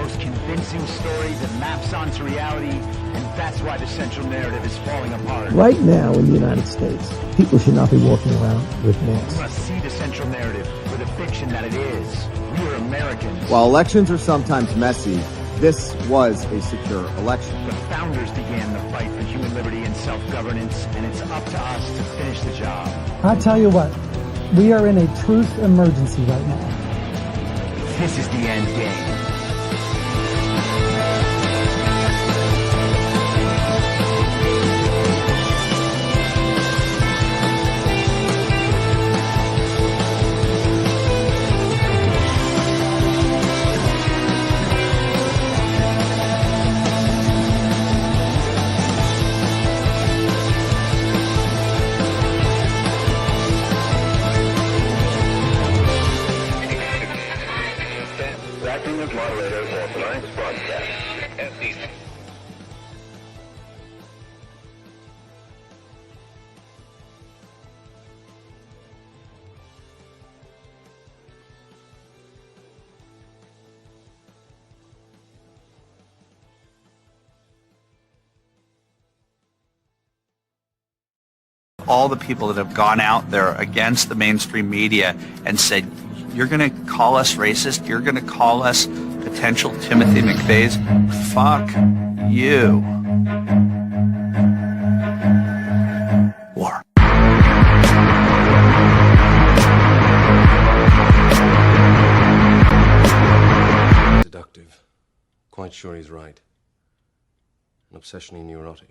most convincing story that maps onto reality, and that's why the central narrative is falling apart. Right now in the United States, people should not be walking around with masks. We must see the central narrative for the fiction that it is. We are Americans. While elections are sometimes messy, this was a secure election. The founders began the fight for human liberty and self-governance, and it's up to us to finish the job. I tell you what, we are in a truth emergency right now. This is the end game. All the people that have gone out there against the mainstream media and said, you're going to call us racist, you're going to call us potential Timothy McVeighs, fuck you. War. Seductive. Quite sure he's right. An obsessionally neurotic.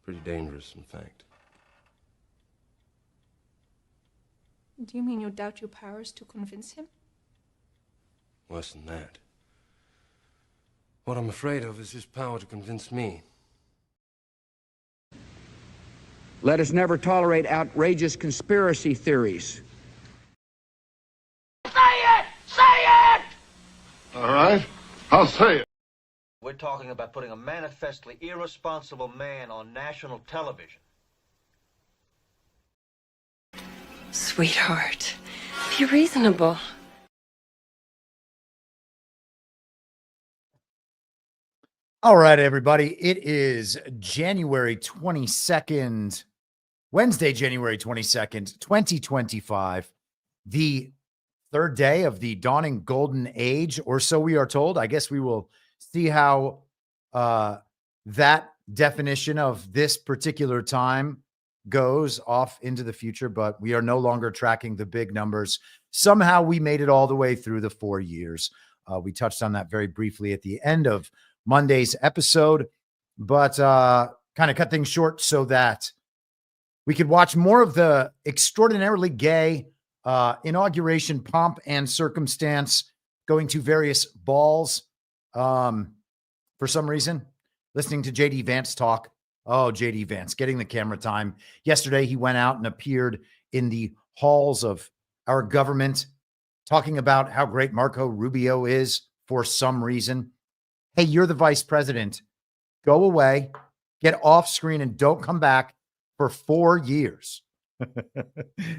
Pretty dangerous, in fact. Do you mean you doubt your powers to convince him? Worse than that. What I'm afraid of is his power to convince me. Let us never tolerate outrageous conspiracy theories. Say it! Say it! All right, I'll say it. We're talking about putting a manifestly irresponsible man on national television. Sweetheart, be reasonable. All right, everybody. It is January 22nd, Wednesday, January 22nd, 2025, the third day of the dawning golden age, or so we are told. I guess we will see how that definition of this particular time goes off into the future, but we are no longer tracking the big numbers. Somehow we made it all the way through the 4 years. We touched on that very briefly at the end of Monday's episode, but kind of cut things short so that we could watch more of the extraordinarily gay inauguration pomp and circumstance, going to various balls. For some reason, listening to JD Vance talk. Oh, JD Vance getting the camera time. Yesterday, he went out and appeared in the halls of our government talking about how great Marco Rubio is for some reason. Hey, you're the vice president. Go away, get off screen, and don't come back for 4 years.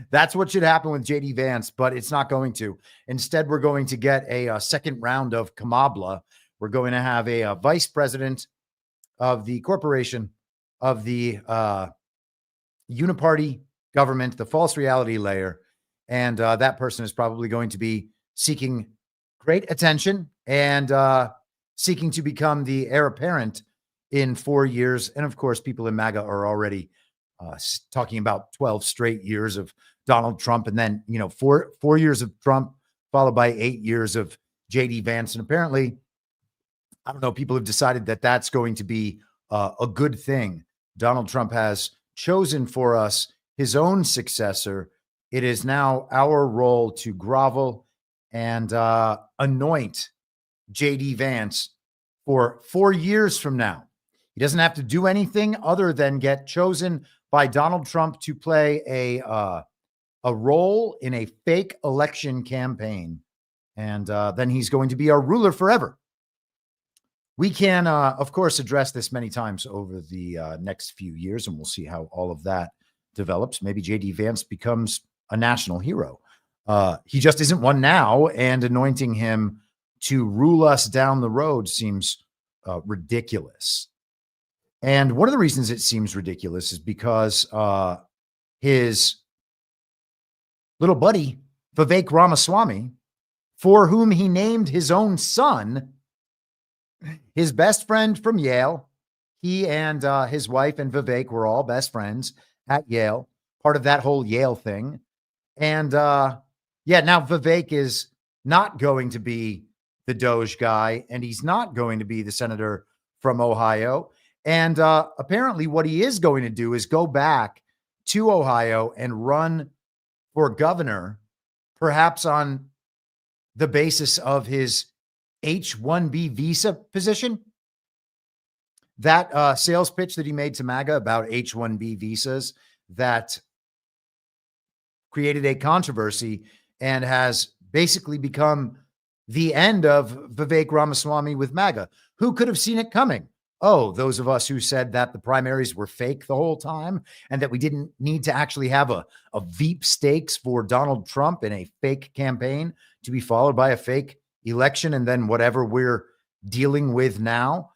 That's what should happen with JD Vance, but it's not going to. Instead, we're going to get a second round of Kamabla. We're going to have a vice president of the corporation of the uniparty government, the false reality layer. And that person is probably going to be seeking great attention and seeking to become the heir apparent in 4 years. And of course, people in MAGA are already talking about 12 straight years of Donald Trump. And then, you know, four years of Trump followed by 8 years of JD Vance. And apparently, I don't know, people have decided that that's going to be a good thing. Donald Trump has chosen for us his own successor. It is now our role to grovel and anoint JD Vance for 4 years from now. He doesn't have to do anything other than get chosen by Donald Trump to play a role in a fake election campaign. And then he's going to be our ruler forever. We can, of course, address this many times over the next few years, and we'll see how all of that develops. Maybe JD Vance becomes a national hero. He just isn't one now, and anointing him to rule us down the road seems ridiculous. And one of the reasons it seems ridiculous is because his little buddy, Vivek Ramaswamy, for whom he named his own son, his best friend from Yale, he and his wife and Vivek were all best friends at Yale, part of that whole Yale thing. And now Vivek is not going to be the Doge guy, and he's not going to be the senator from Ohio. And apparently what he is going to do is go back to Ohio and run for governor, perhaps on the basis of his H-1B visa position. That sales pitch that he made to MAGA about H-1B visas that created a controversy and has basically become the end of Vivek Ramaswamy with MAGA. Who could have seen it coming? Oh, those of us who said that the primaries were fake the whole time and that we didn't need to actually have a Veep stakes for Donald Trump in a fake campaign to be followed by a fake election and then whatever we're dealing with now.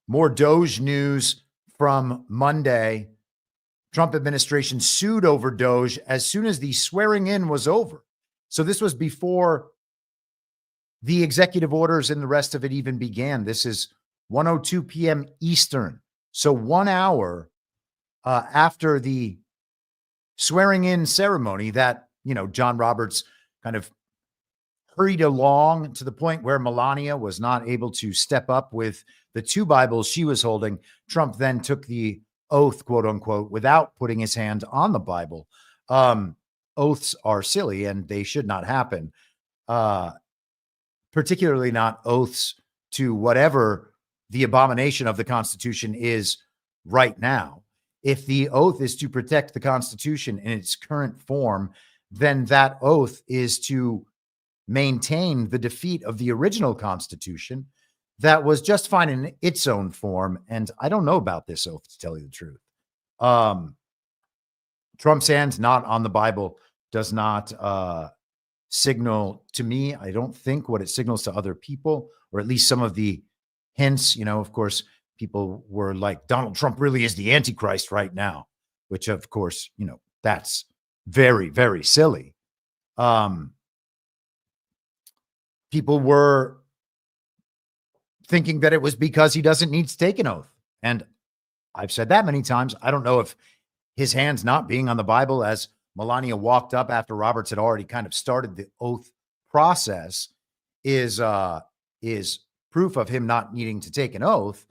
More Doge news from Monday. Trump administration sued over Doge as soon as the swearing in was over. So this was before the executive orders and the rest of it even began. This is 1:02 p.m. Eastern. So 1 hour after the swearing in ceremony that, John Roberts kind of hurried along to the point where Melania was not able to step up with the 2 Bibles she was holding. Trump then took the oath, quote unquote, without putting his hand on the Bible. Oaths are silly and they should not happen. Particularly not oaths to whatever the abomination of the Constitution is right now. If the oath is to protect the Constitution in its current form, then that oath is to maintain the defeat of the original Constitution that was just fine in its own form. And I don't know about this oath, to tell you the truth. Trump's hand not on the Bible does not signal to me, I don't think, what it signals to other people, or at least some of the hints. Of course, people were like, Donald Trump really is the Antichrist right now, which of course, that's very, very silly. People were thinking that it was because he doesn't need to take an oath. And I've said that many times. I don't know if his hands not being on the Bible as Melania walked up after Roberts had already kind of started the oath process is proof of him not needing to take an oath.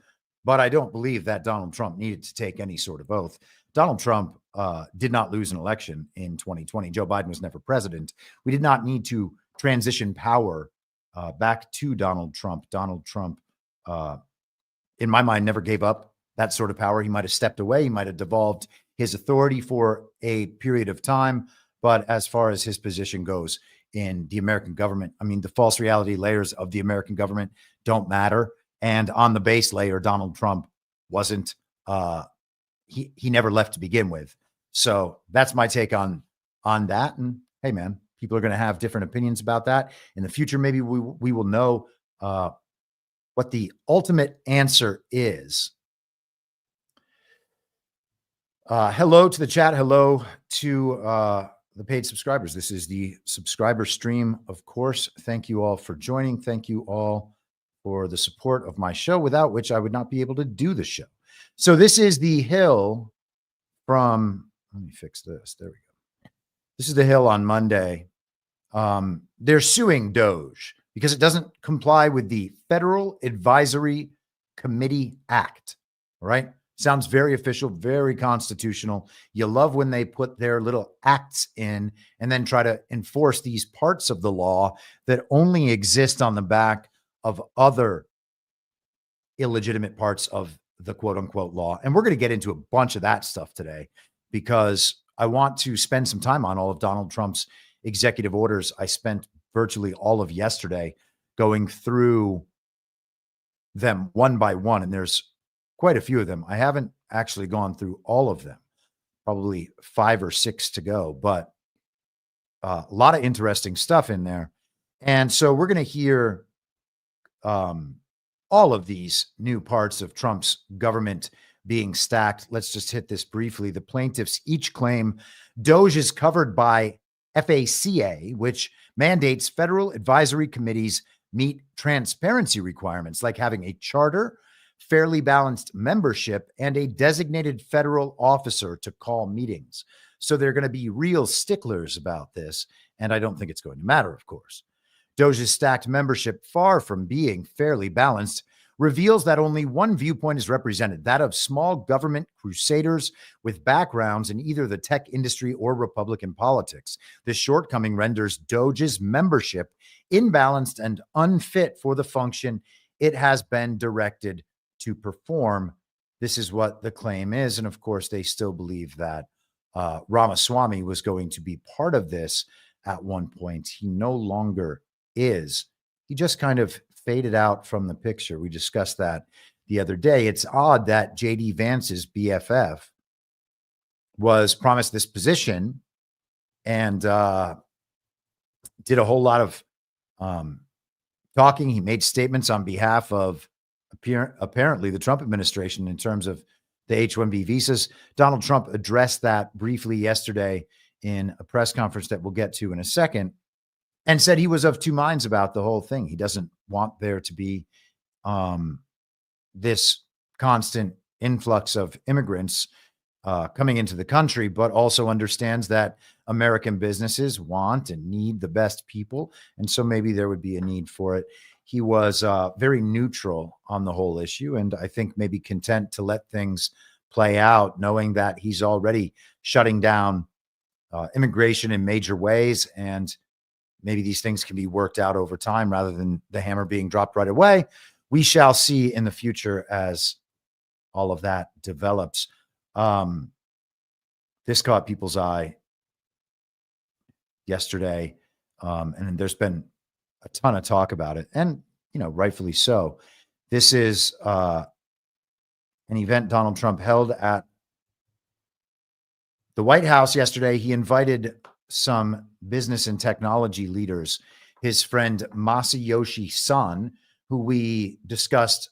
But I don't believe that Donald Trump needed to take any sort of oath. Donald Trump did not lose an election in 2020. Joe Biden was never president. We did not need to transition power back to Donald Trump. Donald Trump, in my mind, never gave up that sort of power. He might have stepped away. He might have devolved his authority for a period of time. But as far as his position goes in the American government, I mean, the false reality layers of the American government don't matter. And on the base layer, Donald Trump wasn't, he never left to begin with. So that's my take on that. And hey, man, people are going to have different opinions about that. In the future, maybe we will know what the ultimate answer is. Hello to the chat. Hello to the paid subscribers. This is the subscriber stream, of course. Thank you all for joining. Thank you all for the support of my show, without which I would not be able to do the show. So this is the Hill from, let me fix this. There we go. This is the Hill on Monday. They're suing Doge because it doesn't comply with the Federal Advisory Committee Act. All right. Sounds very official, very constitutional. You love when they put their little acts in and then try to enforce these parts of the law that only exist on the back of other illegitimate parts of the quote unquote law. And we're going to get into a bunch of that stuff today because I want to spend some time on all of Donald Trump's executive orders. I spent virtually all of yesterday going through them one by one, and there's quite a few of them. I haven't actually gone through all of them, probably 5 or 6 to go, but a lot of interesting stuff in there. And so we're going to hear all of these new parts of Trump's government being stacked. Let's just hit this briefly. The plaintiffs each claim Doge is covered by FACA, which mandates federal advisory committees meet transparency requirements like having a charter, fairly balanced membership, and a designated federal officer to call meetings. So they're going to be real sticklers about this. And I don't think it's going to matter, of course. Doge's stacked membership, far from being fairly balanced, reveals that only one viewpoint is represented, that of small government crusaders with backgrounds in either the tech industry or Republican politics. This shortcoming renders Doge's membership imbalanced and unfit for the function it has been directed to perform. This is what the claim is. And of course, they still believe that Ramaswamy was going to be part of this at one point. He no longer is. He just kind of faded out from the picture. We discussed that the other day. It's odd that J.D. Vance's BFF was promised this position and did a whole lot of talking. He made statements on behalf of apparently the Trump administration in terms of the H-1B visas. Donald Trump addressed that briefly yesterday in a press conference that we'll get to in a second, and said he was of two minds about the whole thing. He doesn't want there to be this constant influx of immigrants coming into the country, but also understands that American businesses want and need the best people. And so maybe there would be a need for it. He was very neutral on the whole issue, and I think maybe content to let things play out, knowing that he's already shutting down immigration in major ways, and maybe these things can be worked out over time rather than the hammer being dropped right away. We shall see in the future as all of that develops. This caught people's eye yesterday, and there's been a ton of talk about it, and rightfully so. This is an event Donald Trump held at the White House yesterday. He invited some business and technology leaders, his friend Masayoshi Son, who we discussed,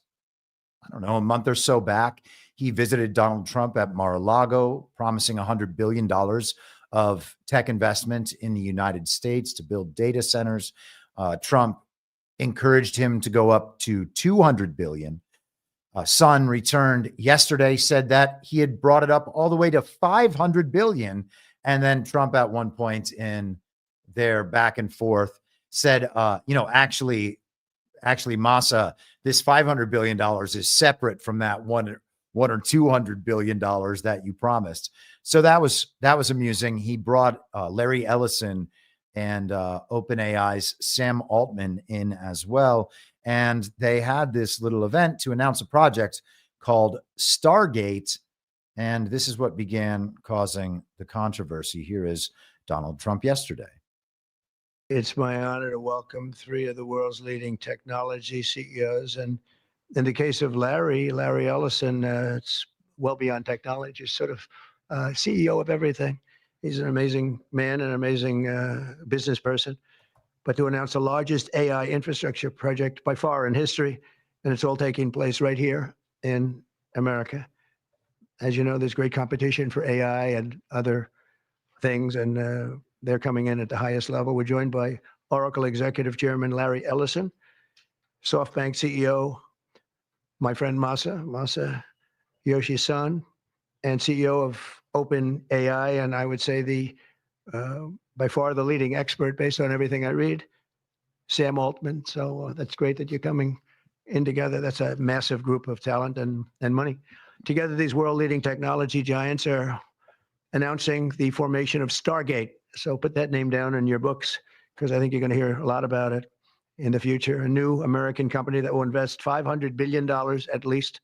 a month or so back. He visited Donald Trump at Mar-a-Lago, promising $100 billion of tech investment in the United States to build data centers. Trump encouraged him to go up to $200 billion. Son returned yesterday, said that he had brought it up all the way to $500 billion. And then Trump at one point in their back and forth said, actually, Masa, this $500 billion is separate from that one or $200 billion that you promised. So that was amusing. He brought Larry Ellison and OpenAI's Sam Altman in as well. And they had this little event to announce a project called Stargate. And this is what began causing the controversy. Here is Donald Trump yesterday. It's my honor to welcome three of the world's leading technology CEOs. And in the case of Larry Ellison, it's well beyond technology, sort of CEO of everything. He's an amazing man, an amazing business person. But to announce the largest AI infrastructure project by far in history, and it's all taking place right here in America. As you know, there's great competition for AI and other things, and they're coming in at the highest level. We're joined by Oracle Executive Chairman Larry Ellison, SoftBank CEO, my friend Masayoshi Son, and CEO of OpenAI, and I would say by far the leading expert based on everything I read, Sam Altman. So that's great that you're coming in together. That's a massive group of talent and money. Together, these world-leading technology giants are announcing the formation of Stargate. So put that name down in your books, because I think you're going to hear a lot about it in the future. A new American company that will invest $500 billion at least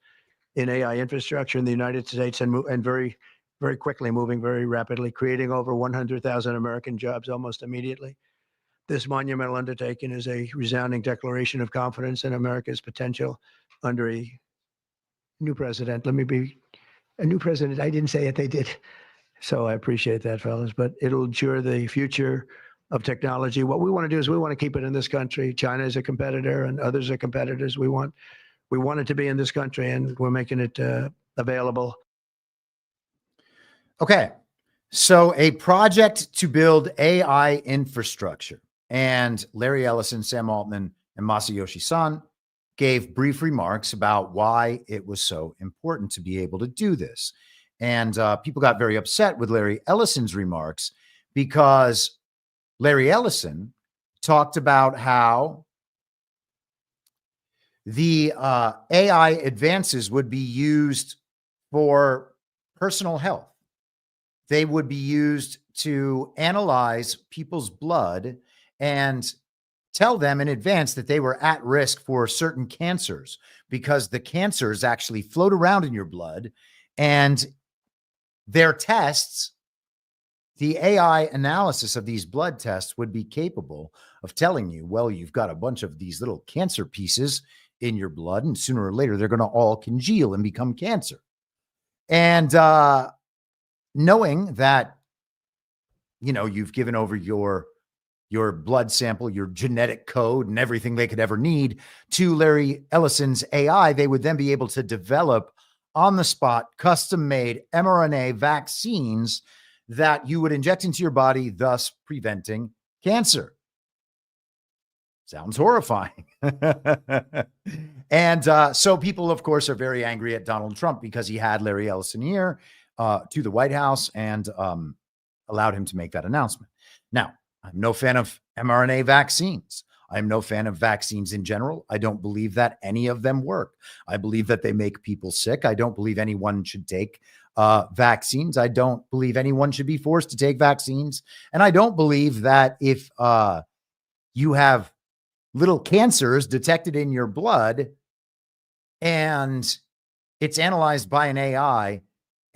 in AI infrastructure in the United States, and very, very quickly, moving very rapidly, creating over 100,000 American jobs almost immediately. This monumental undertaking is a resounding declaration of confidence in America's potential under a new president. Let me be a new president. I didn't say it, they did. So I appreciate that, fellas. But it'll ensure the future technology. What we want to do is we want to keep it in this country. China is a competitor and others are competitors. We want it to be in this country, and we're making it available. Okay. So a project to build AI infrastructure, and Larry Ellison, Sam Altman, and Masayoshi Son gave brief remarks about why it was so important to be able to do this. And people got very upset with Larry Ellison's remarks because Larry Ellison talked about how the AI advances would be used for personal health. They would be used to analyze people's blood and tell them in advance that they were at risk for certain cancers, because the cancers actually float around in your blood, and their tests, the AI analysis of these blood tests, would be capable of telling you, well, you've got a bunch of these little cancer pieces in your blood, and sooner or later, they're going to all congeal and become cancer. And knowing that, you've given over your blood sample, your genetic code, and everything they could ever need to Larry Ellison's AI, they would then be able to develop on-the-spot, custom-made mRNA vaccines that you would inject into your body, thus preventing cancer. Sounds horrifying. And so people, of course, are very angry at Donald Trump because he had Larry Ellison here to the White House and allowed him to make that announcement. Now, I'm no fan of mRNA vaccines. I'm no fan of vaccines in general. I don't believe that any of them work. I believe that they make people sick. I don't believe anyone should take vaccines. I don't believe anyone should be forced to take vaccines. And I don't believe that if you have little cancers detected in your blood and it's analyzed by an AI,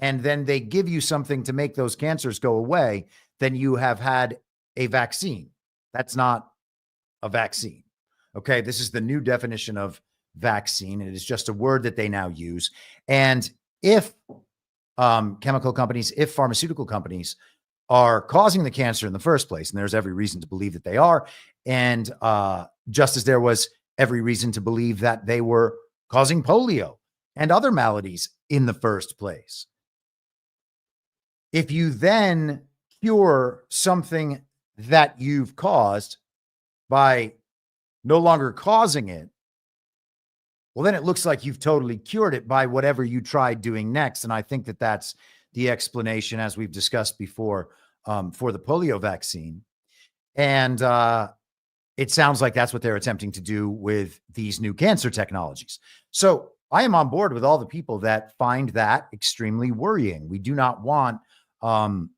and then they give you something to make those cancers go away, then you have had a vaccine. That's not a vaccine. Okay. This is the new definition of vaccine. It is just a word that they now use. And if chemical companies, if pharmaceutical companies are causing the cancer in the first place, and there's every reason to believe that they are, and just as there was every reason to believe that they were causing polio and other maladies in the first place, if you then cure something that you've caused by no longer causing it, well, then it looks like you've totally cured it by whatever you tried doing next. And I think that that's the explanation, as we've discussed before, for the polio vaccine. And it sounds like that's what they're attempting to do with these new cancer technologies. So I am on board with all the people that find that extremely worrying. We do not want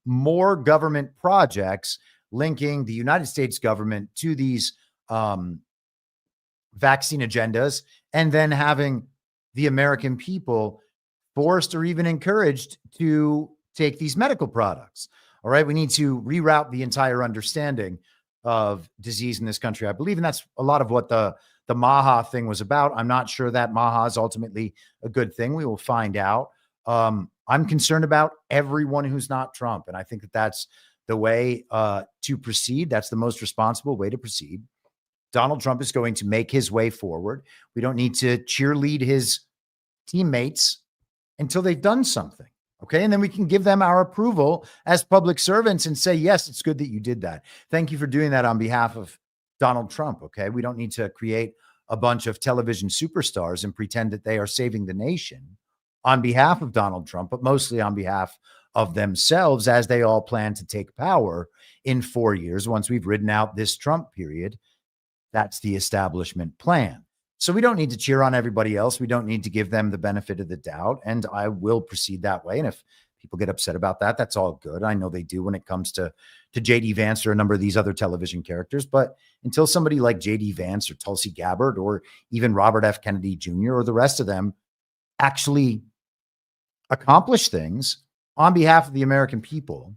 more government projects linking the United States government to these vaccine agendas, and then having the American people forced or even encouraged to take these medical products. All right. We need to reroute the entire understanding of disease in this country. I believe, and that's a lot of what the Maha thing was about. I'm not sure that Maha is ultimately a good thing. We will find out. I'm concerned about everyone who's not Trump. And I think that that's the way to proceed. That's the most responsible way to proceed. Donald Trump is going to make his way forward. We don't need to cheerlead his teammates until they've done something. Okay. And then we can give them our approval as public servants and say, yes, it's good that you did that. Thank you for doing that on behalf of Donald Trump. Okay. We don't need to create a bunch of television superstars and pretend that they are saving the nation on behalf of Donald Trump, but mostly on behalf of themselves, as they all plan to take power in 4 years. Once we've ridden out this Trump period, that's the establishment plan. So we don't need to cheer on everybody else. We don't need to give them the benefit of the doubt. And I will proceed that way. And if people get upset about that, that's all good. I know they do when it comes to J.D. Vance or a number of these other television characters. But until somebody like J.D. Vance or Tulsi Gabbard or even Robert F. Kennedy Jr. or the rest of them actually accomplish things on behalf of the American people,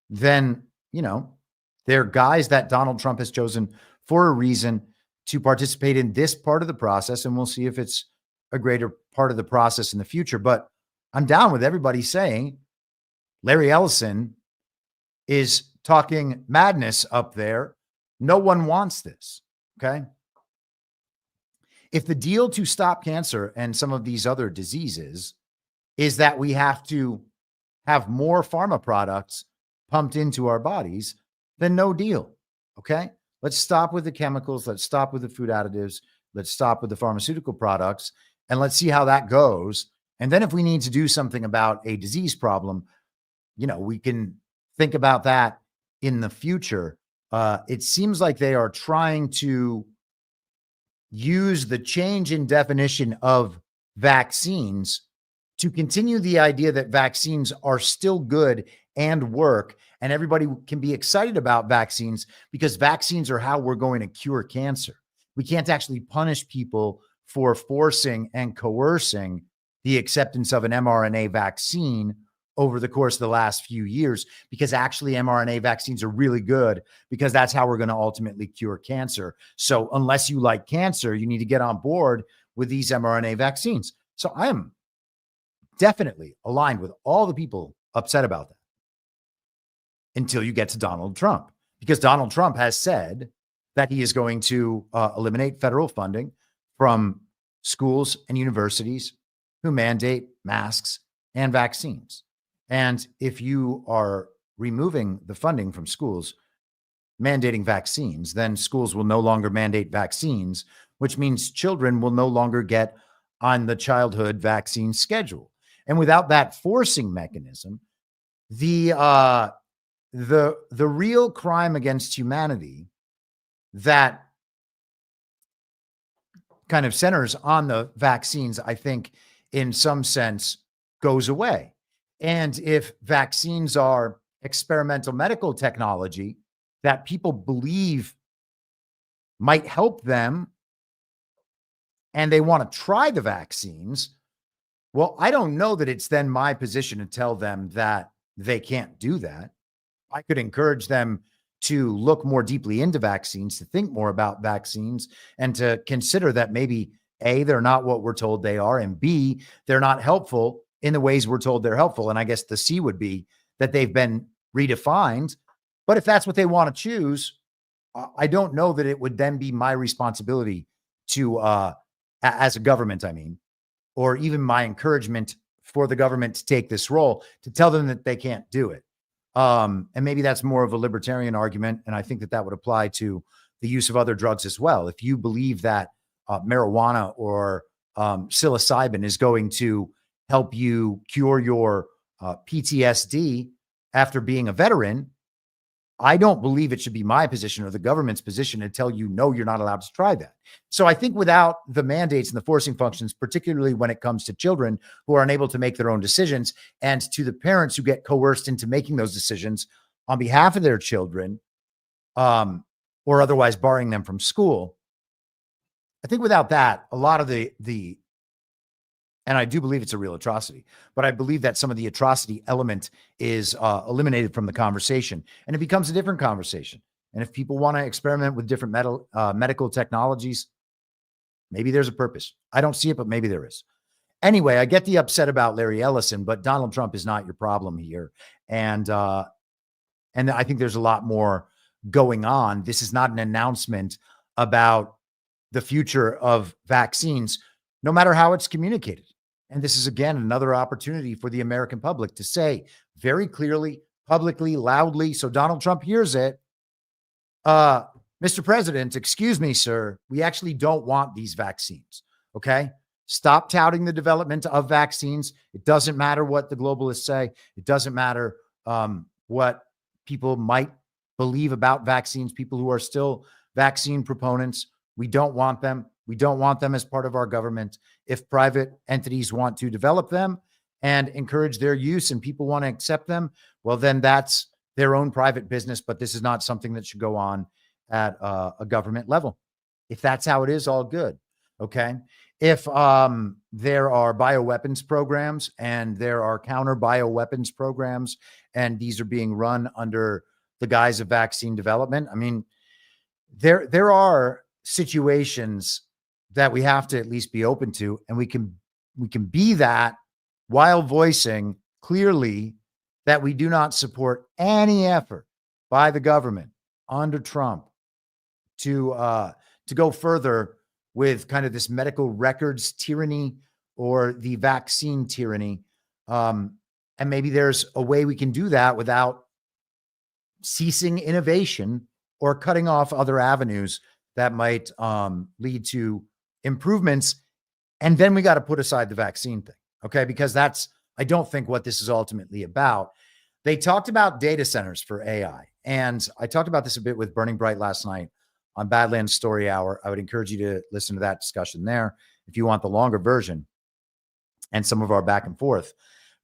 then, they're guys that Donald Trump has chosen for a reason to participate in this part of the process. And we'll see if it's a greater part of the process in the future. But I'm down with everybody saying Larry Ellison is talking madness up there. No one wants this. Okay. If the deal to stop cancer and some of these other diseases is that we have to have more pharma products pumped into our bodies, then no deal. Okay. Let's stop with the chemicals. Let's stop with the food additives. Let's stop with the pharmaceutical products and let's see how that goes. And then if we need to do something about a disease problem, we can think about that in the future. It seems like they are trying to use the change in definition of vaccines to continue the idea that vaccines are still good and work, and everybody can be excited about vaccines because vaccines are how we're going to cure cancer. We can't actually punish people for forcing and coercing the acceptance of an mRNA vaccine over the course of the last few years, because actually mRNA vaccines are really good because that's how we're going to ultimately cure cancer. So unless you like cancer, you need to get on board with these mRNA vaccines. So I am definitely aligned with all the people upset about that until you get to Donald Trump, because Donald Trump has said that he is going to eliminate federal funding from schools and universities who mandate masks and vaccines. And if you are removing the funding from schools, mandating vaccines, then schools will no longer mandate vaccines, which means children will no longer get on the childhood vaccine schedule. And without that forcing mechanism, the real crime against humanity that kind of centers on the vaccines, I think, in some sense, goes away. And if vaccines are experimental medical technology that people believe might help them and they want to try the vaccines, well, I don't know that it's then my position to tell them that they can't do that. I could encourage them to look more deeply into vaccines, to think more about vaccines, and to consider that maybe A, they're not what we're told they are, and B, they're not helpful in the ways we're told they're helpful. And I guess the C would be that they've been redefined. But if that's what they want to choose, I don't know that it would then be my responsibility to, as a government, or even my encouragement for the government to take this role, to tell them that they can't do it. And maybe that's more of a libertarian argument. And I think that would apply to the use of other drugs as well. If you believe that marijuana or psilocybin is going to help you cure your PTSD after being a veteran, I don't believe it should be my position or the government's position to tell you, no, you're not allowed to try that. So I think without the mandates and the forcing functions, particularly when it comes to children who are unable to make their own decisions, and to the parents who get coerced into making those decisions on behalf of their children, or otherwise barring them from school, I think without that, a lot of the and I do believe it's a real atrocity, but I believe that some of the atrocity element is eliminated from the conversation, and it becomes a different conversation. And if people want to experiment with different medical technologies, maybe there's a purpose. I don't see it, but maybe there is. Anyway, I get the upset about Larry Ellison, but Donald Trump is not your problem here. And I think there's a lot more going on. This is not an announcement about the future of vaccines, no matter how it's communicated. And this is, again, another opportunity for the American public to say very clearly, publicly, loudly, so Donald Trump hears it, Mr. President, excuse me, sir, we actually don't want these vaccines, okay? Stop touting the development of vaccines. It doesn't matter what the globalists say. It doesn't matter what people might believe about vaccines, people who are still vaccine proponents. We don't want them. We don't want them as part of our government. If private entities want to develop them and encourage their use and people want to accept them, well, then that's their own private business. But this is not something that should go on at a government level. If that's how it is, all good. Okay. If there are bioweapons programs and there are counter bioweapons programs, and these are being run under the guise of vaccine development, I mean, there are situations that we have to at least be open to, and we can be that while voicing clearly that we do not support any effort by the government under Trump to go further with kind of this medical records tyranny or the vaccine tyranny. And maybe there's a way we can do that without ceasing innovation or cutting off other avenues that might lead to improvements. And then we got to put aside the vaccine thing, okay? Because that's, I don't think, what this is ultimately about. They talked about data centers for AI. And I talked about this a bit with Burning Bright last night on Badlands Story Hour. I would encourage you to listen to that discussion there if you want the longer version and some of our back and forth.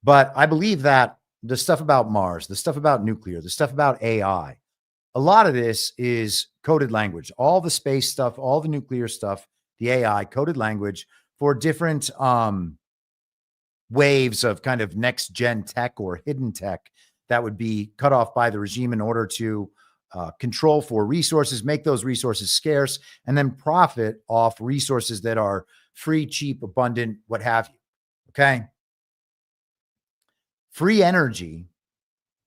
But I believe that the stuff about Mars, the stuff about nuclear, the stuff about AI, a lot of this is coded language. All the space stuff, all the nuclear stuff, the AI, coded language for different waves of kind of next gen tech or hidden tech that would be cut off by the regime in order to control for resources, make those resources scarce, and then profit off resources that are free, cheap, abundant, what have you. Okay. Free energy,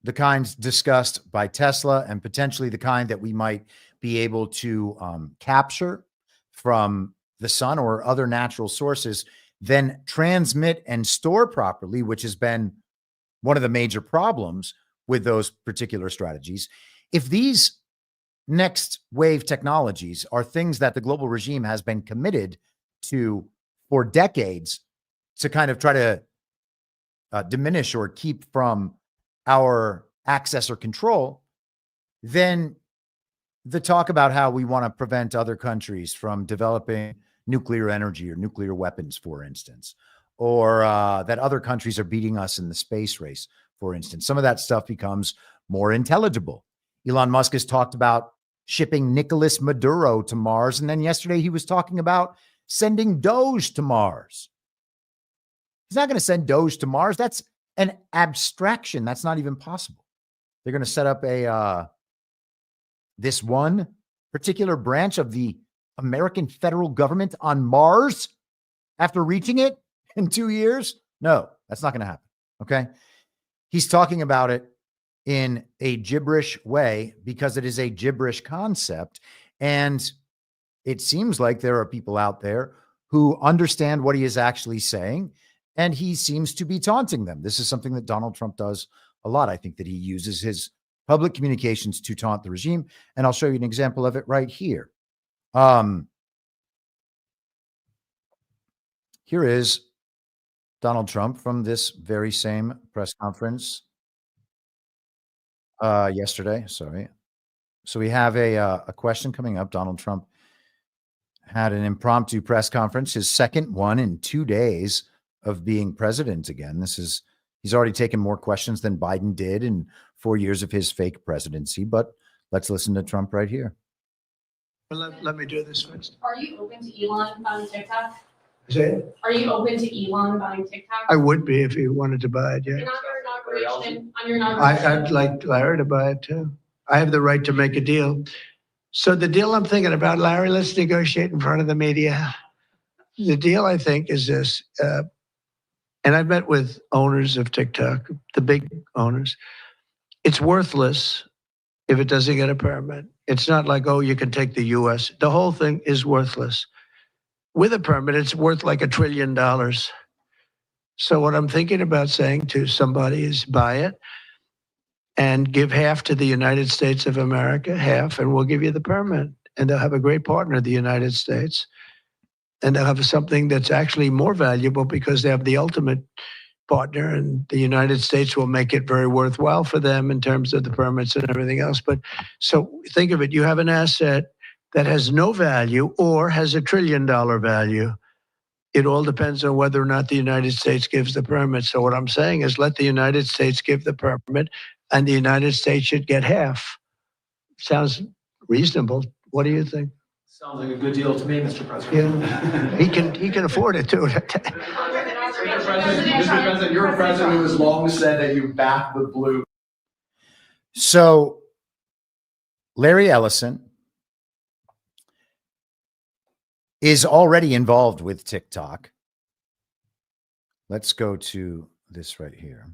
the kinds discussed by Tesla and potentially the kind that we might be able to capture from the sun or other natural sources, then transmit and store properly, which has been one of the major problems with those particular strategies. If these next wave technologies are things that the global regime has been committed to for decades to kind of try to diminish or keep from our access or control, then the talk about how we want to prevent other countries from developing nuclear energy or nuclear weapons, for instance, or that other countries are beating us in the space race, for instance, some of that stuff becomes more intelligible. Elon Musk has talked about shipping Nicolas Maduro to Mars. And then yesterday he was talking about sending Doge to Mars. He's not going to send Doge to Mars. That's an abstraction. That's not even possible. They're going to set up this one particular branch of the American federal government on Mars after reaching it in 2 years. No, that's not going to happen. Okay. He's talking about it in a gibberish way because it is a gibberish concept. And it seems like there are people out there who understand what he is actually saying, and he seems to be taunting them. This is something that Donald Trump does a lot. I think that he uses his public communications to taunt the regime. And I'll show you an example of it right here. Here is Donald Trump from this very same press conference yesterday. Sorry. So we have a question coming up. Donald Trump had an impromptu press conference, his second one in 2 days of being president again. He's already taken more questions than Biden did in 4 years of his fake presidency. But let's listen to Trump right here. Let me do this first. Are you open to Elon buying TikTok? Say, Are you open to Elon buying TikTok? I would be if he wanted to buy it, yeah. On your inauguration. I'd like Larry to buy it too. I have the right to make a deal. So the deal I'm thinking about, Larry, let's negotiate in front of the media. The deal, I think, is this. And I've met with owners of TikTok, the big owners. It's worthless if it doesn't get a permit. It's not like, oh, you can take the US. The whole thing is worthless. With a permit, it's worth like $1 trillion. So what I'm thinking about saying to somebody is buy it and give half to the United States of America, half, and we'll give you the permit. And they'll have a great partner, the United States. And they'll have something that's actually more valuable because they have the ultimate partner, and the United States will make it very worthwhile for them in terms of the permits and everything else. But so think of it, you have an asset that has no value or has $1 trillion value. It all depends on whether or not the United States gives the permit. So what I'm saying is let the United States give the permit and the United States should get half. Sounds reasonable. What do you think? Sounds like a good deal to me, Mr. President. Yeah, he can afford it too. Mr. President, you're a president who has long said that you back the blue. So Larry Ellison is already involved with TikTok. Let's go to this right here.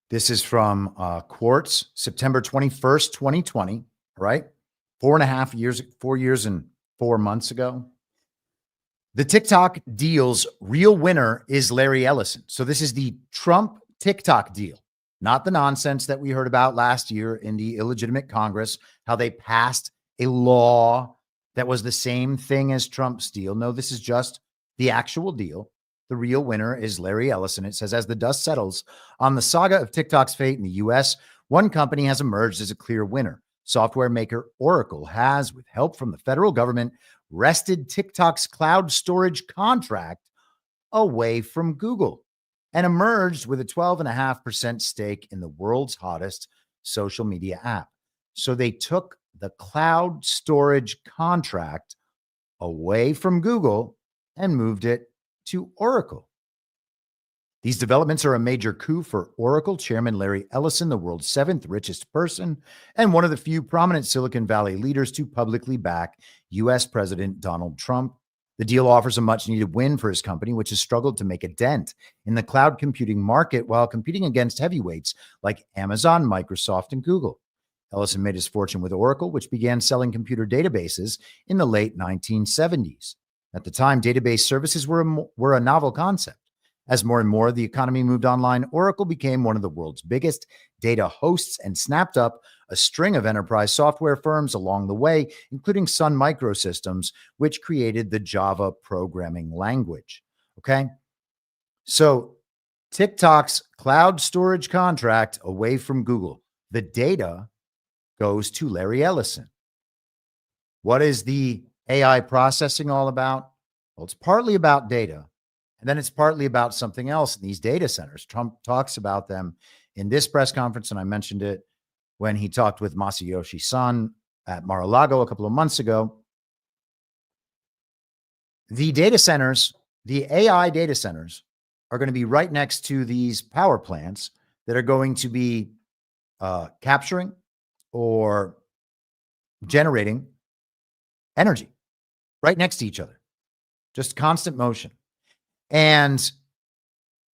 This is from Quartz, September 21st, 2020, right? 4 years and 4 months ago. The TikTok deal's real winner is Larry Ellison. So this is the Trump TikTok deal, not the nonsense that we heard about last year in the illegitimate Congress, how they passed a law that was the same thing as Trump's deal. No, this is just the actual deal. The real winner is Larry Ellison. It says, as the dust settles on the saga of TikTok's fate in the U.S., one company has emerged as a clear winner. Software maker Oracle has, with help from the federal government, wrested TikTok's cloud storage contract away from Google and emerged with a 12.5% stake in the world's hottest social media app. So they took the cloud storage contract away from Google and moved it to Oracle. These developments are a major coup for Oracle chairman Larry Ellison, the world's 7th richest person and one of the few prominent Silicon Valley leaders to publicly back U.S. President Donald Trump. The deal offers a much-needed win for his company, which has struggled to make a dent in the cloud computing market while competing against heavyweights like Amazon, Microsoft, and Google. Ellison made his fortune with Oracle, which began selling computer databases in the late 1970s. At the time, database services were a novel concept. As more and more of the economy moved online, Oracle became one of the world's biggest data hosts and snapped up a string of enterprise software firms along the way, including Sun Microsystems, which created the Java programming language. Okay. So TikTok's cloud storage contract away from Google. The data goes to Larry Ellison. What is the AI processing all about? Well, it's partly about data. And then it's partly about something else in these data centers. Trump talks about them in this press conference, and I mentioned it when he talked with Masayoshi Son at Mar-a-Lago a couple of months ago. The data centers, the AI data centers, are going to be right next to these power plants that are going to be capturing or generating energy right next to each other. Just constant motion. And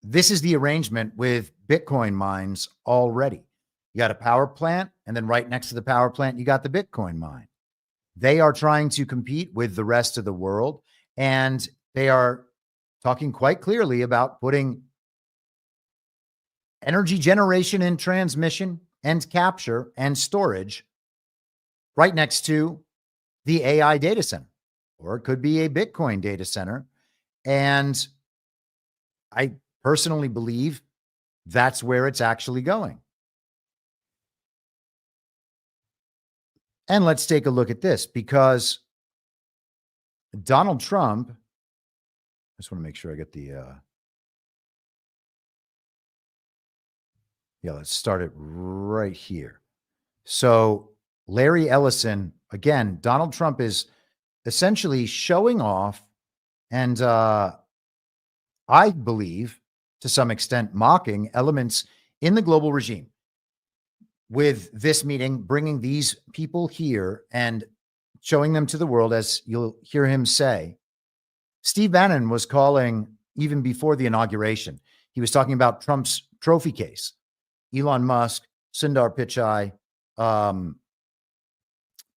this is the arrangement with Bitcoin mines already. You got a power plant, and then right next to the power plant, you got the Bitcoin mine. They are trying to compete with the rest of the world, and they are talking quite clearly about putting energy generation and transmission and capture and storage right next to the AI data center, or it could be a Bitcoin data center. And I personally believe that's where it's actually going. And let's take a look at this, because Donald Trump, I just want to make sure I get the, let's start it right here. So Larry Ellison, again, Donald Trump is essentially showing off and, I believe, to some extent, mocking elements in the global regime with this meeting, bringing these people here and showing them to the world, as you'll hear him say. Steve Bannon was calling, even before the inauguration, he was talking about Trump's trophy case. Elon Musk, Sundar Pichai,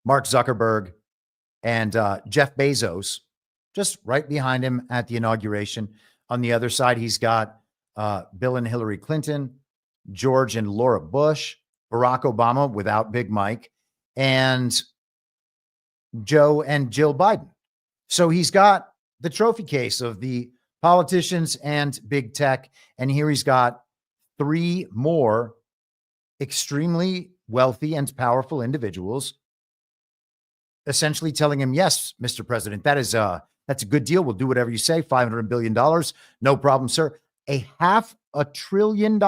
Mark Zuckerberg, and Jeff Bezos, just right behind him at the inauguration. On the other side, he's got Bill and Hillary Clinton, George and Laura Bush, Barack Obama without Big Mike, and Joe and Jill Biden. So he's got the trophy case of the politicians and big tech. And here he's got 3 more extremely wealthy and powerful individuals essentially telling him, yes, Mr. President, that's a good deal. We'll do whatever you say. $500 billion. No problem, sir. $500 billion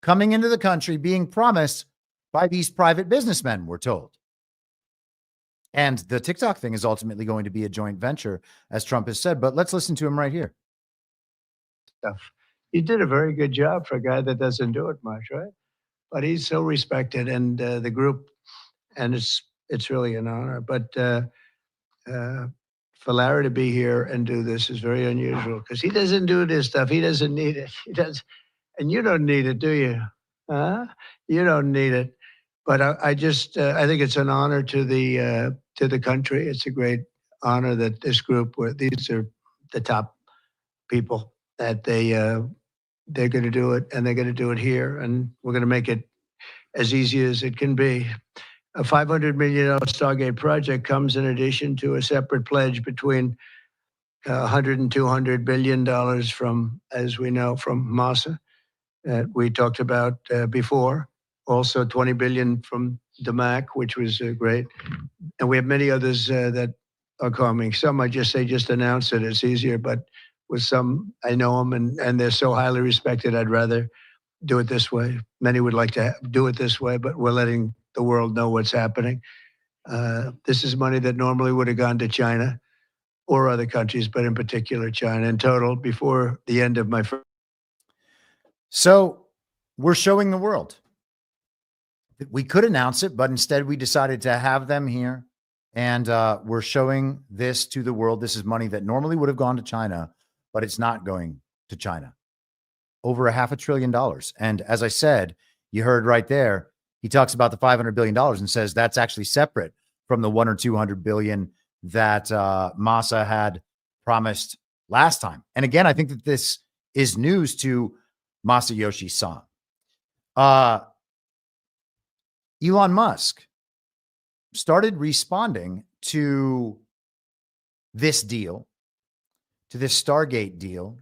coming into the country, being promised by these private businessmen, we're told. And the TikTok thing is ultimately going to be a joint venture, as Trump has said. But let's listen to him right here. He did a very good job for a guy that doesn't do it much, right? But he's so respected, and the group, and it's really an honor. But for Larry to be here and do this is very unusual, because he doesn't do this stuff. He doesn't need it. He does. And you don't need it, do you? You don't need it. But I think it's an honor to the country. It's a great honor that this group, these are the top people, that they're going to do it, and they're going to do it here, and we're going to make it as easy as it can be. A $500 million Stargate project comes in addition to a separate pledge between 100 and 200 billion dollars from, as we know, from Masa that we talked about before. Also 20 billion from DMAC, which was great. And we have many others that are coming. Some I just announce it. It's easier, but with some, I know them and they're so highly respected. I'd rather do it this way. Many would like to do it this way, but we're letting the world know what's happening. This is money that normally would have gone to China or other countries, but in particular China. In total, before the end of my first. So we're showing the world. We could announce it, but instead we decided to have them here. And we're showing this to the world. This is money that normally would have gone to China, but it's not going to China. Over $500 billion. And as I said, you heard right there, he talks about the $500 billion and says that's actually separate from the 100 or 200 billion that Masa had promised last time. And again, I think that this is news to Masayoshi-san. Elon Musk started responding to this deal, to this Stargate deal,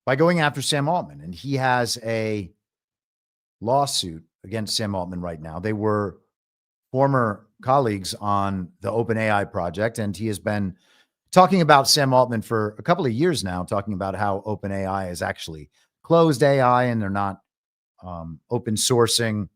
by going after Sam Altman. And he has a lawsuit against Sam Altman right now. They were former colleagues on the OpenAI project, and he has been talking about Sam Altman for a couple of years now, talking about how OpenAI is actually closed AI and they're not open sourcing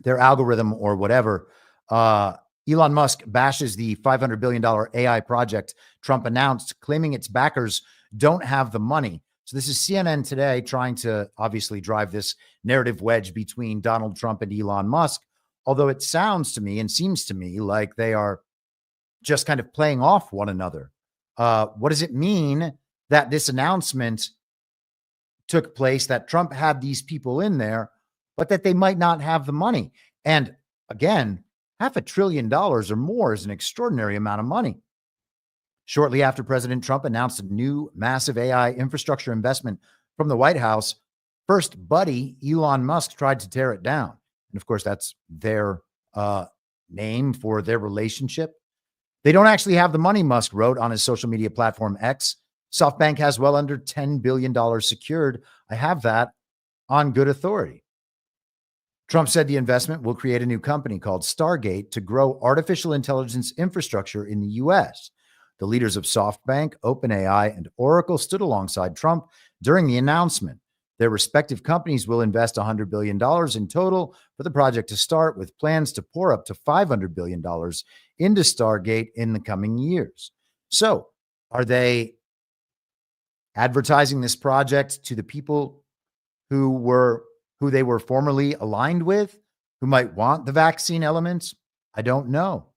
their algorithm or whatever. Elon Musk bashes the $500 billion AI project Trump announced, claiming its backers don't have the money. So this is CNN today trying to obviously drive this narrative wedge between Donald Trump and Elon Musk, although it sounds to me and seems to me like they are just kind of playing off one another. What does it mean that this announcement took place, that Trump had these people in there, but that they might not have the money? And again, $500 billion or more is an extraordinary amount of money. Shortly after President Trump announced a new massive AI infrastructure investment from the White House, first buddy Elon Musk tried to tear it down. And of course, that's their name for their relationship. They don't actually have the money, Musk wrote on his social media platform X. SoftBank has well under $10 billion secured. I have that on good authority. Trump said the investment will create a new company called Stargate to grow artificial intelligence infrastructure in the U.S. The leaders of SoftBank, OpenAI, and Oracle stood alongside Trump during the announcement. Their respective companies will invest $100 billion in total for the project to start, with plans to pour up to $500 billion into Stargate in the coming years. So are they advertising this project to the people who they were formerly aligned with, who might want the vaccine elements? I don't know.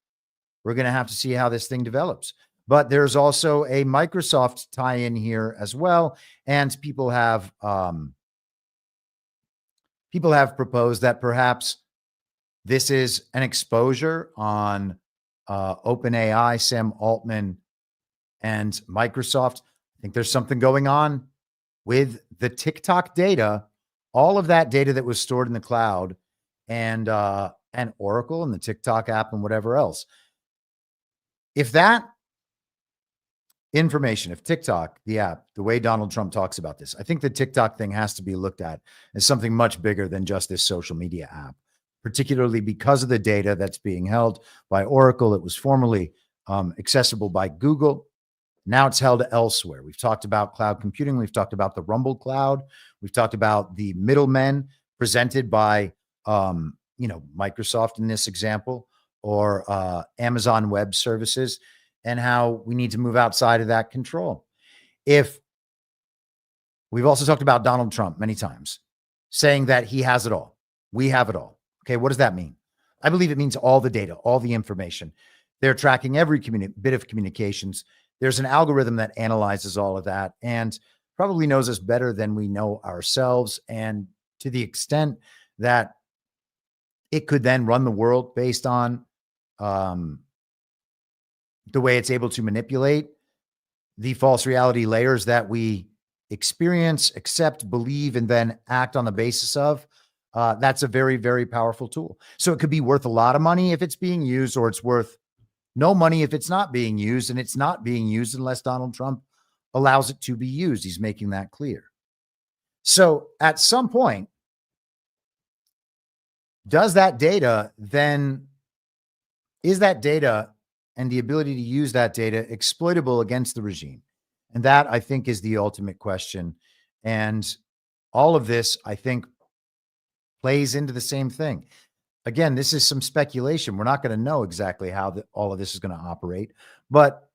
We're going to have to see how this thing develops. But there's also a Microsoft tie-in here as well. And people have proposed that perhaps this is an exposure on OpenAI, Sam Altman, and Microsoft. I think there's something going on with the TikTok data, all of that data that was stored in the cloud, and Oracle and the TikTok app and whatever else. If that information, if TikTok, the app, the way Donald Trump talks about this, I think the TikTok thing has to be looked at as something much bigger than just this social media app, particularly because of the data that's being held by Oracle. It was formerly accessible by Google. Now it's held elsewhere. We've talked about cloud computing. We've talked about the Rumble cloud. We've talked about the middlemen presented by, Microsoft in this example, or Amazon Web Services, and how we need to move outside of that control. If we've also talked about Donald Trump many times, saying that he has it all. We have it all. Okay, what does that mean? I believe it means all the data, all the information. They're tracking every bit of communications. There's an algorithm that analyzes all of that. And probably knows us better than we know ourselves. And to the extent that it could then run the world based on the way it's able to manipulate the false reality layers that we experience, accept, believe, and then act on the basis of, that's a very, very powerful tool. So it could be worth a lot of money if it's being used, or it's worth no money if it's not being used, and it's not being used unless Donald Trump allows it to be used. He's making that clear. So at some point, does that data then, is that data and the ability to use that data exploitable against the regime? And that, I think, is the ultimate question. And all of this, I think, plays into the same thing. Again, this is some speculation. We're not going to know exactly how all of this is going to operate. But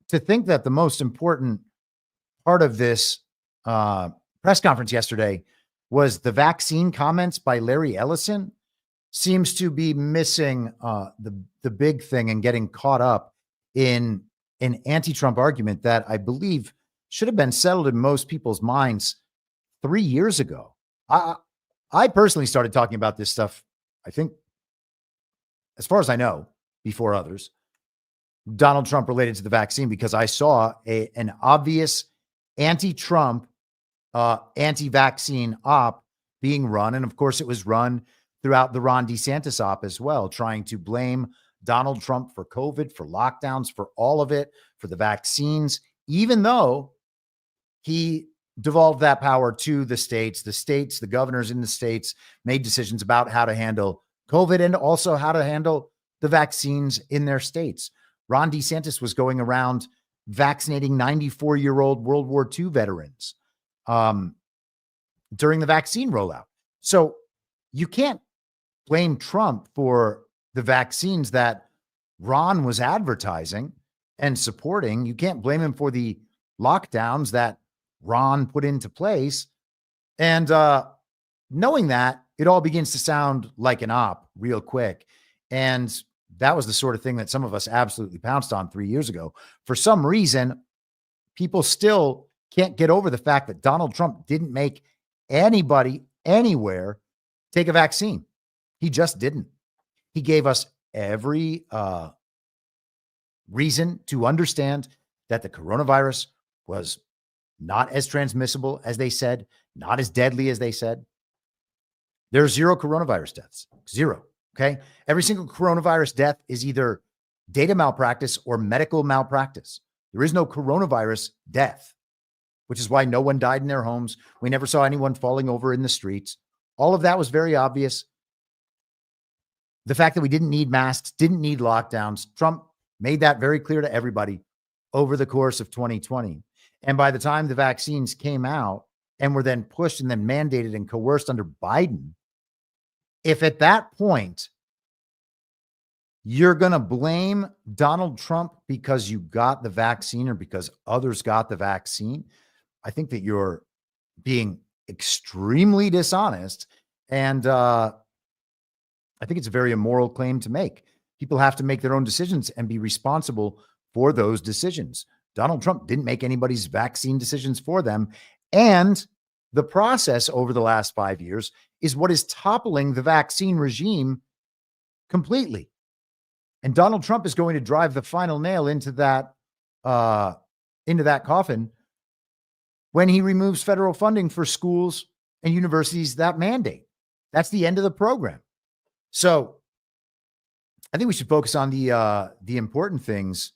to think that the most important part of this press conference yesterday was the vaccine comments by Larry Ellison seems to be missing the big thing and getting caught up in an anti-Trump argument that I believe should have been settled in most people's minds 3 years ago. I personally started talking about this stuff, I think, as far as I know, before others, Donald Trump related to the vaccine, because I saw an obvious anti-Trump, anti-vaccine op being run. And of course, it was run throughout the Ron DeSantis op as well, trying to blame Donald Trump for COVID, for lockdowns, for all of it, for the vaccines, even though he devolved that power to the states. The governors in the states made decisions about how to handle COVID and also how to handle the vaccines in their states. Ron DeSantis was going around vaccinating 94-year-old World War II veterans during the vaccine rollout. So you can't blame Trump for the vaccines that Ron was advertising and supporting. You can't blame him for the lockdowns that Ron put into place. And knowing that, it all begins to sound like an op real quick. And that was the sort of thing that some of us absolutely pounced on 3 years ago. For some reason, people still can't get over the fact that Donald Trump didn't make anybody anywhere take a vaccine. He just didn't. He gave us every reason to understand that the coronavirus was not as transmissible as they said, not as deadly as they said. There's zero coronavirus deaths. Zero. Okay. Every single coronavirus death is either data malpractice or medical malpractice. There is no coronavirus death, which is why no one died in their homes. We never saw anyone falling over in the streets. All of that was very obvious. The fact that we didn't need masks, didn't need lockdowns, Trump made that very clear to everybody over the course of 2020. And by the time the vaccines came out and were then pushed and then mandated and coerced under Biden, if at that point you're going to blame Donald Trump because you got the vaccine or because others got the vaccine, I think that you're being extremely dishonest. And I think it's a very immoral claim to make. People have to make their own decisions and be responsible for those decisions. Donald Trump didn't make anybody's vaccine decisions for them. And the process over the last 5 years is what is toppling the vaccine regime completely. And Donald Trump is going to drive the final nail into that coffin when he removes federal funding for schools and universities that mandate. That's the end of the program. So I think we should focus on the important things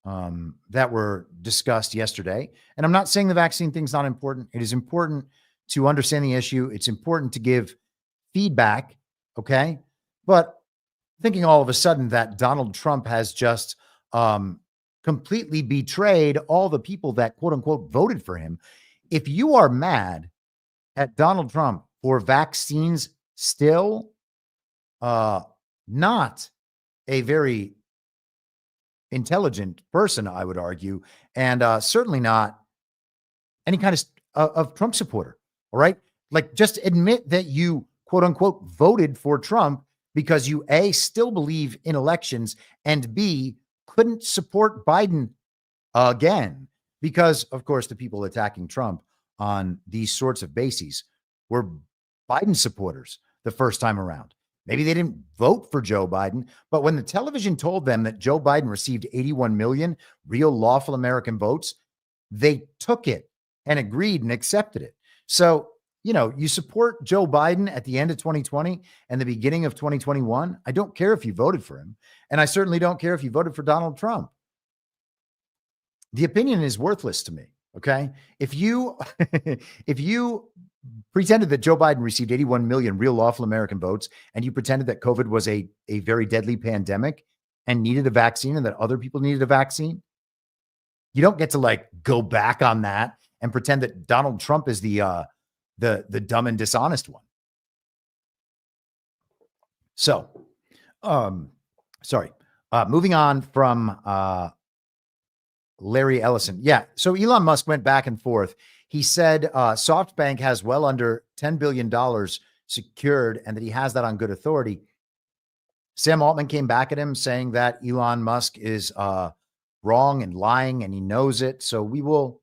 that were discussed yesterday. And I'm not saying the vaccine thing's not important. It is important to understand the issue. It's important to give feedback. Okay. But thinking all of a sudden that Donald Trump has just completely betrayed all the people that quote unquote voted for him. If you are mad at Donald Trump for vaccines still, not a very intelligent person, I would argue, and certainly not any kind of Trump supporter. All right. Like, just admit that you quote unquote voted for Trump because you A, still believe in elections, and B, couldn't support Biden again. because, of course, the people attacking Trump on these sorts of bases were Biden supporters the first time around. Maybe they didn't vote for Joe Biden, but when the television told them that Joe Biden received 81 million real lawful American votes, they took it and agreed and accepted it. So, you support Joe Biden at the end of 2020 and the beginning of 2021. I don't care if you voted for him. And I certainly don't care if you voted for Donald Trump. The opinion is worthless to me. Okay. If you pretended that Joe Biden received 81 million real lawful American votes, and you pretended that COVID was a very deadly pandemic and needed a vaccine, and that other people needed a vaccine, you don't get to go back on that and pretend that Donald Trump is the dumb and dishonest one. So, moving on from Larry Ellison. Yeah. So Elon Musk went back and forth. He said SoftBank has well under $10 billion secured and that he has that on good authority. Sam Altman came back at him saying that Elon Musk is wrong and lying, and he knows it. So we will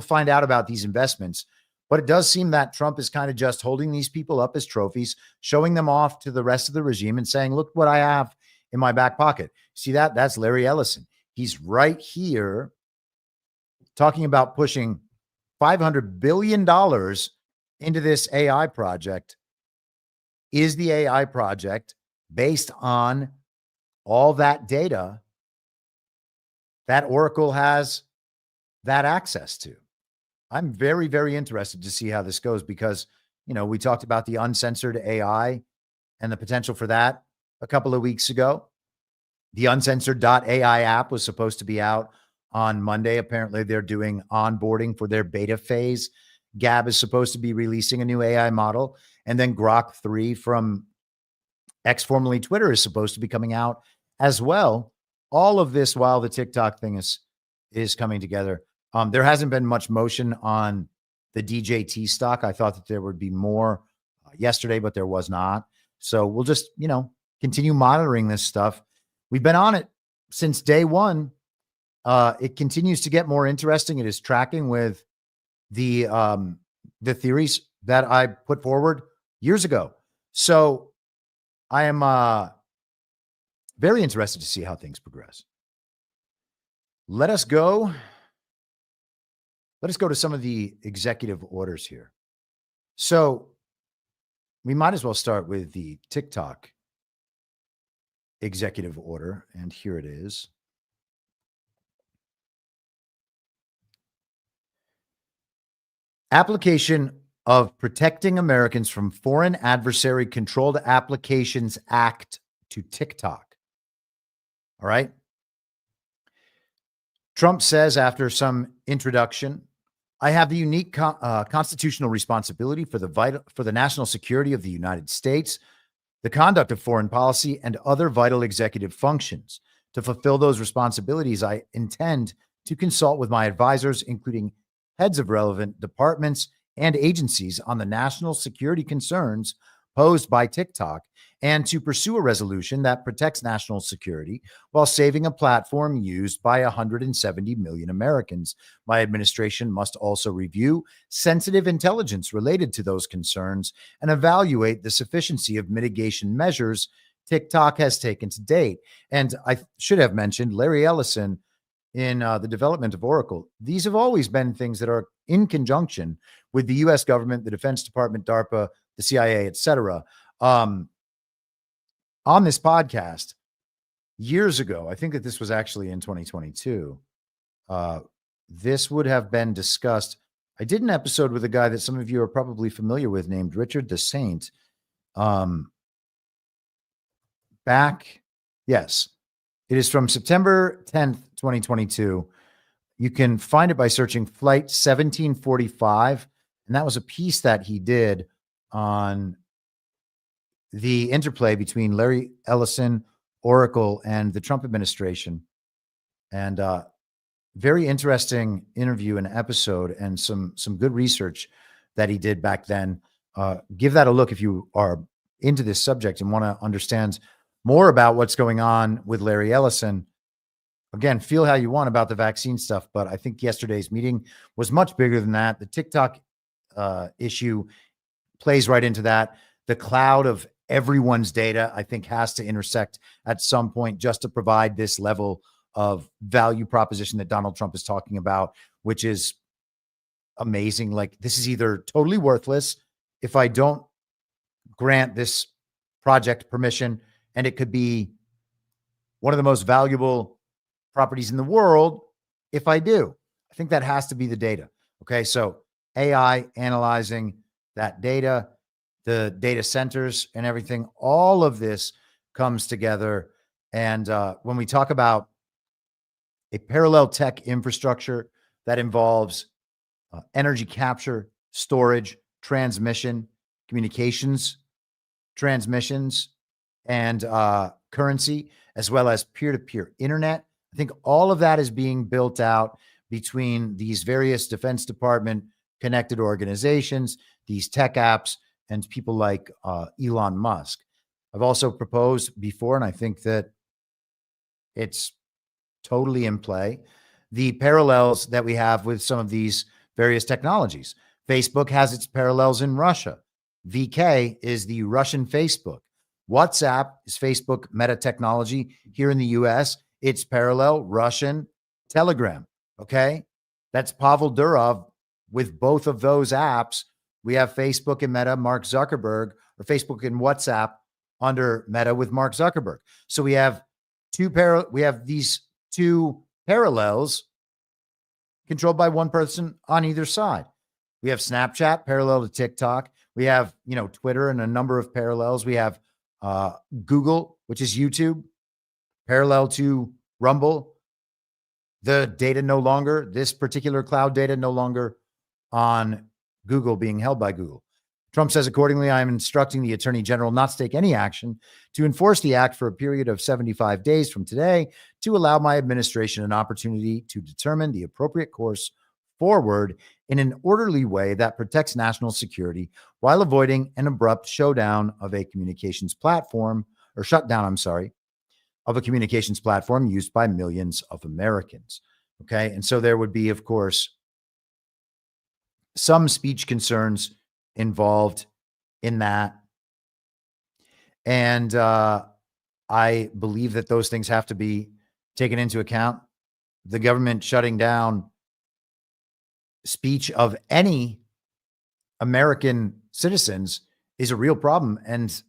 find out about these investments. But it does seem that Trump is kind of just holding these people up as trophies, showing them off to the rest of the regime and saying, look what I have in my back pocket. See that? That's Larry Ellison. He's right here talking about pushing $500 billion into this AI project. Is the AI project based on all that data that Oracle has that access to? I'm very, very interested to see how this goes because, we talked about the uncensored AI and the potential for that a couple of weeks ago. The uncensored.ai app was supposed to be out on Monday. Apparently, they're doing onboarding for their beta phase. Gab is supposed to be releasing a new AI model. And then Grok 3 from X, formerly Twitter, is supposed to be coming out as well. All of this while the TikTok thing is coming together. There hasn't been much motion on the DJT stock. I thought that there would be more yesterday, but there was not. So we'll just, continue monitoring this stuff. We've been on it since day one. It continues to get more interesting. It is tracking with the theories that I put forward years ago. So I am very interested to see how things progress. Let us go to some of the executive orders here. So we might as well start with the TikTok executive order. And here it is. Application of Protecting Americans from Foreign Adversary Controlled Applications Act to TikTok. All right. Trump says after some introduction, I have the unique constitutional responsibility for the national security of the United States, the conduct of foreign policy, and other vital executive functions. To fulfill those responsibilities, I intend to consult with my advisors, including heads of relevant departments and agencies, on the national security concerns posed by TikTok, and to pursue a resolution that protects national security while saving a platform used by 170 million Americans. My administration must also review sensitive intelligence related to those concerns and evaluate the sufficiency of mitigation measures TikTok has taken to date. And I should have mentioned Larry Ellison in the development of Oracle. These have always been things that are in conjunction with the U.S. government, the Defense Department, DARPA, the CIA, etc. On this podcast years ago, I think that this was actually in 2022, this would have been discussed. I did an episode with a guy that some of you are probably familiar with named Richard the Saint. Yes, it is from September 10th, 2022. You can find it by searching Flight 1745. And that was a piece that he did on the interplay between Larry Ellison, Oracle, and the Trump administration. And very interesting interview and episode, and some good research that he did back then. Give that a look if you are into this subject and want to understand more about what's going on with Larry Ellison. again, feel how you want about the vaccine stuff, but I think yesterday's meeting was much bigger than that. The TikTok issue plays right into that. The cloud of everyone's data, I think, has to intersect at some point just to provide this level of value proposition that Donald Trump is talking about, which is amazing. Like, this is either totally worthless if I don't grant this project permission, and it could be one of the most valuable properties in the world if I do. I think that has to be the data. Okay, so AI analyzing that data, the data centers and everything, all of this comes together. And when we talk about a parallel tech infrastructure that involves energy capture, storage, transmission, communications, transmissions, and currency, as well as peer-to-peer internet, I think all of that is being built out between these various Defense Department connected organizations, these tech apps, and people like Elon Musk. I've also proposed before, and I think that it's totally in play, the parallels that we have with some of these various technologies. Facebook has its parallels in Russia. VK is the Russian Facebook. WhatsApp is Facebook Meta technology here in the US. It's parallel Russian Telegram. Okay. That's Pavel Durov with both of those apps. We have Facebook and Meta, Mark Zuckerberg, or Facebook and WhatsApp under Meta with Mark Zuckerberg. So we have these two parallels controlled by one person on either side. We have Snapchat parallel to TikTok. We have, Twitter and a number of parallels. We have Google, which is YouTube, parallel to Rumble. The data this particular cloud data no longer on Google, being held by Google. Trump says, accordingly, I am instructing the Attorney General not to take any action to enforce the act for a period of 75 days from today to allow my administration an opportunity to determine the appropriate course forward in an orderly way that protects national security while avoiding an abrupt shutdown of a communications platform used by millions of Americans. Okay. And so there would be, of course, some speech concerns involved in that. And I believe that those things have to be taken into account. The government shutting down speech of any American citizens is a real problem. And,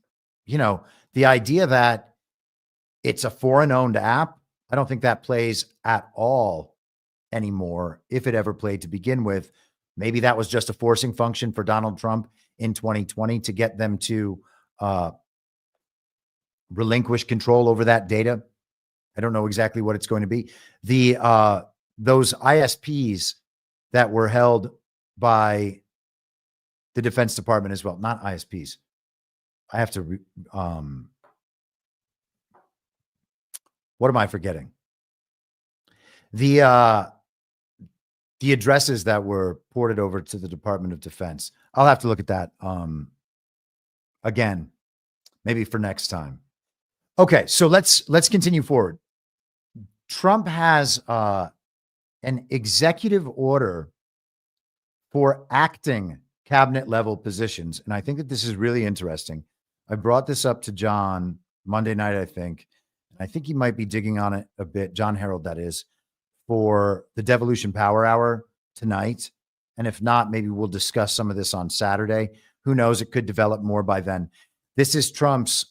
the idea that it's a foreign-owned app, I don't think that plays at all anymore, if it ever played to begin with. Maybe that was just a forcing function for Donald Trump in 2020 to get them to relinquish control over that data. I don't know exactly what it's going to be. Those ISPs that were held by the Defense Department as well, not ISPs. I have to, what am I forgetting? The addresses that were ported over to the Department of Defense. I'll have to look at that again, maybe for next time. Okay, so let's continue forward. Trump has an executive order for acting cabinet level positions, and I think that this is really interesting. I brought this up to John Monday night, I think. I think he might be digging on it a bit, John Harold, that is, for the Devolution Power Hour tonight. And if not, maybe we'll discuss some of this on Saturday. Who knows? It could develop more by then. This is Trump's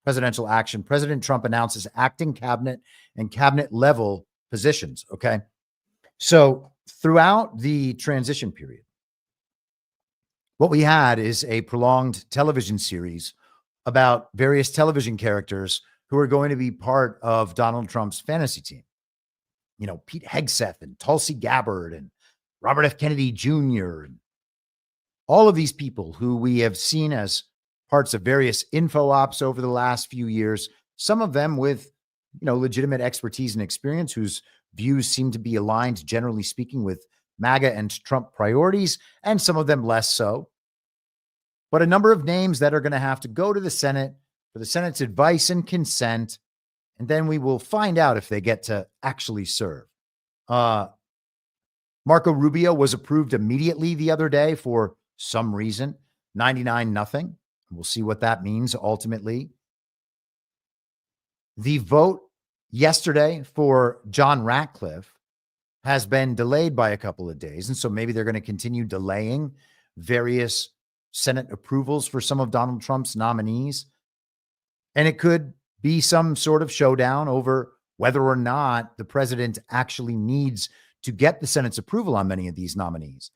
presidential action. President Trump announces acting cabinet and cabinet level positions. Okay. So throughout the transition period, what we had is a prolonged television series about various television characters who are going to be part of Donald Trump's fantasy team. Pete Hegseth and Tulsi Gabbard and Robert F. Kennedy Jr. and all of these people who we have seen as parts of various info ops over the last few years, some of them with, legitimate expertise and experience, whose views seem to be aligned, generally speaking, with MAGA and Trump priorities, and some of them less so. But a number of names that are going to have to go to the Senate for the Senate's advice and consent and then we will find out if they get to actually serve. Marco Rubio was approved immediately the other day for some reason, 99-0. We'll see what that means ultimately. The vote yesterday for John Ratcliffe has been delayed by a couple of days. And so maybe they're going to continue delaying various Senate approvals for some of Donald Trump's nominees. And it could be some sort of showdown over whether or not the president actually needs to get the Senate's approval on many of these nominees,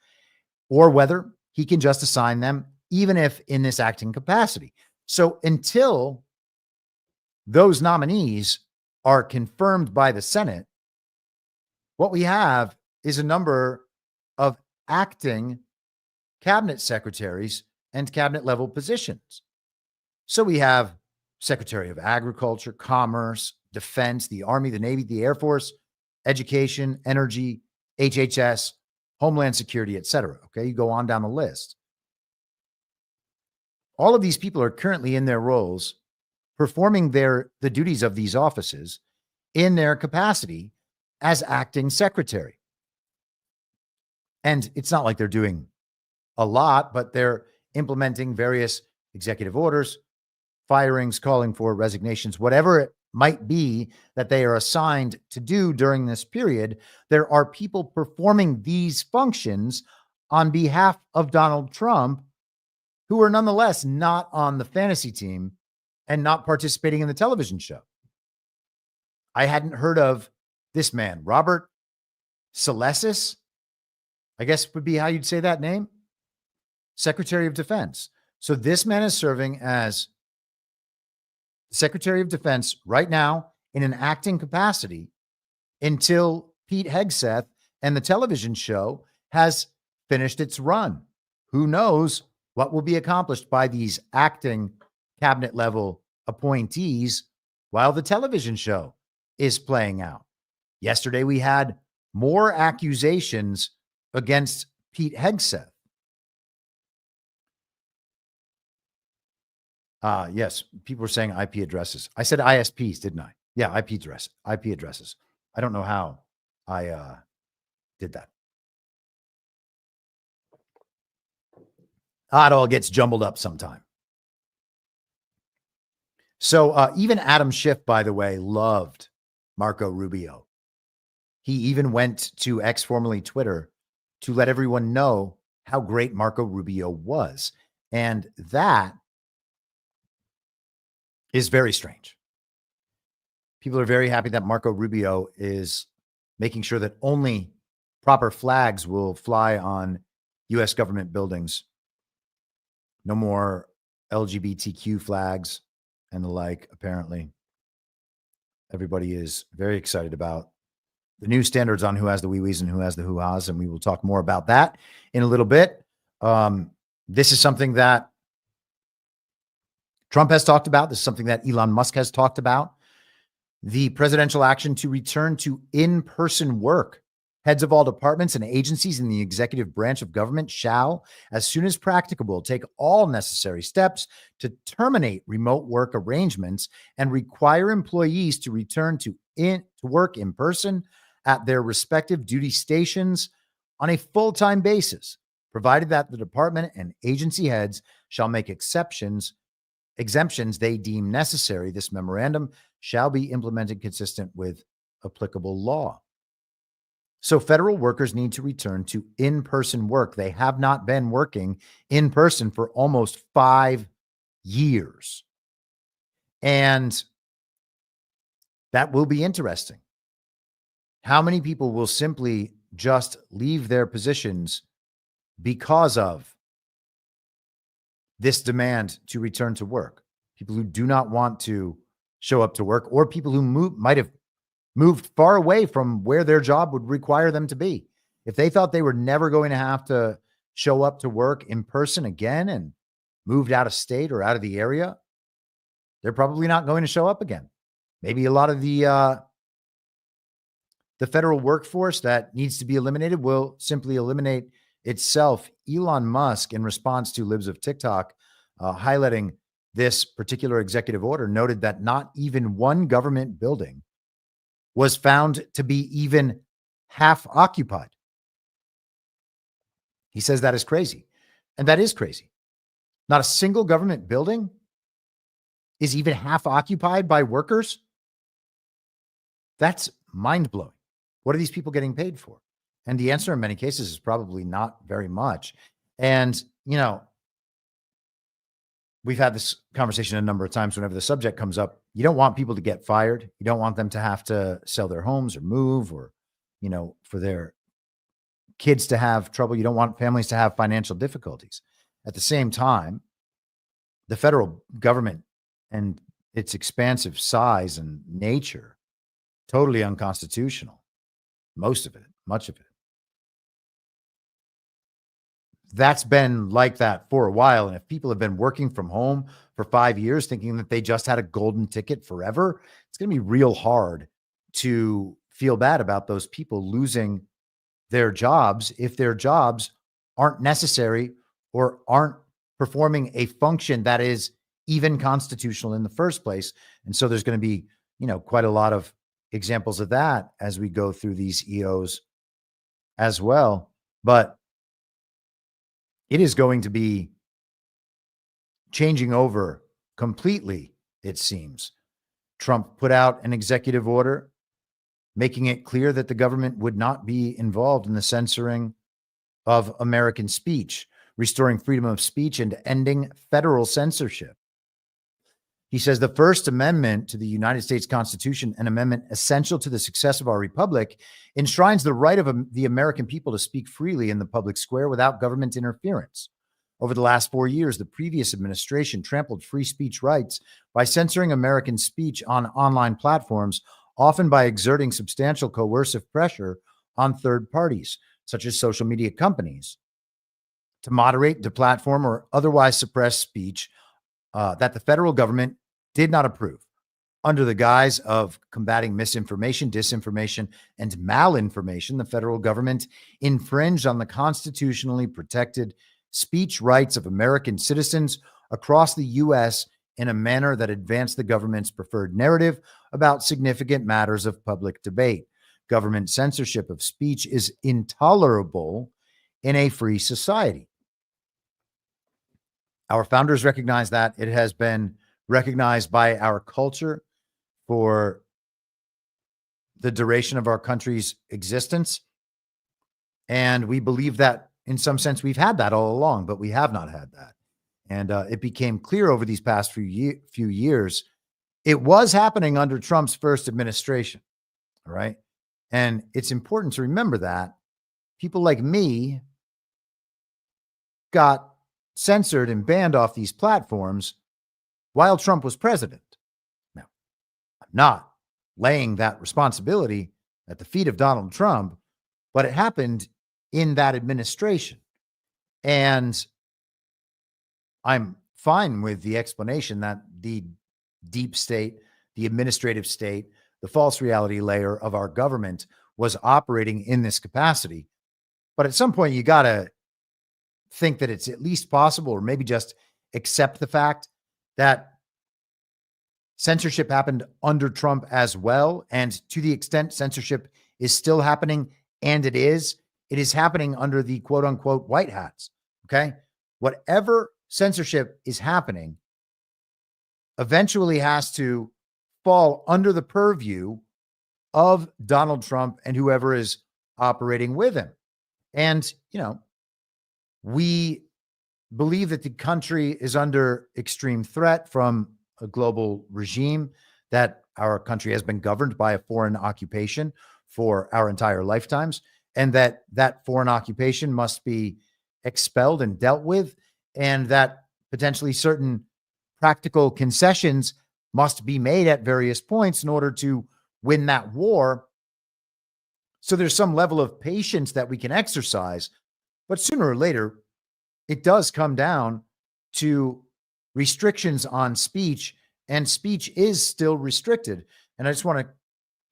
or whether he can just assign them, even if in this acting capacity. So until those nominees are confirmed by the Senate, what we have is a number of acting cabinet secretaries and cabinet level positions. So we have Secretary of Agriculture, Commerce, Defense, the Army, the Navy, the Air Force, Education, Energy, HHS, Homeland Security, etc. Okay, you go on down the list. All of these people are currently in their roles, performing the duties of these offices in their capacity as acting secretary. And it's not like they're doing a lot, but they're implementing various executive orders, firings, calling for resignations, whatever it might be that they are assigned to do during this period. There are people performing these functions on behalf of Donald Trump who are nonetheless not on the fantasy team and not participating in the television show. I hadn't heard of this man, Robert Salesis, I guess would be how you'd say that name, Secretary of Defense. So this man is serving as Secretary of Defense right now in an acting capacity until Pete Hegseth and the television show has finished its run. Who knows what will be accomplished by these acting cabinet level appointees while the television show is playing out. Yesterday, we had more accusations against Pete Hegseth. Yes, people were saying IP addresses. I said ISPs, didn't I? Yeah, IP addresses. I don't know how I did that. It all gets jumbled up sometime. So even Adam Schiff, by the way, loved Marco Rubio. He even went to X, formerly Twitter, to let everyone know how great Marco Rubio was. And that is very strange. People are very happy that Marco Rubio is making sure that only proper flags will fly on U.S. government buildings. No more LGBTQ flags and the like, apparently. Everybody is very excited about the new standards on who has the wee-wees and who has the hoo-has, and we will talk more about that in a little bit. This is something that Trump has talked about. This is something that Elon Musk has talked about. The presidential action to return to in-person work. Heads of all departments and agencies in the executive branch of government shall, as soon as practicable, take all necessary steps to terminate remote work arrangements and require employees to return to work in person at their respective duty stations on a full-time basis, provided that the department and agency heads shall make exemptions they deem necessary. This memorandum shall be implemented consistent with applicable law. So federal workers need to return to in-person work. They have not been working in person for almost 5 years. And that will be interesting. How many people will simply just leave their positions because of this demand to return to work? People who do not want to show up to work, or people who might have moved far away from where their job would require them to be. If they thought they were never going to have to show up to work in person again and moved out of state or out of the area, they're probably not going to show up again. Maybe a lot of the federal workforce that needs to be eliminated will simply eliminate itself. Elon Musk, in response to libs of TikTok highlighting this particular executive order noted that not even one government building was found to be even half occupied. He says that is crazy. And that is crazy. Not a single government building is even half occupied by workers. That's mind-blowing. What are these people getting paid for? And the answer in many cases is probably not very much. And, we've had this conversation a number of times whenever the subject comes up. You don't want people to get fired. You don't want them to have to sell their homes or move or, for their kids to have trouble. You don't want families to have financial difficulties. At the same time, the federal government and its expansive size and nature, totally unconstitutional. Most of it, much of it. That's been like that for a while. And if people have been working from home for 5 years thinking that they just had a golden ticket forever, it's going to be real hard to feel bad about those people losing their jobs if their jobs aren't necessary or aren't performing a function that is even constitutional in the first place. And so there's going to be, quite a lot of examples of that as we go through these EOs as well. But it is going to be changing over completely, it seems. Trump put out an executive order making it clear that the government would not be involved in the censoring of American speech, restoring freedom of speech, and ending federal censorship. He says the First Amendment to the United States Constitution, an amendment essential to the success of our republic, enshrines the right of the American people to speak freely in the public square without government interference. Over the last 4 years, the previous administration trampled free speech rights by censoring American speech on online platforms, often by exerting substantial coercive pressure on third parties, such as social media companies, to moderate, deplatform, or otherwise suppress speech that the federal government did not approve. Under the guise of combating misinformation, disinformation, and malinformation, the federal government infringed on the constitutionally protected speech rights of American citizens across the U.S. in a manner that advanced the government's preferred narrative about significant matters of public debate. Government censorship of speech is intolerable in a free society. Our founders recognized that. It has been recognized by our culture for the duration of our country's existence. And we believe that in some sense we've had that all along, but we have not had that. And it became clear over these past few years, it was happening under Trump's first administration. All right. And it's important to remember that people like me got censored and banned off these platforms while Trump was president. Now, I'm not laying that responsibility at the feet of Donald Trump, but it happened in that administration. And I'm fine with the explanation that the deep state, the administrative state, the false reality layer of our government was operating in this capacity. But at some point, you got to think that it's at least possible, or maybe just accept the fact that censorship happened under Trump as well. And to the extent censorship is still happening, and it is happening under the quote unquote white hats. Okay. Whatever censorship is happening eventually has to fall under the purview of Donald Trump and whoever is operating with him. And, we believe that the country is under extreme threat from a global regime, that our country has been governed by a foreign occupation for our entire lifetimes, and that foreign occupation must be expelled and dealt with, and that potentially certain practical concessions must be made at various points in order to win that war. So there's some level of patience that we can exercise, but sooner or later, it does come down to restrictions on speech, and speech is still restricted. And I just want to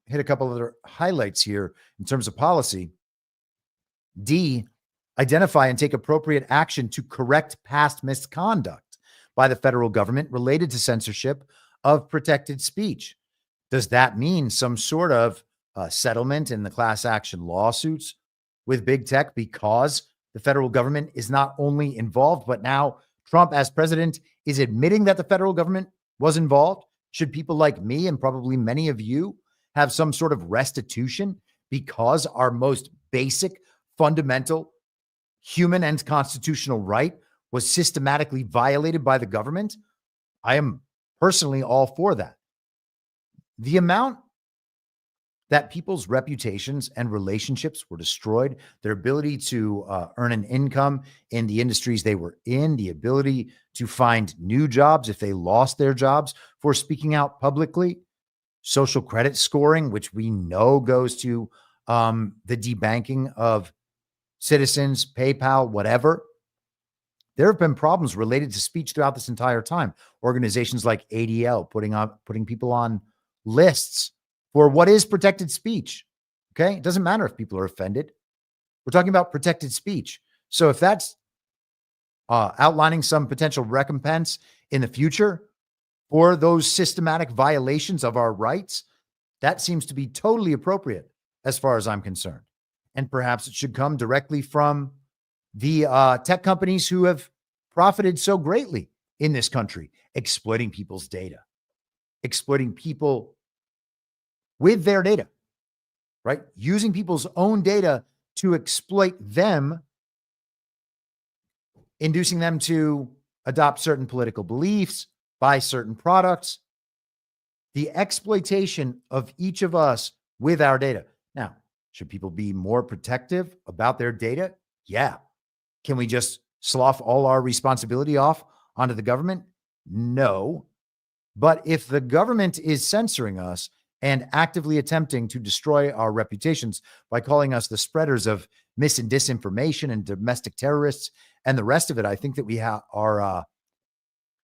hit a couple other highlights here in terms of policy. D, identify and take appropriate action to correct past misconduct. by the federal government related to censorship of protected speech. Does that mean some sort of settlement in the class action lawsuits with big tech because the federal government is not only involved, but now Trump as president is admitting that the federal government was involved? Should people like me and probably many of you have some sort of restitution because our most basic, fundamental human and constitutional right was systematically violated by the government? I am personally all for that. The amount that people's reputations and relationships were destroyed, their ability to earn an income in the industries they were in, the ability to find new jobs if they lost their jobs for speaking out publicly, social credit scoring, which we know goes to the debanking of citizens, PayPal, whatever. There have been problems related to speech throughout this entire time. Organizations like ADL putting people on lists for what is protected speech. Okay. It doesn't matter if people are offended. We're talking about protected speech. So if that's outlining some potential recompense in the future for those systematic violations of our rights, that seems to be totally appropriate as far as I'm concerned. And perhaps it should come directly from the tech companies who have profited so greatly in this country, exploiting people's data, exploiting people with their data, right? Using people's own data to exploit them, inducing them to adopt certain political beliefs, buy certain products, the exploitation of each of us with our data. Now, should people be more protective about their data? Yeah. Can we just slough all our responsibility off onto the government? No. But if the government is censoring us and actively attempting to destroy our reputations by calling us the spreaders of mis and disinformation and domestic terrorists and the rest of it, I think that we are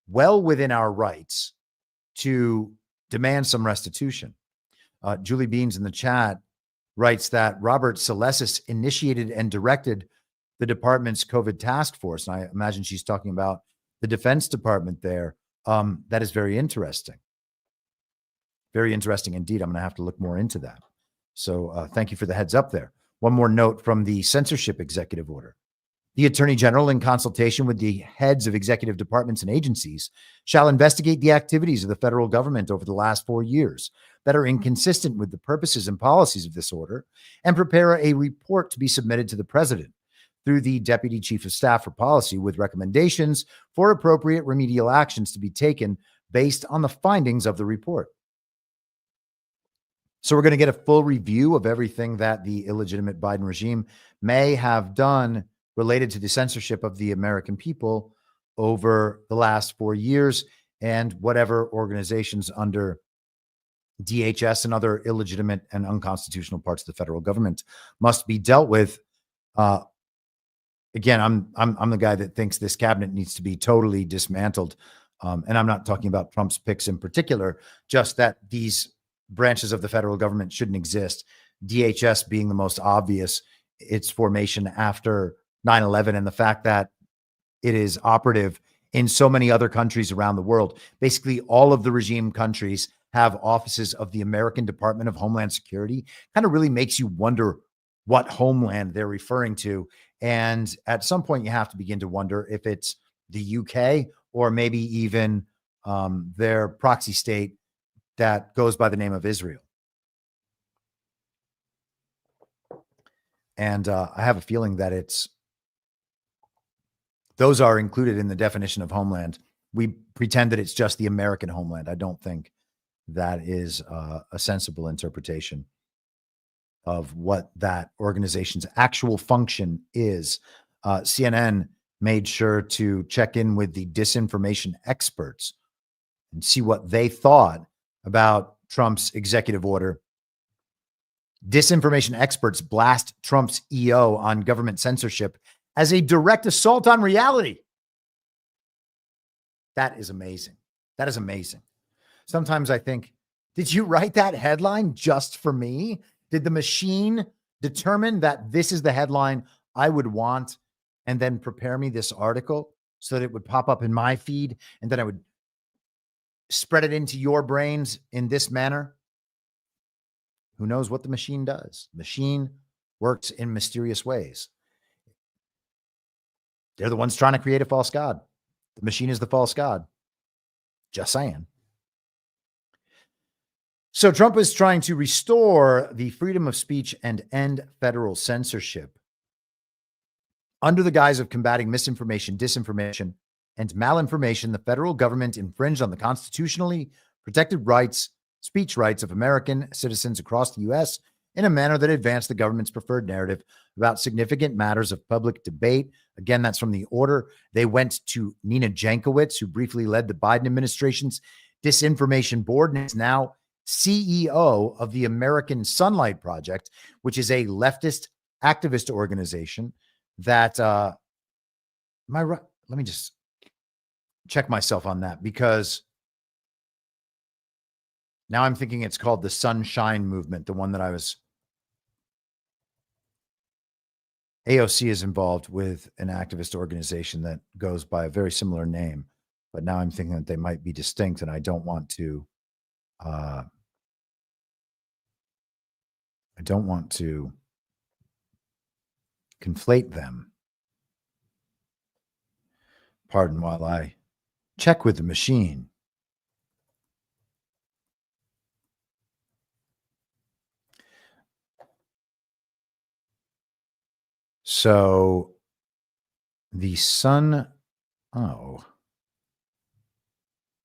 well within our rights to demand some restitution. Julie Beans in the chat writes that Robert Salesis initiated and directed the department's COVID task force. And I imagine she's talking about the Defense Department there. That is very interesting. Very interesting indeed. I'm going to have to look more into that. So thank you for the heads up there. One more note from the censorship executive order. The Attorney General, in consultation with the heads of executive departments and agencies, shall investigate the activities of the federal government over the last 4 years that are inconsistent with the purposes and policies of this order, and prepare a report to be submitted to the President through the Deputy Chief of Staff for Policy with recommendations for appropriate remedial actions to be taken based on the findings of the report. So we're going to get a full review of everything that the illegitimate Biden regime may have done related to the censorship of the American people over the last 4 years, and whatever organizations under DHS and other illegitimate and unconstitutional parts of the federal government must be dealt with. Again, I'm the guy that thinks this cabinet needs to be totally dismantled. And I'm not talking about Trump's picks in particular, just that these branches of the federal government shouldn't exist. DHS being the most obvious, its formation after 9/11 and the fact that it is operative in so many other countries around the world. Basically, all of the regime countries have offices of the American Department of Homeland Security. Kind of really makes you wonder what homeland they're referring to. And at some point, you have to begin to wonder if it's the UK or maybe even their proxy state that goes by the name of Israel. And I have a feeling that those are included in the definition of homeland. We pretend that it's just the American homeland. I don't think that is a sensible interpretation of what that organization's actual function is. CNN made sure to check in with the disinformation experts and see what they thought about Trump's executive order. Disinformation experts blast Trump's EO on government censorship as a direct assault on reality. That is amazing. That is amazing. Sometimes I think, did you write that headline just for me? Did the machine determine that this is the headline I would want and then prepare me this article so that it would pop up in my feed and then I would spread it into your brains in this manner. Who knows what the machine does? The machine works in mysterious ways. They're the ones trying to create a false god. The machine is the false god. Just saying. So Trump is trying to restore the freedom of speech and end federal censorship. Under the guise of combating misinformation, disinformation, and malinformation, the federal government infringed on the constitutionally protected speech rights of American citizens across the U.S. in a manner that advanced the government's preferred narrative about significant matters of public debate. Again, that's from the order. They went to Nina Jankowicz, who briefly led the Biden administration's disinformation board and is now CEO of the American Sunlight Project, which is a leftist activist organization that, let me just check myself on that, because now I'm thinking it's called the Sunshine Movement, the one that I was. AOC is involved with an activist organization that goes by a very similar name, but now I'm thinking that they might be distinct, and I don't want to. I don't want to conflate them. Pardon while I check with the machine. So the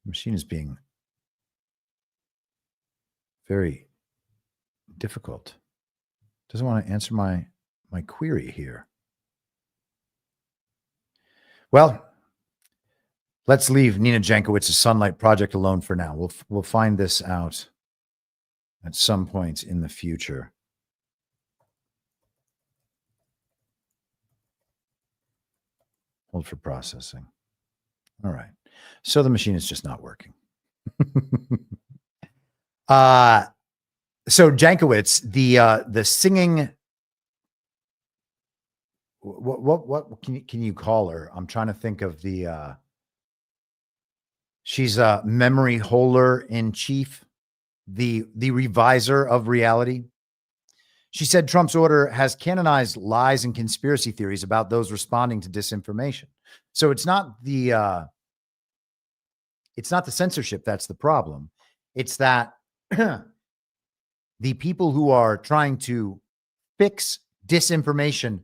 machine is being very difficult. Doesn't want to answer my query here. Well, let's leave Nina Jankowicz's Sunlight Project alone for now. We'll find this out at some point in the future. Hold for processing. All right. So the machine is just not working. So Jankowicz, the singing, what can you call her? I'm trying to think of she's a memory holder in chief, the reviser of reality. She said Trump's order has canonized lies and conspiracy theories about those responding to disinformation. So it's not the censorship that's the problem. It's that the people who are trying to fix disinformation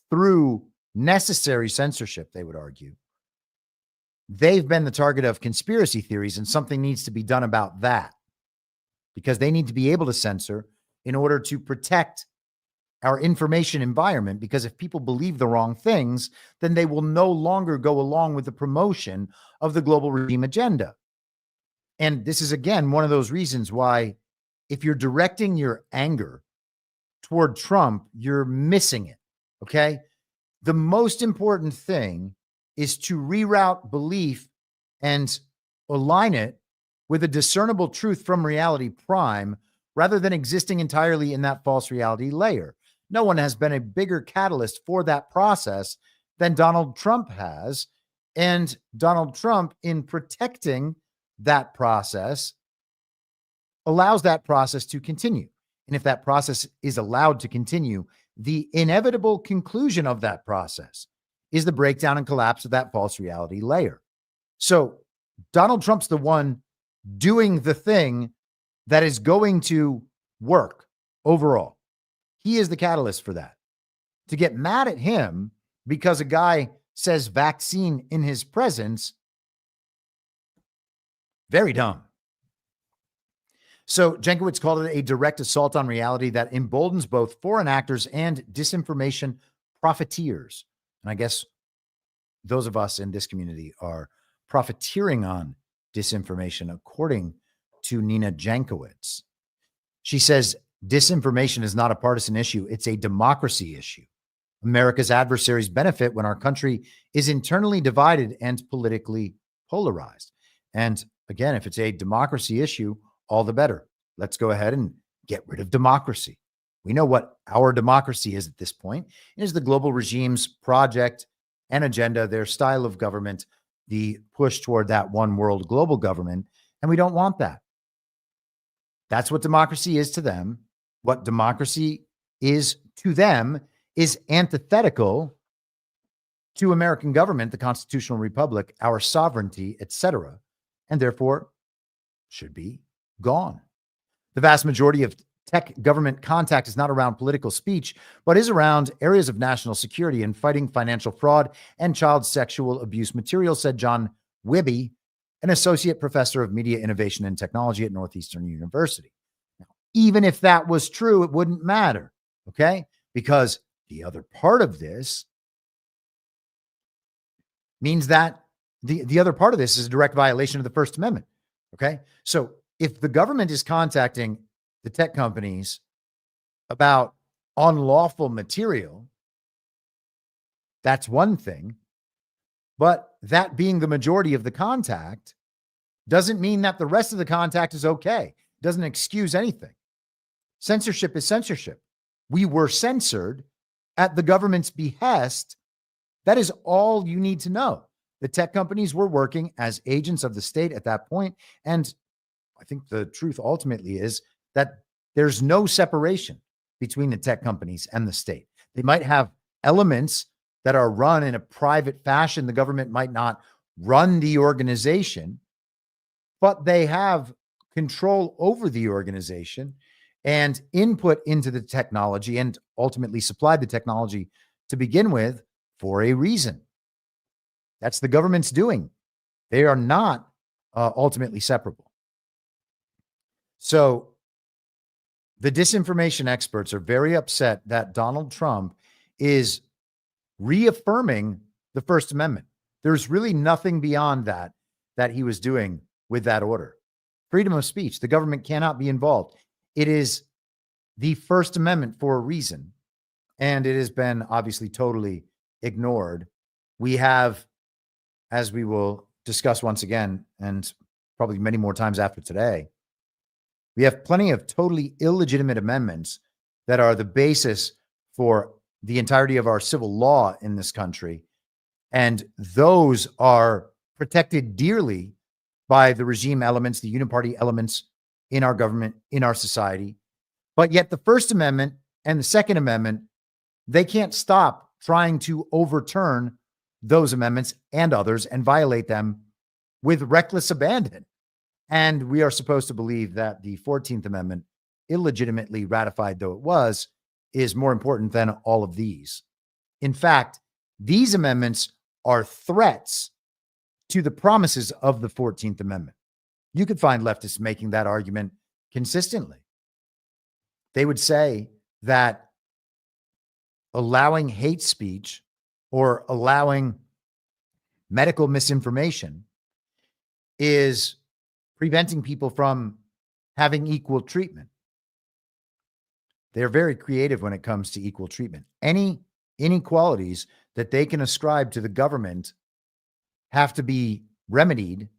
through necessary censorship, they would argue, they've been the target of conspiracy theories, and something needs to be done about that, because they need to be able to censor in order to protect our information environment. Because if people believe the wrong things, then they will no longer go along with the promotion of the global regime agenda. And this is, again, one of those reasons why, if you're directing your anger toward Trump, you're missing it. Okay. The most important thing is to reroute belief and align it with a discernible truth from reality prime, rather than existing entirely in that false reality layer. No one has been a bigger catalyst for that process than Donald Trump has. And Donald Trump, in protecting that process, allows that process to continue. And if that process is allowed to continue, the inevitable conclusion of that process is the breakdown and collapse of that false reality layer. So Donald Trump's the one doing the thing that is going to work overall. He is the catalyst for that. To get mad at him because a guy says vaccine in his presence, very dumb. So Jankowicz called it a direct assault on reality that emboldens both foreign actors and disinformation profiteers. And I guess those of us in this community are profiteering on disinformation, according to Nina Jankowicz. She says disinformation is not a partisan issue. It's a democracy issue. America's adversaries benefit when our country is internally divided and politically polarized. And again, if it's a democracy issue, all the better. Let's go ahead and get rid of democracy. We know what our democracy is at this point. It is the global regime's project and agenda, their style of government, the push toward that one world global government. And we don't want that. That's what democracy is to them. What democracy is to them is antithetical to American government, the constitutional republic, our sovereignty, etc., and therefore should be gone. The vast majority of tech government contact is not around political speech, but is around areas of national security and fighting financial fraud and child sexual abuse material, said John Wibby, an associate professor of media innovation and technology at Northeastern University. Now, even if that was true, it wouldn't matter, okay? Because the other part of this means that the other part of this is a direct violation of the First Amendment, okay? So if the government is contacting the tech companies about unlawful material, that's one thing. But that being the majority of the contact doesn't mean that the rest of the contact is okay. It doesn't excuse anything. Censorship is censorship. We were censored at the government's behest. That is all you need to know. The tech companies were working as agents of the state at that point. And I think the truth ultimately is that there's no separation between the tech companies and the state. They might have elements that are run in a private fashion. The government might not run the organization, but they have control over the organization and input into the technology and ultimately supply the technology to begin with for a reason. That's the government's doing. They are not ultimately separable. So the disinformation experts are very upset that Donald Trump is reaffirming the First Amendment. There's really nothing beyond that he was doing with that order. Freedom of speech. The government cannot be involved. It is the First Amendment for a reason, and it has been obviously totally ignored. We have, as we will discuss once again, and probably many more times after today, we have plenty of totally illegitimate amendments that are the basis for the entirety of our civil law in this country. And those are protected dearly by the regime elements, the uniparty elements in our government, in our society. But yet the First Amendment and the Second Amendment, they can't stop trying to overturn those amendments and others and violate them with reckless abandon. And we are supposed to believe that the 14th Amendment, illegitimately ratified though it was, is more important than all of these. In fact, these amendments are threats to the promises of the 14th Amendment. You could find leftists making that argument consistently. They would say that allowing hate speech or allowing medical misinformation is preventing people from having equal treatment. They're very creative when it comes to equal treatment. Any inequalities that they can ascribe to the government have to be remedied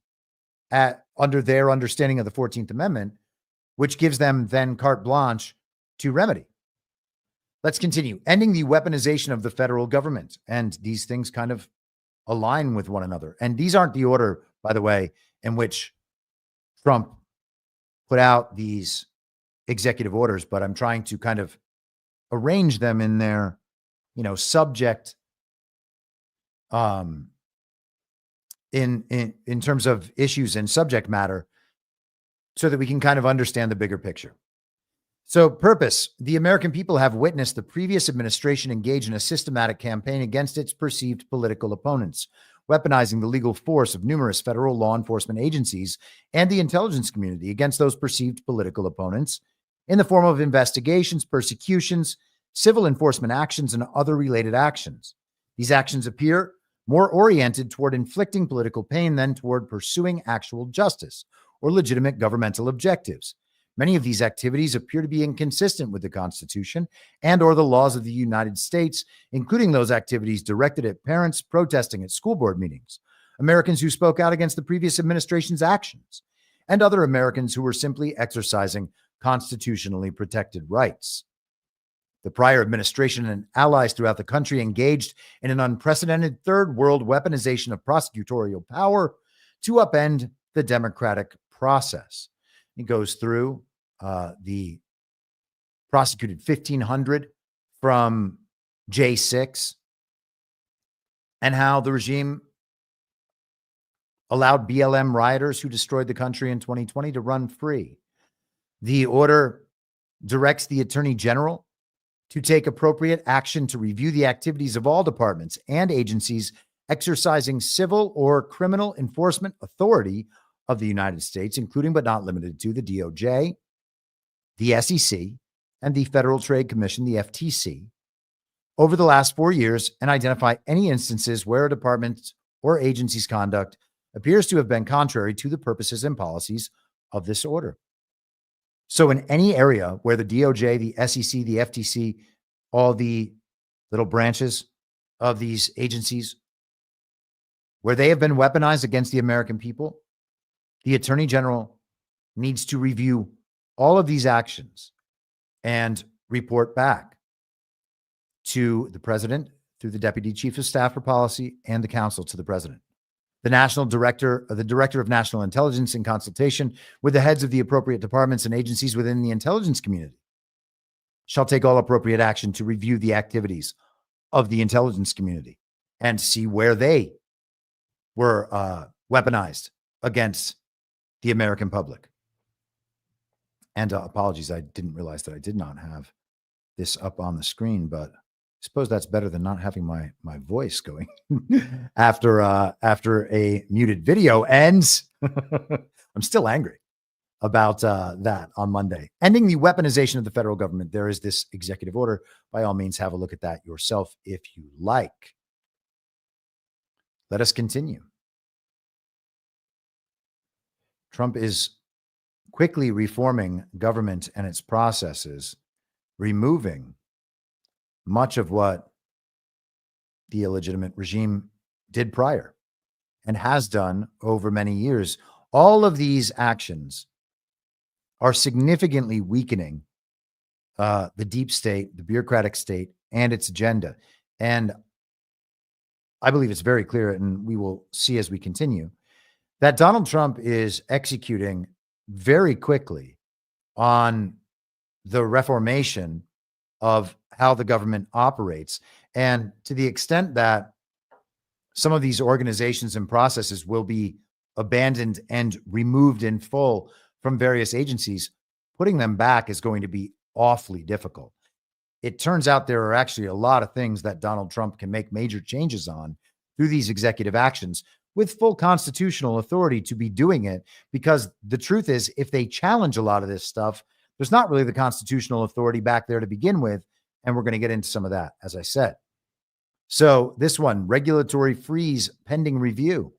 under their understanding of the 14th Amendment, which gives them then carte blanche to remedy. Let's continue. Ending the weaponization of the federal government. And these things kind of align with one another. And these aren't the order, by the way, in which Trump put out these executive orders, but I'm trying to kind of arrange them in their, subject, in terms of issues and subject matter, so that we can kind of understand the bigger picture. So, purpose. The American people have witnessed the previous administration engage in a systematic campaign against its perceived political opponents, weaponizing the legal force of numerous federal law enforcement agencies and the intelligence community against those perceived political opponents in the form of investigations, persecutions, civil enforcement actions, and other related actions. These actions appear more oriented toward inflicting political pain than toward pursuing actual justice or legitimate governmental objectives. Many of these activities appear to be inconsistent with the Constitution and or the laws of the United States, including those activities directed at parents protesting at school board meetings, Americans who spoke out against the previous administration's actions, and other Americans who were simply exercising constitutionally protected rights. The prior administration and allies throughout the country engaged in an unprecedented third world weaponization of prosecutorial power to upend the democratic process. He goes through the prosecuted 1,500 from J6 and how the regime allowed BLM rioters who destroyed the country in 2020 to run free. The order directs the Attorney General to take appropriate action to review the activities of all departments and agencies exercising civil or criminal enforcement authority of the United States, including but not limited to the DOJ, the SEC, and the Federal Trade Commission, the FTC, over the last 4 years, and identify any instances where a department's or agency's conduct appears to have been contrary to the purposes and policies of this order. So in any area where the DOJ, the SEC, the FTC, all the little branches of these agencies, where they have been weaponized against the American people, the Attorney General needs to review all of these actions and report back to the President through the Deputy Chief of Staff for Policy and the Counsel to the President. The Director of National Intelligence, in consultation with the heads of the appropriate departments and agencies within the intelligence community, shall take all appropriate action to review the activities of the intelligence community and see where they were weaponized against the American public. And apologies, I didn't realize that I did not have this up on the screen, but I suppose that's better than not having my voice going after a muted video ends. I'm still angry about that on Monday. Ending the weaponization of the federal government. There is this executive order. By all means, have a look at that yourself if you like. Let us continue. Trump is quickly reforming government and its processes, removing much of what the illegitimate regime did prior and has done over many years. All of these actions are significantly weakening the deep state, the bureaucratic state, and its agenda. And I believe it's very clear, and we will see as we continue, that Donald Trump is executing very quickly on the reformation of how the government operates. And to the extent that some of these organizations and processes will be abandoned and removed in full from various agencies, putting them back is going to be awfully difficult. It turns out there are actually a lot of things that Donald Trump can make major changes on through these executive actions with full constitutional authority to be doing it, because the truth is, if they challenge a lot of this stuff, there's not really the constitutional authority back there to begin with. And we're going to get into some of that, as I said. So this one, regulatory freeze pending review.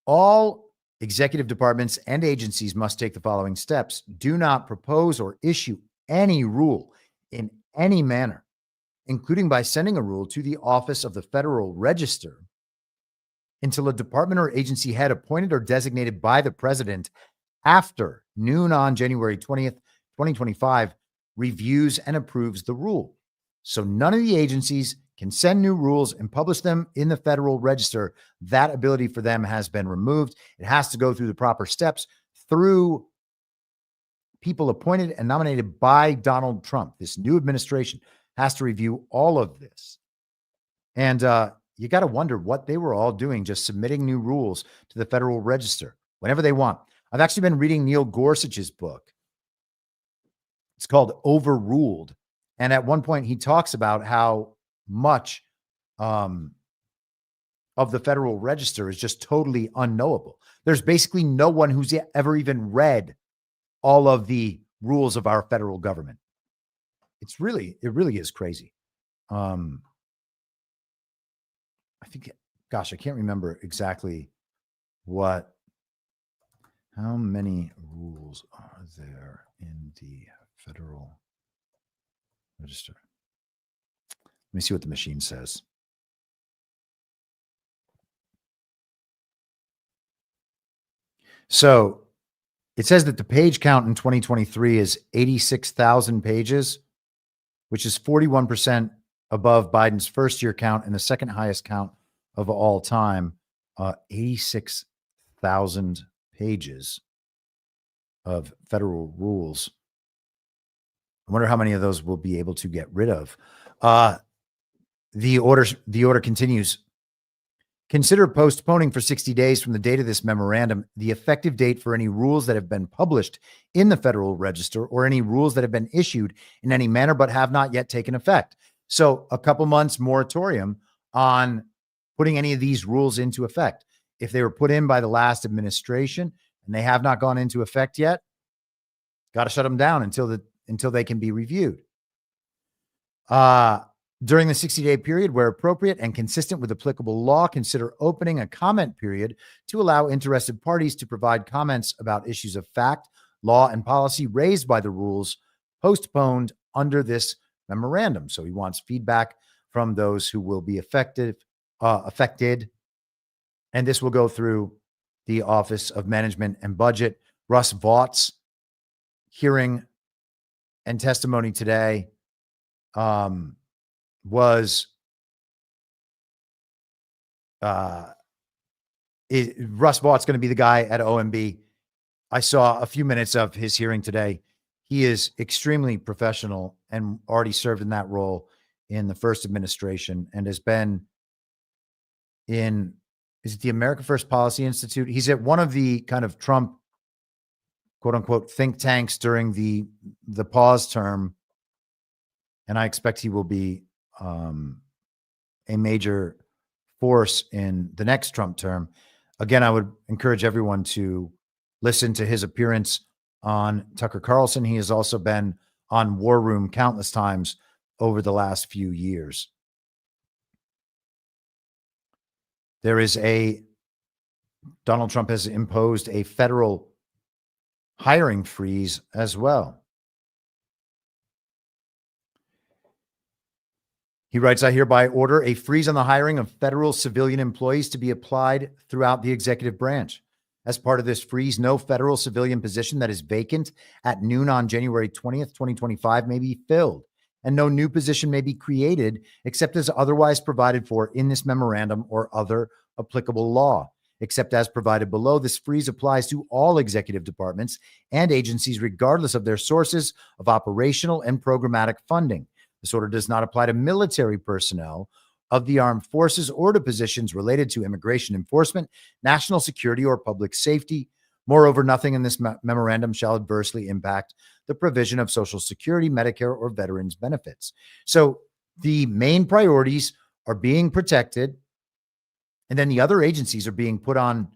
All executive departments and agencies must take the following steps. Do not propose or issue any rule in any manner, including by sending a rule to the Office of the Federal Register, until a department or agency head appointed or designated by the President after noon on January 20th, 2025, reviews and approves the rule. So none of the agencies can send new rules and publish them in the Federal Register. That ability for them has been removed. It has to go through the proper steps through people appointed and nominated by Donald Trump. This new administration has to review all of this. And you got to wonder what they were all doing, just submitting new rules to the Federal Register whenever they want. I've actually been reading Neil Gorsuch's book. It's called Overruled. And at one point, he talks about how much of the Federal Register is just totally unknowable. There's basically no one who's ever even read all of the rules of our federal government. It really is crazy. I think, gosh, I can't remember exactly how many rules are there in the Federal Register. Let me see what the machine says. So It says that the page count in 2023 is 86,000 pages, which is 41% above Biden's first year count and the second highest count of all time. 86,000 pages of federal rules. I wonder how many of those we'll be able to get rid of. The order continues. Consider postponing for 60 days from the date of this memorandum the effective date for any rules that have been published in the Federal Register or any rules that have been issued in any manner but have not yet taken effect. So a couple months moratorium on putting any of these rules into effect. If they were put in by the last administration and they have not gone into effect yet, got to shut them down until they can be reviewed. During the 60-day period, where appropriate and consistent with applicable law, consider opening a comment period to allow interested parties to provide comments about issues of fact, law, and policy raised by the rules postponed under this memorandum. So he wants feedback from those who will be affected. And this will go through the Office of Management and Budget. Russ Vaught's hearing and testimony today was Russ Vaught's going to be the guy at OMB. I saw a few minutes of his hearing today. He is extremely professional and already served in that role in the first administration and has been in, is it the America First Policy Institute? He's at one of the kind of Trump, quote unquote, think tanks during the pause term. And I expect he will be a major force in the next Trump term. Again, I would encourage everyone to listen to his appearance on Tucker Carlson. He has also been on War Room countless times over the last few years. Donald Trump has imposed a federal hiring freeze as well. He writes, I hereby order a freeze on the hiring of federal civilian employees to be applied throughout the executive branch. As part of this freeze, no federal civilian position that is vacant at noon on January 20th, 2025 may be filled, and no new position may be created except as otherwise provided for in this memorandum or other applicable law. Except as provided below, this freeze applies to all executive departments and agencies regardless of their sources of operational and programmatic funding. This order does not apply to military personnel of the armed forces or to positions related to immigration enforcement, national security, or public safety. Moreover, nothing in this memorandum shall adversely impact the provision of Social Security, Medicare, or veterans benefits. So the main priorities are being protected, and then the other agencies are being put on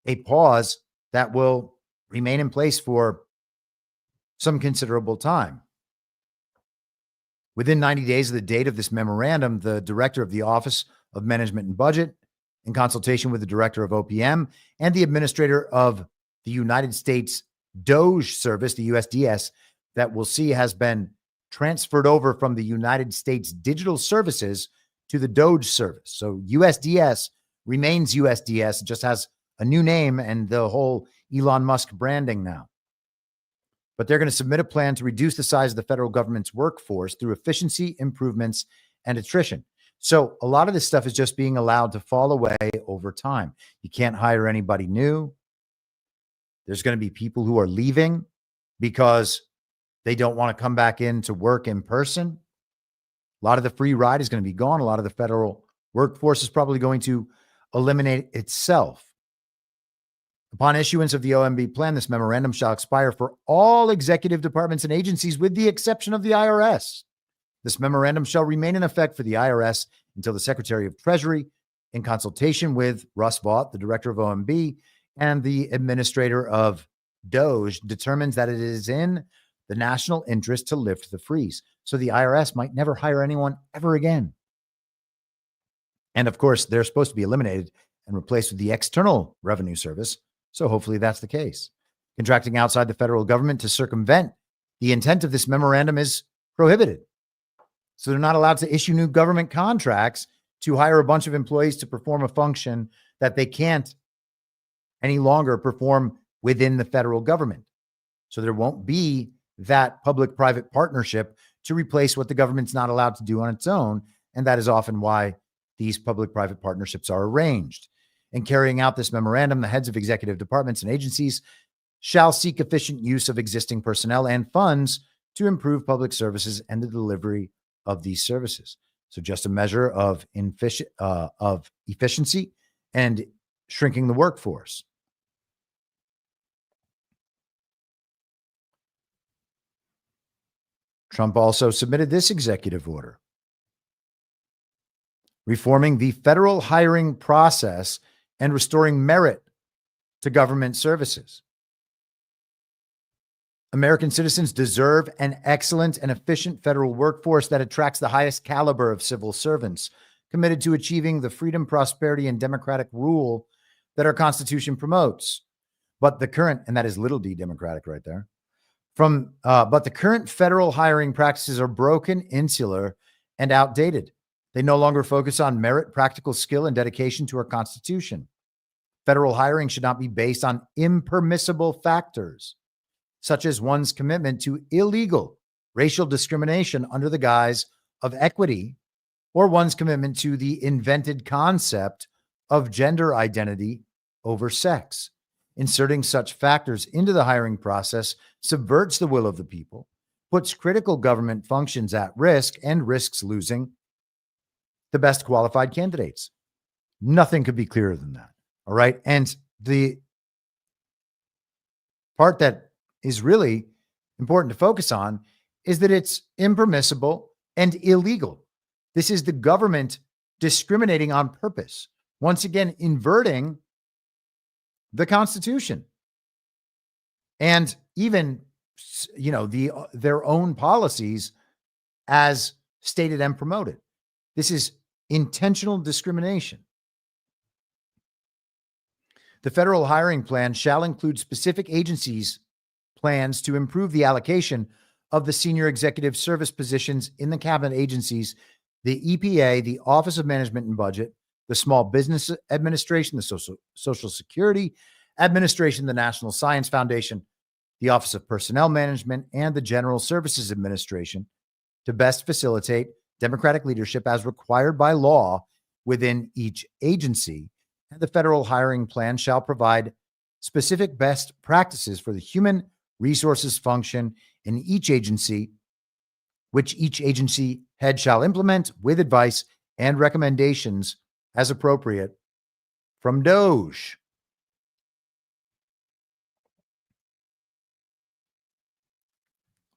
a pause that will remain in place for some considerable time. Within 90 days of the date of this memorandum, the director of the Office of Management and Budget, in consultation with the director of OPM and the administrator of the United States DOGE service, the USDS, that we'll see has been transferred over from the United States Digital Services to the DOGE service. So USDS remains USDS, just has a new name and the whole Elon Musk branding now. But they're going to submit a plan to reduce the size of the federal government's workforce through efficiency improvements and attrition. So a lot of this stuff is just being allowed to fall away over time. You can't hire anybody new. There's going to be people who are leaving because they don't want to come back in to work in person. A lot of the free ride is going to be gone. A lot of the federal workforce is probably going to eliminate itself. Upon issuance of the OMB plan, this memorandum shall expire for all executive departments and agencies with the exception of the IRS. This memorandum shall remain in effect for the IRS until the Secretary of Treasury, in consultation with Russ Vaught, the director of OMB, and the administrator of DOGE, determines that it is in the national interest to lift the freeze. So the IRS might never hire anyone ever again. And of course, they're supposed to be eliminated and replaced with the External Revenue Service. So hopefully that's the case. Contracting outside the federal government to circumvent the intent of this memorandum is prohibited. So they're not allowed to issue new government contracts to hire a bunch of employees to perform a function that they can't any longer perform within the federal government. So there won't be that public-private partnership to replace what the government's not allowed to do on its own. And that is often why these public-private partnerships are arranged. In carrying out this memorandum, the heads of executive departments and agencies shall seek efficient use of existing personnel and funds to improve public services and the delivery of these services. So just a measure of efficiency and shrinking the workforce. Trump also submitted this executive order, reforming the federal hiring process and restoring merit to government services. American citizens deserve an excellent and efficient federal workforce that attracts the highest caliber of civil servants, committed to achieving the freedom, prosperity, and democratic rule that our Constitution promotes. But the current, and that is little d democratic right there, but the current federal hiring practices are broken, insular, and outdated. They no longer focus on merit, practical skill, and dedication to our Constitution. Federal hiring should not be based on impermissible factors, such as one's commitment to illegal racial discrimination under the guise of equity, or one's commitment to the invented concept of gender identity over sex. Inserting such factors into the hiring process subverts the will of the people, puts critical government functions at risk, and risks losing the best qualified candidates. Nothing could be clearer than that. All right. And the part that is really important to focus on is that it's impermissible and illegal. This is the government discriminating on purpose, once again inverting the Constitution and even, their own policies as stated and promoted. This is intentional discrimination. The federal hiring plan shall include specific agencies' plans to improve the allocation of the senior executive service positions in the cabinet agencies, the EPA, the Office of Management and Budget, the Small Business Administration, the Social Security Administration, the National Science Foundation, the Office of Personnel Management, and the General Services Administration to best facilitate democratic leadership as required by law within each agency. And the federal hiring plan shall provide specific best practices for the human resources function in each agency, which each agency head shall implement with advice and recommendations as appropriate from DOGE.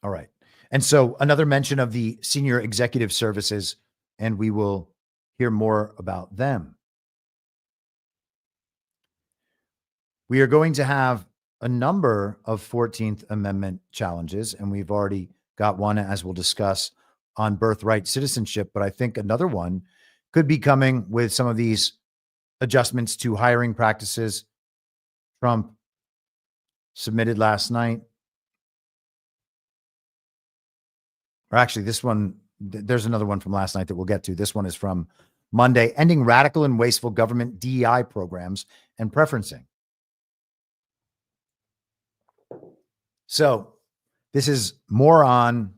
All right. And so another mention of the senior executive services, and we will hear more about them. We are going to have a number of 14th Amendment challenges, and we've already got one, as we'll discuss, on birthright citizenship. But I think another one could be coming with some of these adjustments to hiring practices Trump submitted last night. Or actually, this one, there's another one from last night that we'll get to. This one is from Monday, ending radical and wasteful government DEI programs and preferencing. So this is more on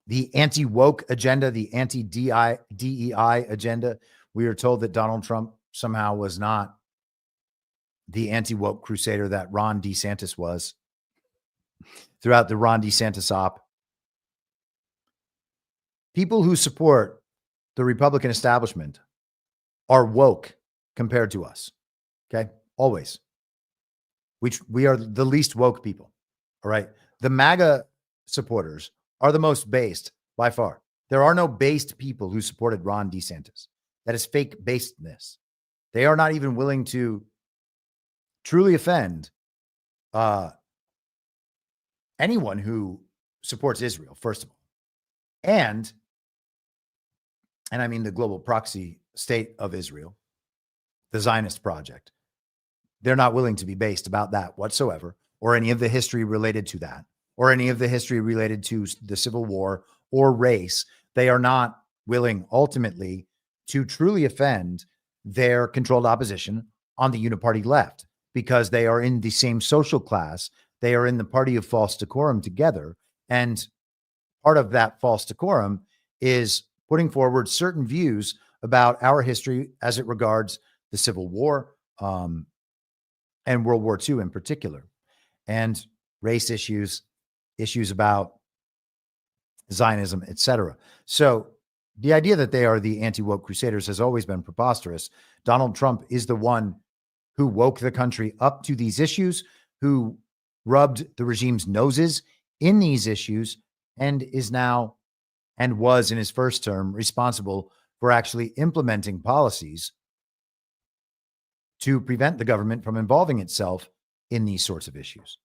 the anti-woke agenda, the anti-DEI agenda. We are told that Donald Trump somehow was not the anti-woke crusader that Ron DeSantis was throughout the Ron DeSantis op. People who support the Republican establishment are woke compared to us. Okay. Always. We are the least woke people. All right. The MAGA supporters are the most based by far. There are no based people who supported Ron DeSantis. That is fake basedness. They are not even willing to truly offend anyone who supports Israel, first of all. And I mean the global proxy state of Israel, the Zionist project. They're not willing to be based about that whatsoever, or any of the history related to that, or any of the history related to the Civil War or race. They are not willing ultimately to truly offend their controlled opposition on the uniparty left, because they are in the same social class they are in the party of false decorum together. And part of that false decorum is putting forward certain views about our history as it regards the Civil War and World War II in particular, and race issues, issues about Zionism, etc. So the idea that they are the anti-woke crusaders has always been preposterous. Donald Trump is the one who woke the country up to these issues, who rubbed the regime's noses in these issues, and is now, and was in his first term, responsible for actually implementing policies to prevent the government from involving itself in these sorts of issues.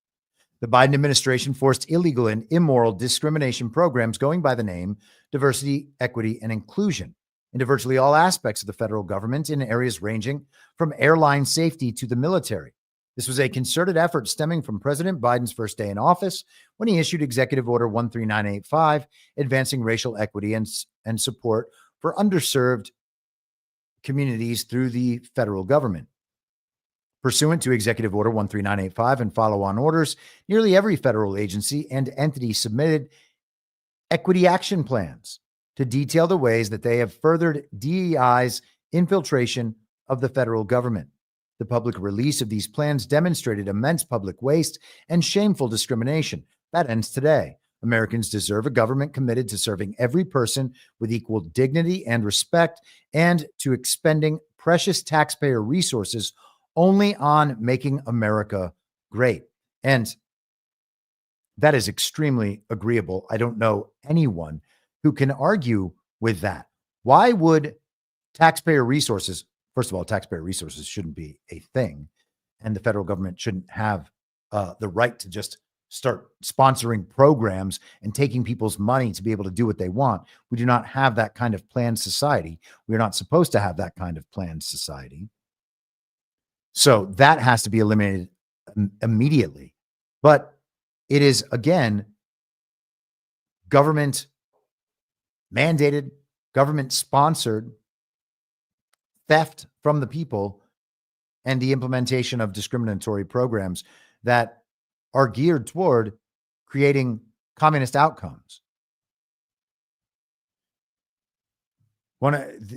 The Biden administration forced illegal and immoral discrimination programs going by the name diversity, equity, and inclusion into virtually all aspects of the federal government in areas ranging from airline safety to the military. This was a concerted effort stemming from President Biden's first day in office when he issued Executive Order 13985, advancing racial equity and support for underserved communities through the federal government. Pursuant to Executive Order 13985 and follow-on orders, nearly every federal agency and entity submitted equity action plans to detail the ways that they have furthered DEI's infiltration of the federal government. The public release of these plans demonstrated immense public waste and shameful discrimination. That ends today. Americans deserve a government committed to serving every person with equal dignity and respect, and to expending precious taxpayer resources only on making America great. And that is extremely agreeable. I don't know anyone who can argue with that. Why would taxpayer resources, first of all, taxpayer resources shouldn't be a thing, and the federal government shouldn't have the right to just start sponsoring programs and taking people's money to be able to do what they want. We do not have that kind of planned society. We're not supposed to have that kind of planned society. So that has to be eliminated immediately. But it is, again, government mandated, government sponsored theft from the people and the implementation of discriminatory programs that are geared toward creating communist outcomes.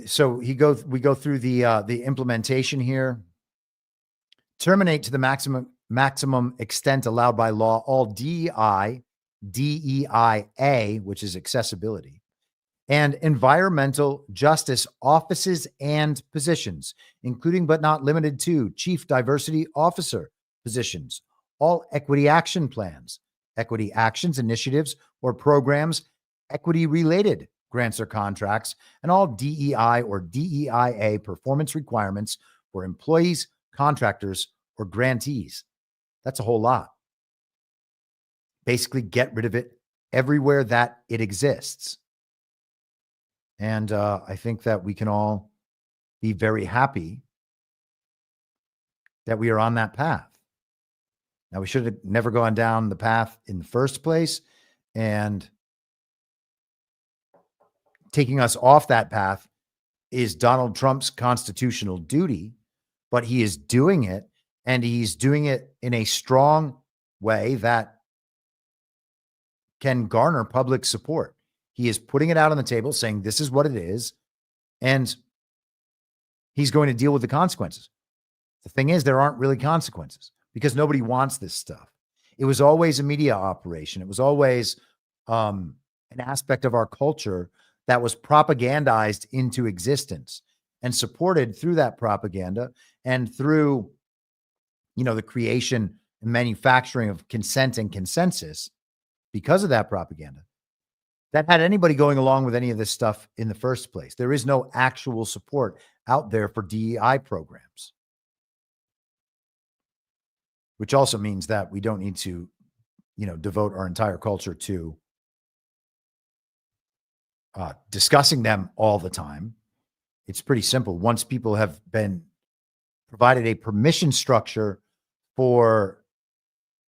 So we go through the implementation here. Terminate to the maximum extent allowed by law all DEIA, which is accessibility, and environmental justice offices and positions, including but not limited to chief diversity officer positions, all equity action plans, equity actions, initiatives, or programs, equity-related grants or contracts, and all DEI or DEIA performance requirements for employees, contractors, or grantees. That's a whole lot. Basically, get rid of it everywhere that it exists. And I think that we can all be very happy that we are on that path. Now, we should have never gone down the path in the first place, and taking us off that path is Donald Trump's constitutional duty, but he is doing it, and he's doing it in a strong way that can garner public support. He is putting it out on the table, saying this is what it is, and he's going to deal with the consequences. The thing is, there aren't really consequences because nobody wants this stuff. It was always a media operation. It was always an aspect of our culture that was propagandized into existence and supported through that propaganda and through, the creation and manufacturing of consent and consensus because of that propaganda that had anybody going along with any of this stuff in the first place. There is no actual support out there for DEI programs, which also means that we don't need to, devote our entire culture to discussing them all the time. It's pretty simple. Once people have been provided a permission structure for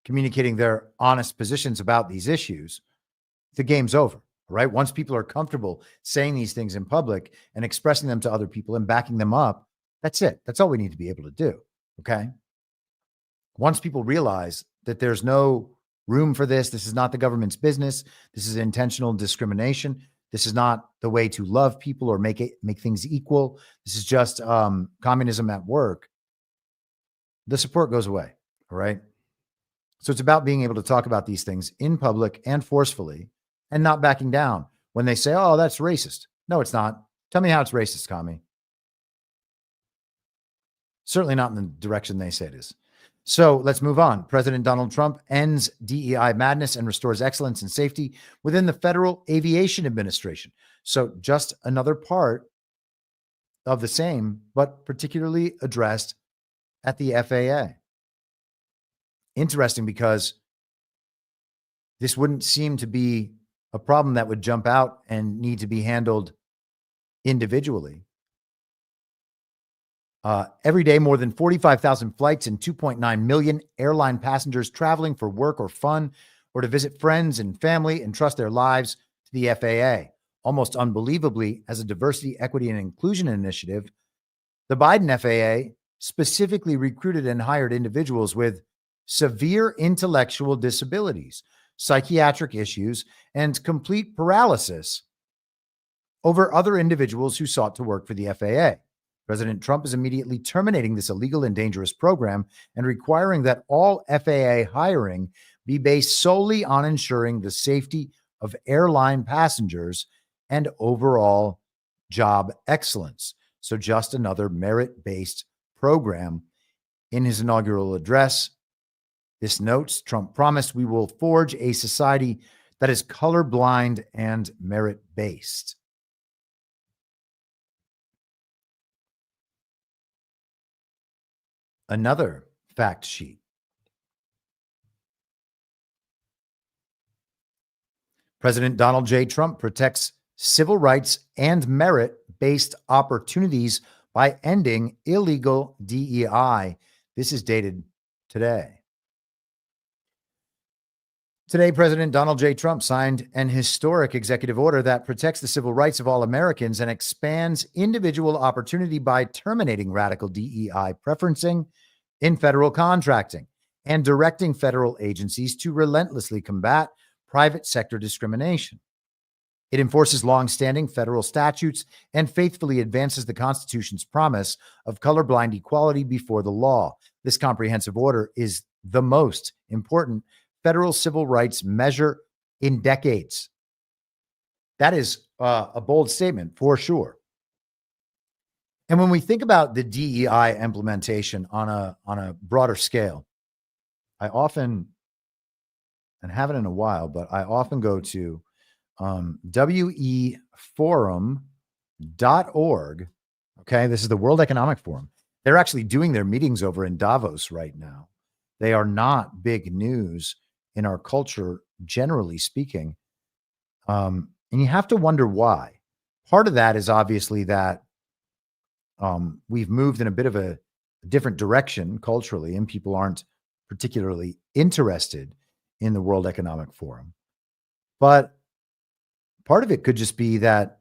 communicating their honest positions about these issues, the game's over, right? Once people are comfortable saying these things in public and expressing them to other people and backing them up, that's it. That's all we need to be able to do, okay? Once people realize that there's no room for this. This is not the government's business. This is intentional discrimination. This is not the way to love people or make things equal. This is just communism at work. The support goes away. All right. So it's about being able to talk about these things in public and forcefully and not backing down when they say, oh, that's racist. No, it's not. Tell me how it's racist, commie. Certainly not in the direction they say it is. So let's move on. President Donald Trump ends DEI madness and restores excellence and safety within the Federal Aviation Administration. So just another part of the same, but particularly addressed at the FAA. Interesting, because this wouldn't seem to be a problem that would jump out and need to be handled individually. Every day, more than 45,000 flights and 2.9 million airline passengers traveling for work or fun or to visit friends and family entrust their lives to the FAA. Almost unbelievably, as a diversity, equity, and inclusion initiative, the Biden FAA specifically recruited and hired individuals with severe intellectual disabilities, psychiatric issues, and complete paralysis over other individuals who sought to work for the FAA. President Trump is immediately terminating this illegal and dangerous program and requiring that all FAA hiring be based solely on ensuring the safety of airline passengers and overall job excellence. So just another merit-based program. In his inaugural address, this notes, Trump promised we will forge a society that is colorblind and merit-based. Another fact sheet. President Donald J. Trump protects civil rights and merit-based opportunities by ending illegal DEI. This is dated today. Today, President Donald J. Trump signed an historic executive order that protects the civil rights of all Americans and expands individual opportunity by terminating radical DEI preferencing in federal contracting and directing federal agencies to relentlessly combat private sector discrimination. It enforces longstanding federal statutes and faithfully advances the Constitution's promise of colorblind equality before the law. This comprehensive order is the most important federal civil rights measure in decades. That is a bold statement for sure. And when we think about the DEI implementation on a broader scale, I often, and haven't in a while, but I often go to weforum.org. Okay, this is the World Economic Forum. They're actually doing their meetings over in Davos right now. They are not big news in our culture, generally speaking. And you have to wonder why. Part of that is obviously that we've moved in a bit of a different direction culturally, and people aren't particularly interested in the World Economic Forum. But part of it could just be that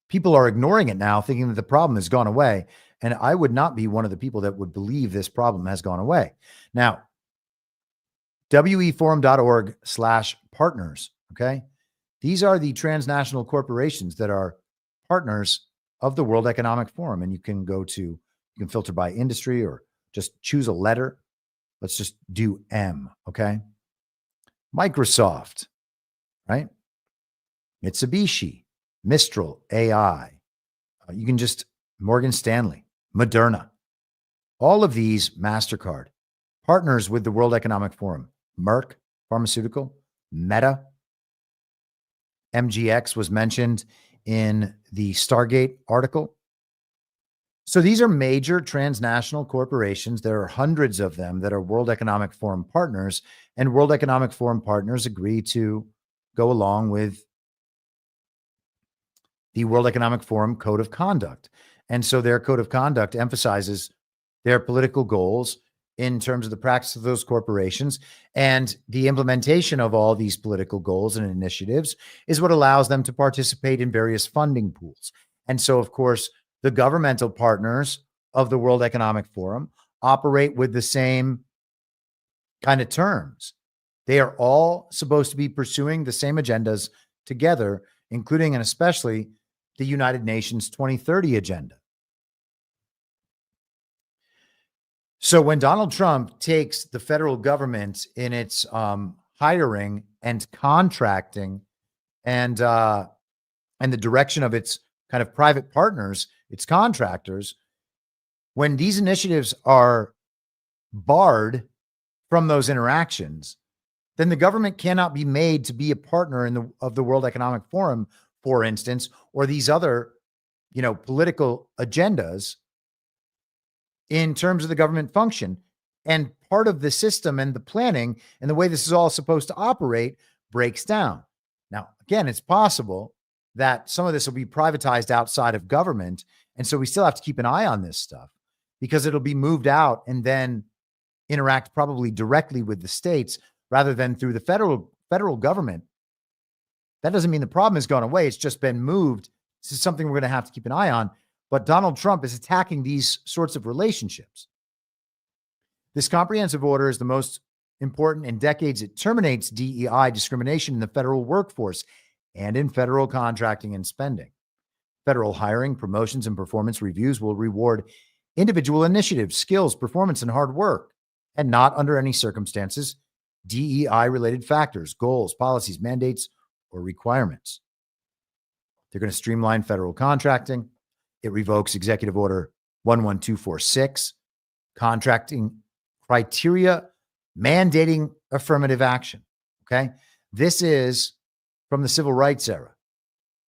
people are ignoring it now, thinking that the problem has gone away. And I would not be one of the people that would believe this problem has gone away. Now, weforum.org/partners. Okay. These are the transnational corporations that are partners of the World Economic Forum. And you can filter by industry or just choose a letter. Let's just do M. Okay. Microsoft, right? Mitsubishi, Mistral AI. You can just Morgan Stanley, Moderna. All of these, MasterCard, partners with the World Economic Forum. Merck Pharmaceutical, Meta, MGX was mentioned in the Stargate article. So these are major transnational corporations. There are hundreds of them that are World Economic Forum partners, and World Economic Forum partners agree to go along with the World Economic Forum Code of Conduct. And so their Code of Conduct emphasizes their political goals in terms of the practice of those corporations, and the implementation of all these political goals and initiatives is what allows them to participate in various funding pools. And so, of course, the governmental partners of the World Economic Forum operate with the same kind of terms. They are all supposed to be pursuing the same agendas together, including and especially the United Nations 2030 agenda. So when Donald Trump takes the federal government in its hiring and contracting and the direction of its kind of private partners, its contractors, when these initiatives are barred from those interactions, then the government cannot be made to be a partner of the World Economic Forum, for instance, or these other, political agendas in terms of the government function. And part of the system and the planning and the way this is all supposed to operate breaks down. Now, again, it's possible that some of this will be privatized outside of government. And so we still have to keep an eye on this stuff because it'll be moved out and then interact probably directly with the states rather than through the federal government. That doesn't mean the problem has gone away. It's just been moved. This is something we're going to have to keep an eye on. But Donald Trump is attacking these sorts of relationships. This comprehensive order is the most important in decades. It terminates DEI discrimination in the federal workforce and in federal contracting and spending. Federal hiring, promotions, and performance reviews will reward individual initiatives, skills, performance, and hard work, and not under any circumstances DEI-related factors, goals, policies, mandates, or requirements. They're going to streamline federal contracting. It revokes Executive Order 11246, contracting criteria mandating affirmative action. Okay. This is from the civil rights era.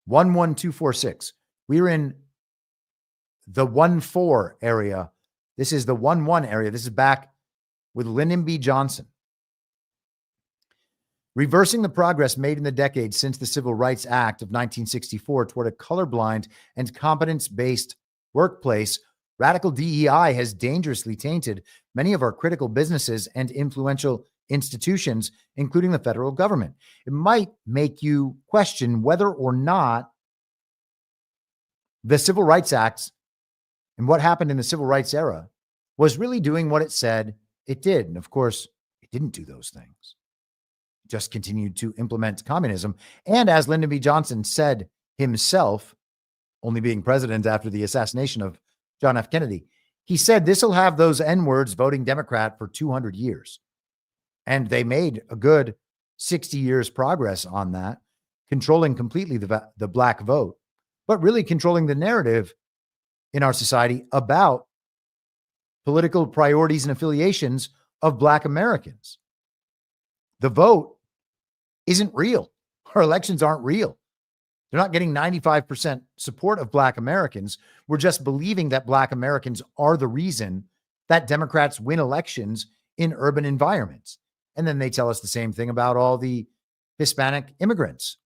11246. We're in the 1-4 area. This is the 1-1 area. This is back with Lyndon B. Johnson. Reversing the progress made in the decades since the Civil Rights Act of 1964 toward a colorblind and competence-based workplace, radical DEI has dangerously tainted many of our critical businesses and influential institutions, including the federal government. It might make you question whether or not the Civil Rights Act and what happened in the Civil Rights era was really doing what it said it did. And of course, it didn't do those things. Just continued to implement communism. And as Lyndon B. Johnson said himself, only being president after the assassination of John F. Kennedy, he said this will have those N-words voting Democrat for 200 years. And they made a good 60 years progress on that, controlling completely the black vote, but really controlling the narrative in our society about political priorities and affiliations of Black Americans. The vote isn't real. Our elections aren't real. They're not getting 95% support of Black Americans. We're just believing that Black Americans are the reason that Democrats win elections in urban environments. And then they tell us the same thing about all the Hispanic immigrants.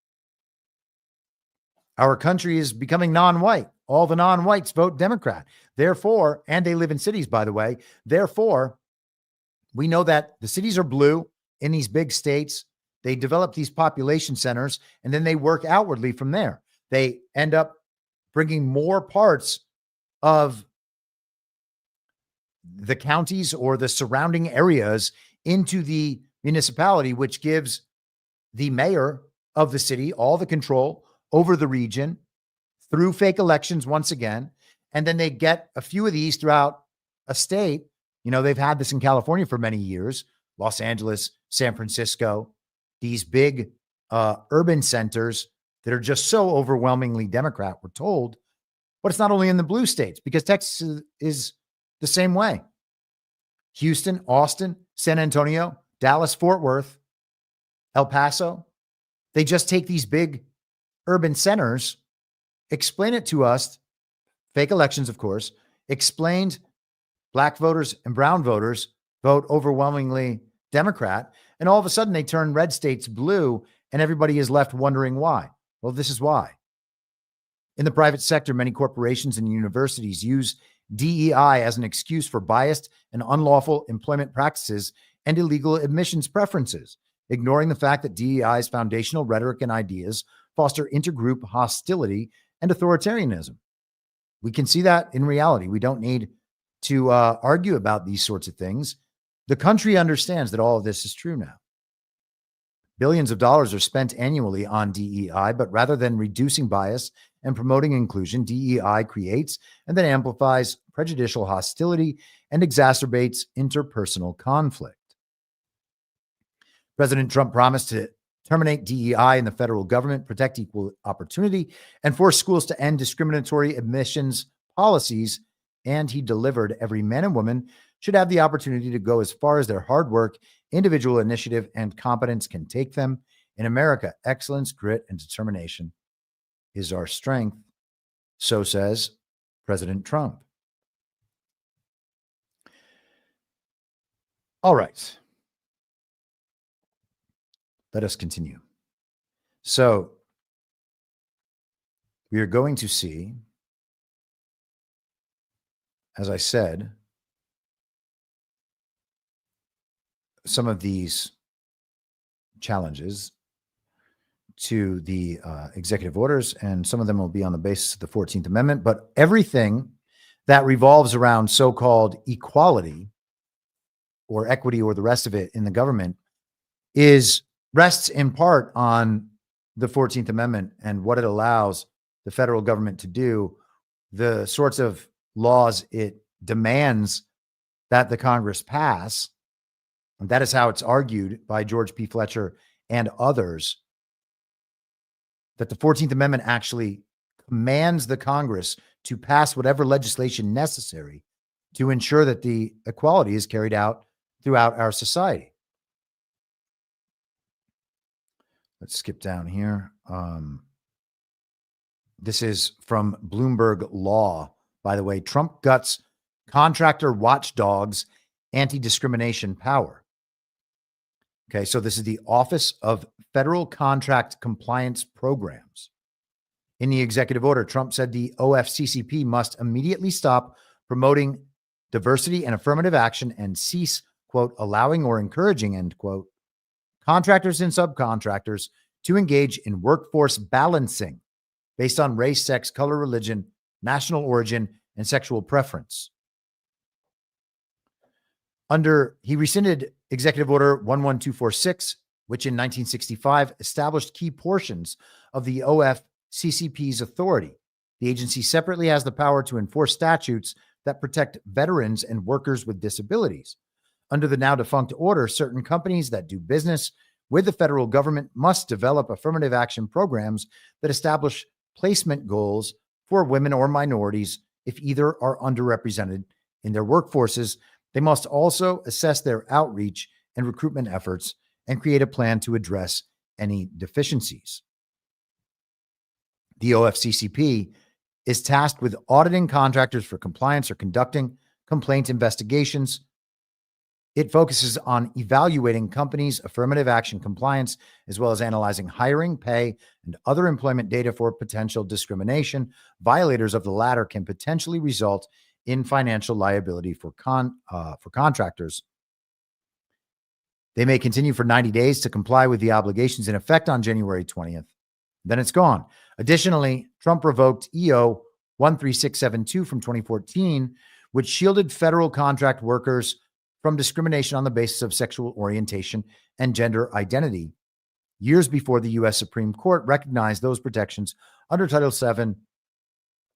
Our country is becoming non-white. All the non-whites vote Democrat. Therefore, and they live in cities, by the way. Therefore, we know that the cities are blue in these big states. They develop these population centers, and then they work outwardly from there. They end up bringing more parts of the counties or the surrounding areas into the municipality, which gives the mayor of the city all the control over the region through fake elections once again. And then they get a few of these throughout a state. They've had this in California for many years, Los Angeles, San Francisco, these big urban centers that are just so overwhelmingly Democrat, we're told. But it's not only in the blue states, because Texas is the same way. Houston, Austin, San Antonio, Dallas, Fort Worth, El Paso. They just take these big urban centers, explain it to us, fake elections, of course, explained Black voters and brown voters vote overwhelmingly Democrat. And all of a sudden they turn red states blue and everybody is left wondering why. Well, this is why. In the private sector, many corporations and universities use DEI as an excuse for biased and unlawful employment practices and illegal admissions preferences, ignoring the fact that DEI's foundational rhetoric and ideas foster intergroup hostility and authoritarianism. We can see that in reality. We don't need to argue about these sorts of things. The country understands that all of this is true now. Billions of dollars are spent annually on DEI, but rather than reducing bias and promoting inclusion, DEI creates and then amplifies prejudicial hostility and exacerbates interpersonal conflict. President Trump promised to terminate DEI in the federal government, protect equal opportunity, and force schools to end discriminatory admissions policies, and he delivered. Every man and woman should have the opportunity to go as far as their hard work, individual initiative, and competence can take them. In America, excellence, grit, and determination is our strength. So says President Trump. All right. Let us continue. So we are going to see, as I said, some of these challenges to the executive orders, and some of them will be on the basis of the 14th Amendment, but everything that revolves around so-called equality or equity or the rest of it in the government rests in part on the 14th Amendment and what it allows the federal government to do, the sorts of laws it demands that the Congress pass. And that is how it's argued by George P. Fletcher and others, that the 14th Amendment actually commands the Congress to pass whatever legislation necessary to ensure that the equality is carried out throughout our society. Let's skip down here. This is from Bloomberg Law. By the way, Trump guts contractor watchdogs anti-discrimination power. Okay, so this is the Office of Federal Contract Compliance Programs. In the executive order, Trump said the OFCCP must immediately stop promoting diversity and affirmative action and cease, quote, allowing or encouraging, end quote, contractors and subcontractors to engage in workforce balancing based on race, sex, color, religion, national origin, and sexual preference. He rescinded Executive Order 11246, which in 1965 established key portions of the OFCCP's authority. The agency separately has the power to enforce statutes that protect veterans and workers with disabilities. Under the now defunct order, certain companies that do business with the federal government must develop affirmative action programs that establish placement goals for women or minorities if either are underrepresented in their workforces. They must also assess their outreach and recruitment efforts and create a plan to address any deficiencies. The OFCCP is tasked with auditing contractors for compliance or conducting complaint investigations. It focuses on evaluating companies' affirmative action compliance, as well as analyzing hiring, pay, and other employment data for potential discrimination. Violators of the latter can potentially result in financial liability for contractors. They may continue for 90 days to comply with the obligations in effect on January 20th. Then it's gone. Additionally, Trump revoked EO 13672 from 2014, which shielded federal contract workers from discrimination on the basis of sexual orientation and gender identity, years before the U.S. Supreme Court recognized those protections under Title VII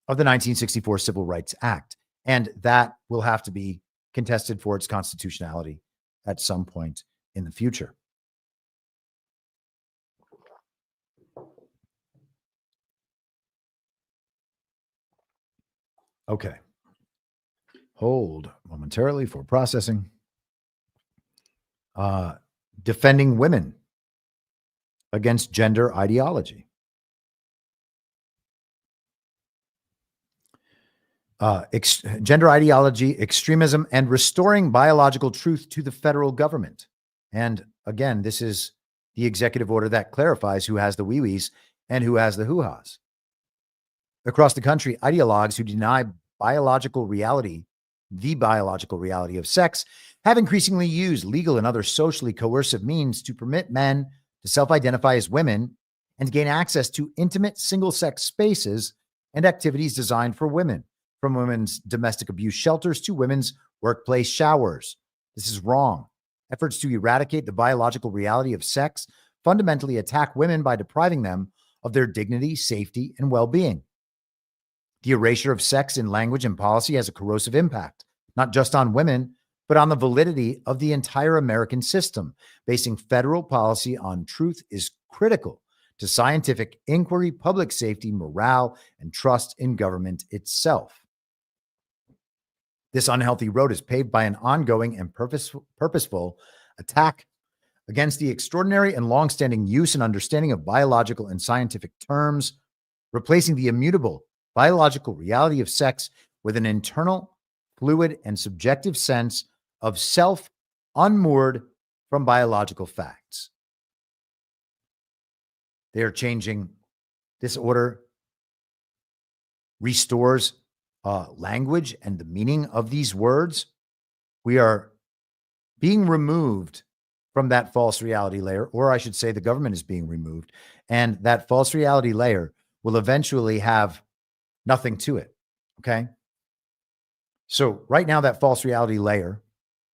of the 1964 Civil Rights Act. And that will have to be contested for its constitutionality at some point in the future. Okay. Hold momentarily for processing. Defending women against gender ideology. Gender ideology, extremism, and restoring biological truth to the federal government. And again, this is the executive order that clarifies who has the wee-wees and who has the hoo-has. Across the country, ideologues who deny the biological reality of sex, have increasingly used legal and other socially coercive means to permit men to self-identify as women and to gain access to intimate single-sex spaces and activities designed for women, from women's domestic abuse shelters to women's workplace showers. This is wrong. Efforts to eradicate the biological reality of sex fundamentally attack women by depriving them of their dignity, safety, and well-being. The erasure of sex in language and policy has a corrosive impact, not just on women, but on the validity of the entire American system. Basing federal policy on truth is critical to scientific inquiry, public safety, morale, and trust in government itself. This unhealthy road is paved by an ongoing and purposeful attack against the extraordinary and longstanding use and understanding of biological and scientific terms, replacing the immutable biological reality of sex with an internal, fluid, and subjective sense of self unmoored from biological facts. They are changing. This order restores language and the meaning of these words. We are being removed from that false reality layer, or I should say the government is being removed, and that false reality layer will eventually have nothing to it, okay? So right now, that false reality layer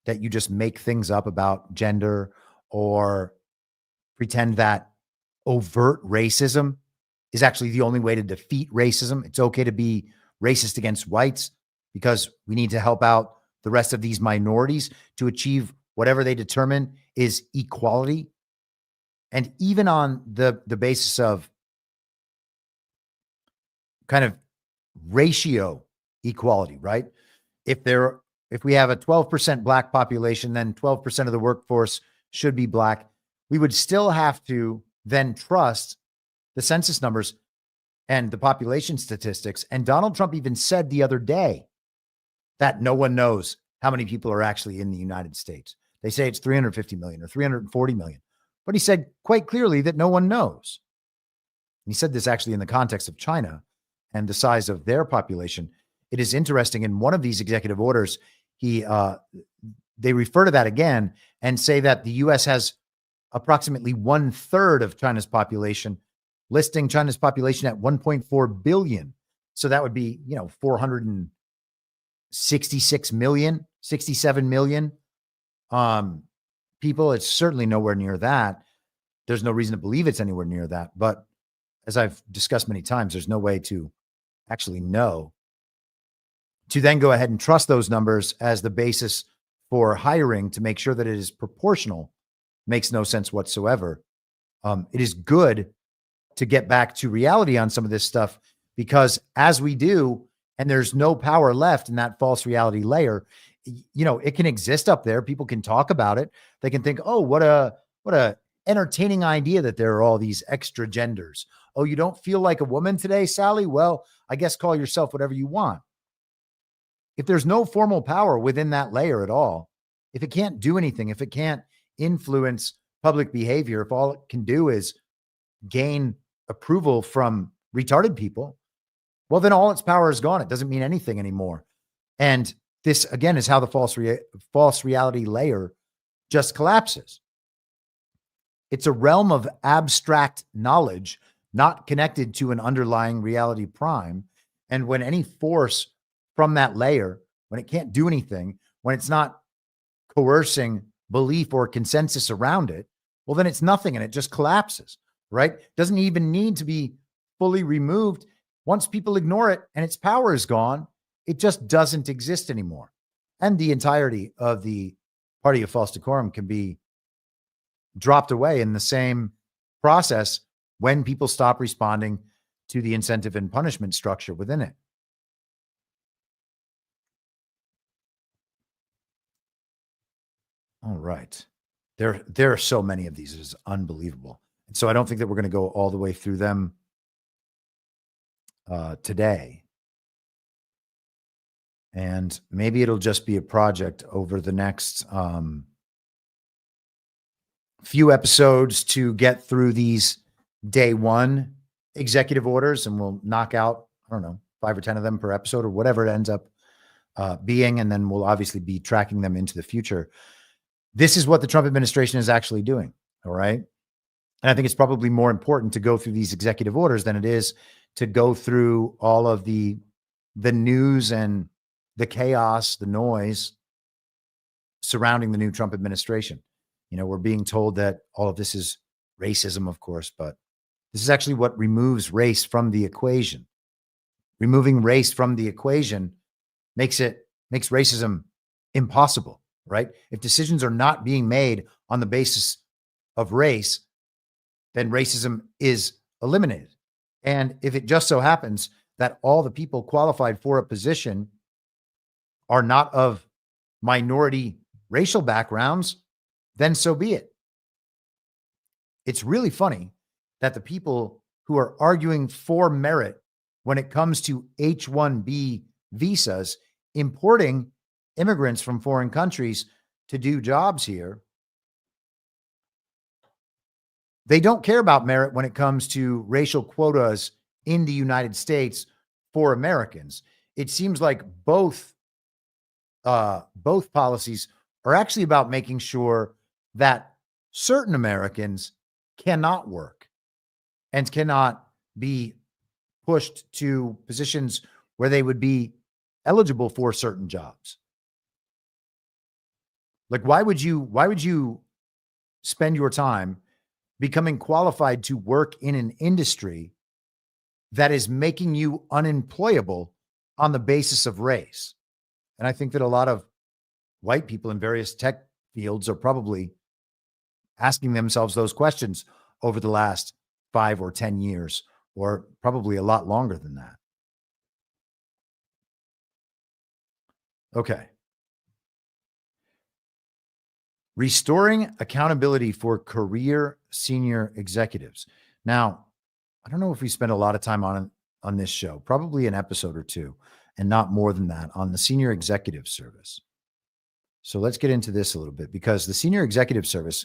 that you just make things up about gender or pretend that overt racism is actually the only way to defeat racism. It's okay to be racist against whites because we need to help out the rest of these minorities to achieve whatever they determine is equality. And even on the basis of kind of ratio equality, right? If we have a 12% black population, then 12% of the workforce should be black. We would still have to then trust the census numbers and the population statistics. And Donald Trump even said the other day that no one knows how many people are actually in the United States. They say it's 350 million or 340 million, but he said quite clearly that no one knows. And he said this actually in the context of China and the size of their population. It is interesting. In one of these executive orders, they refer to that again and say that the U.S. has approximately 1/3 of China's population, listing China's population at 1.4 billion. So that would be, 466 million, 67 million people. It's certainly nowhere near that. There's no reason to believe it's anywhere near that. But as I've discussed many times, there's no way to actually know. To then go ahead and trust those numbers as the basis for hiring to make sure that it is proportional makes no sense whatsoever. It is good to get back to reality on some of this stuff, because as we do, and there's no power left in that false reality layer, it can exist up there. People can talk about it. They can think, oh, what a entertaining idea that there are all these extra genders. Oh, you don't feel like a woman today, Sally? Well, I guess call yourself whatever you want. If there's no formal power within that layer at all, if it can't do anything, if it can't influence public behavior, if all it can do is gain approval from retarded people, well, then all its power is gone. It doesn't mean anything anymore. And this, again, is how the false reality layer just collapses. It's a realm of abstract knowledge, not connected to an underlying reality prime. And when any force from that layer, when it can't do anything, when it's not coercing belief or consensus around it, well, then it's nothing and it just collapses, right? Doesn't even need to be fully removed. Once people ignore it and its power is gone, it just doesn't exist anymore. And the entirety of the party of false decorum can be dropped away in the same process when people stop responding to the incentive and punishment structure within it. All right. There are so many of these. It is unbelievable. And so I don't think that we're going to go all the way through them today. And maybe it'll just be a project over the next few episodes to get through these day one executive orders, and we'll knock out, 5 or 10 of them per episode or whatever it ends up being. And then we'll obviously be tracking them into the future. This is what the Trump administration is actually doing. All right. And I think it's probably more important to go through these executive orders than it is to go through all of the news and the chaos, the noise surrounding the new Trump administration. You know, we're being told that all of this is racism, of course, but this is actually what removes race from the equation. Removing race from the equation makes racism impossible, right? If decisions are not being made on the basis of race, then racism is eliminated. And if it just so happens that all the people qualified for a position are not of minority racial backgrounds, then so be it. It's really funny that the people who are arguing for merit when it comes to H-1B visas, importing immigrants from foreign countries to do jobs here, they don't care about merit when it comes to racial quotas in the United States for Americans. It seems like both policies are actually about making sure that certain Americans cannot work and cannot be pushed to positions where they would be eligible for certain jobs. Like, why would you spend your time becoming qualified to work in an industry that is making you unemployable on the basis of race? And I think that a lot of white people in various tech fields are probably asking themselves those questions over the last 5 or 10 years, or probably a lot longer than that. Okay. Restoring accountability for career senior executives. Now, I don't know if we spend a lot of time on this show, probably an episode or two, and not more than that, on the Senior Executive Service. So let's get into this a little bit, because the Senior Executive Service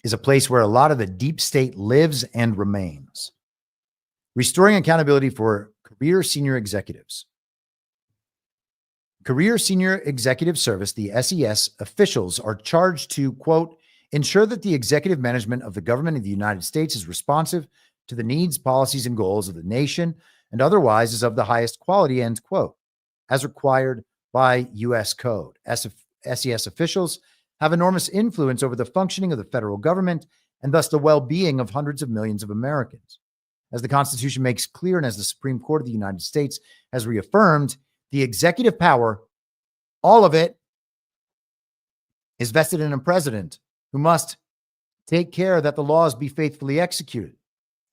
is a place where a lot of the deep state lives and remains. Restoring accountability for career senior executives. Career Senior Executive Service, the SES officials are charged to, quote, ensure that the executive management of the government of the United States is responsive to the needs, policies, and goals of the nation and otherwise is of the highest quality, end quote, as required by U.S. Code. SES officials have enormous influence over the functioning of the federal government and thus the well-being of hundreds of millions of Americans. As the Constitution makes clear and as the Supreme Court of the United States has reaffirmed, the executive power, all of it, is vested in a president who must take care that the laws be faithfully executed,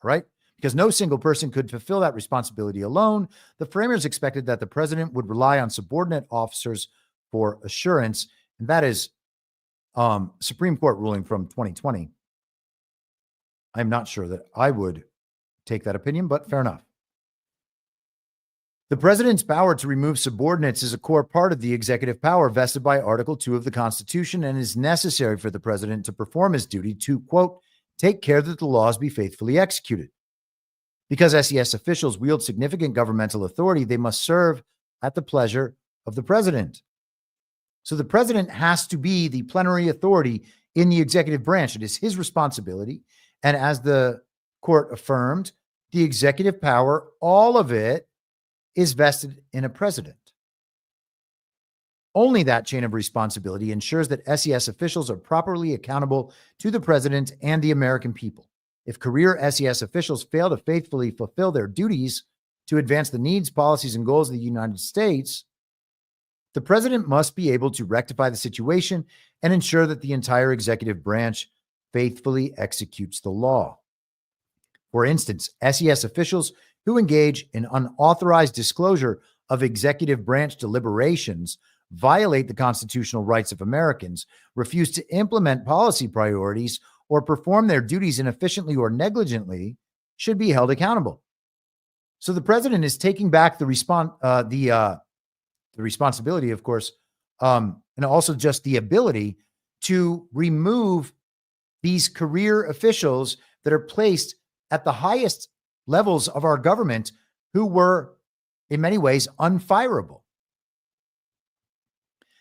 right? Because no single person could fulfill that responsibility alone. The framers expected that the president would rely on subordinate officers for assurance, and that is Supreme Court ruling from 2020. I'm not sure that I would take that opinion, but fair enough. The president's power to remove subordinates is a core part of the executive power vested by Article 2 of the Constitution and is necessary for the president to perform his duty to, quote, take care that the laws be faithfully executed. Because SES officials wield significant governmental authority, they must serve at the pleasure of the president. So the president has to be the plenary authority in the executive branch. It is his responsibility. And as the court affirmed, the executive power, all of it, is vested in a president. Only that chain of responsibility ensures that SES officials are properly accountable to the president and the American people. If career SES officials fail to faithfully fulfill their duties to advance the needs, policies, and goals of the United States, the president must be able to rectify the situation and ensure that the entire executive branch faithfully executes the law. For instance, SES officials who engage in unauthorized disclosure of executive branch deliberations violate the constitutional rights of Americans, refuse to implement policy priorities, or perform their duties inefficiently or negligently, should be held accountable. So the president is taking back the responsibility, of course, and also just the ability to remove these career officials that are placed at the highest levels of our government who were, in many ways, unfireable.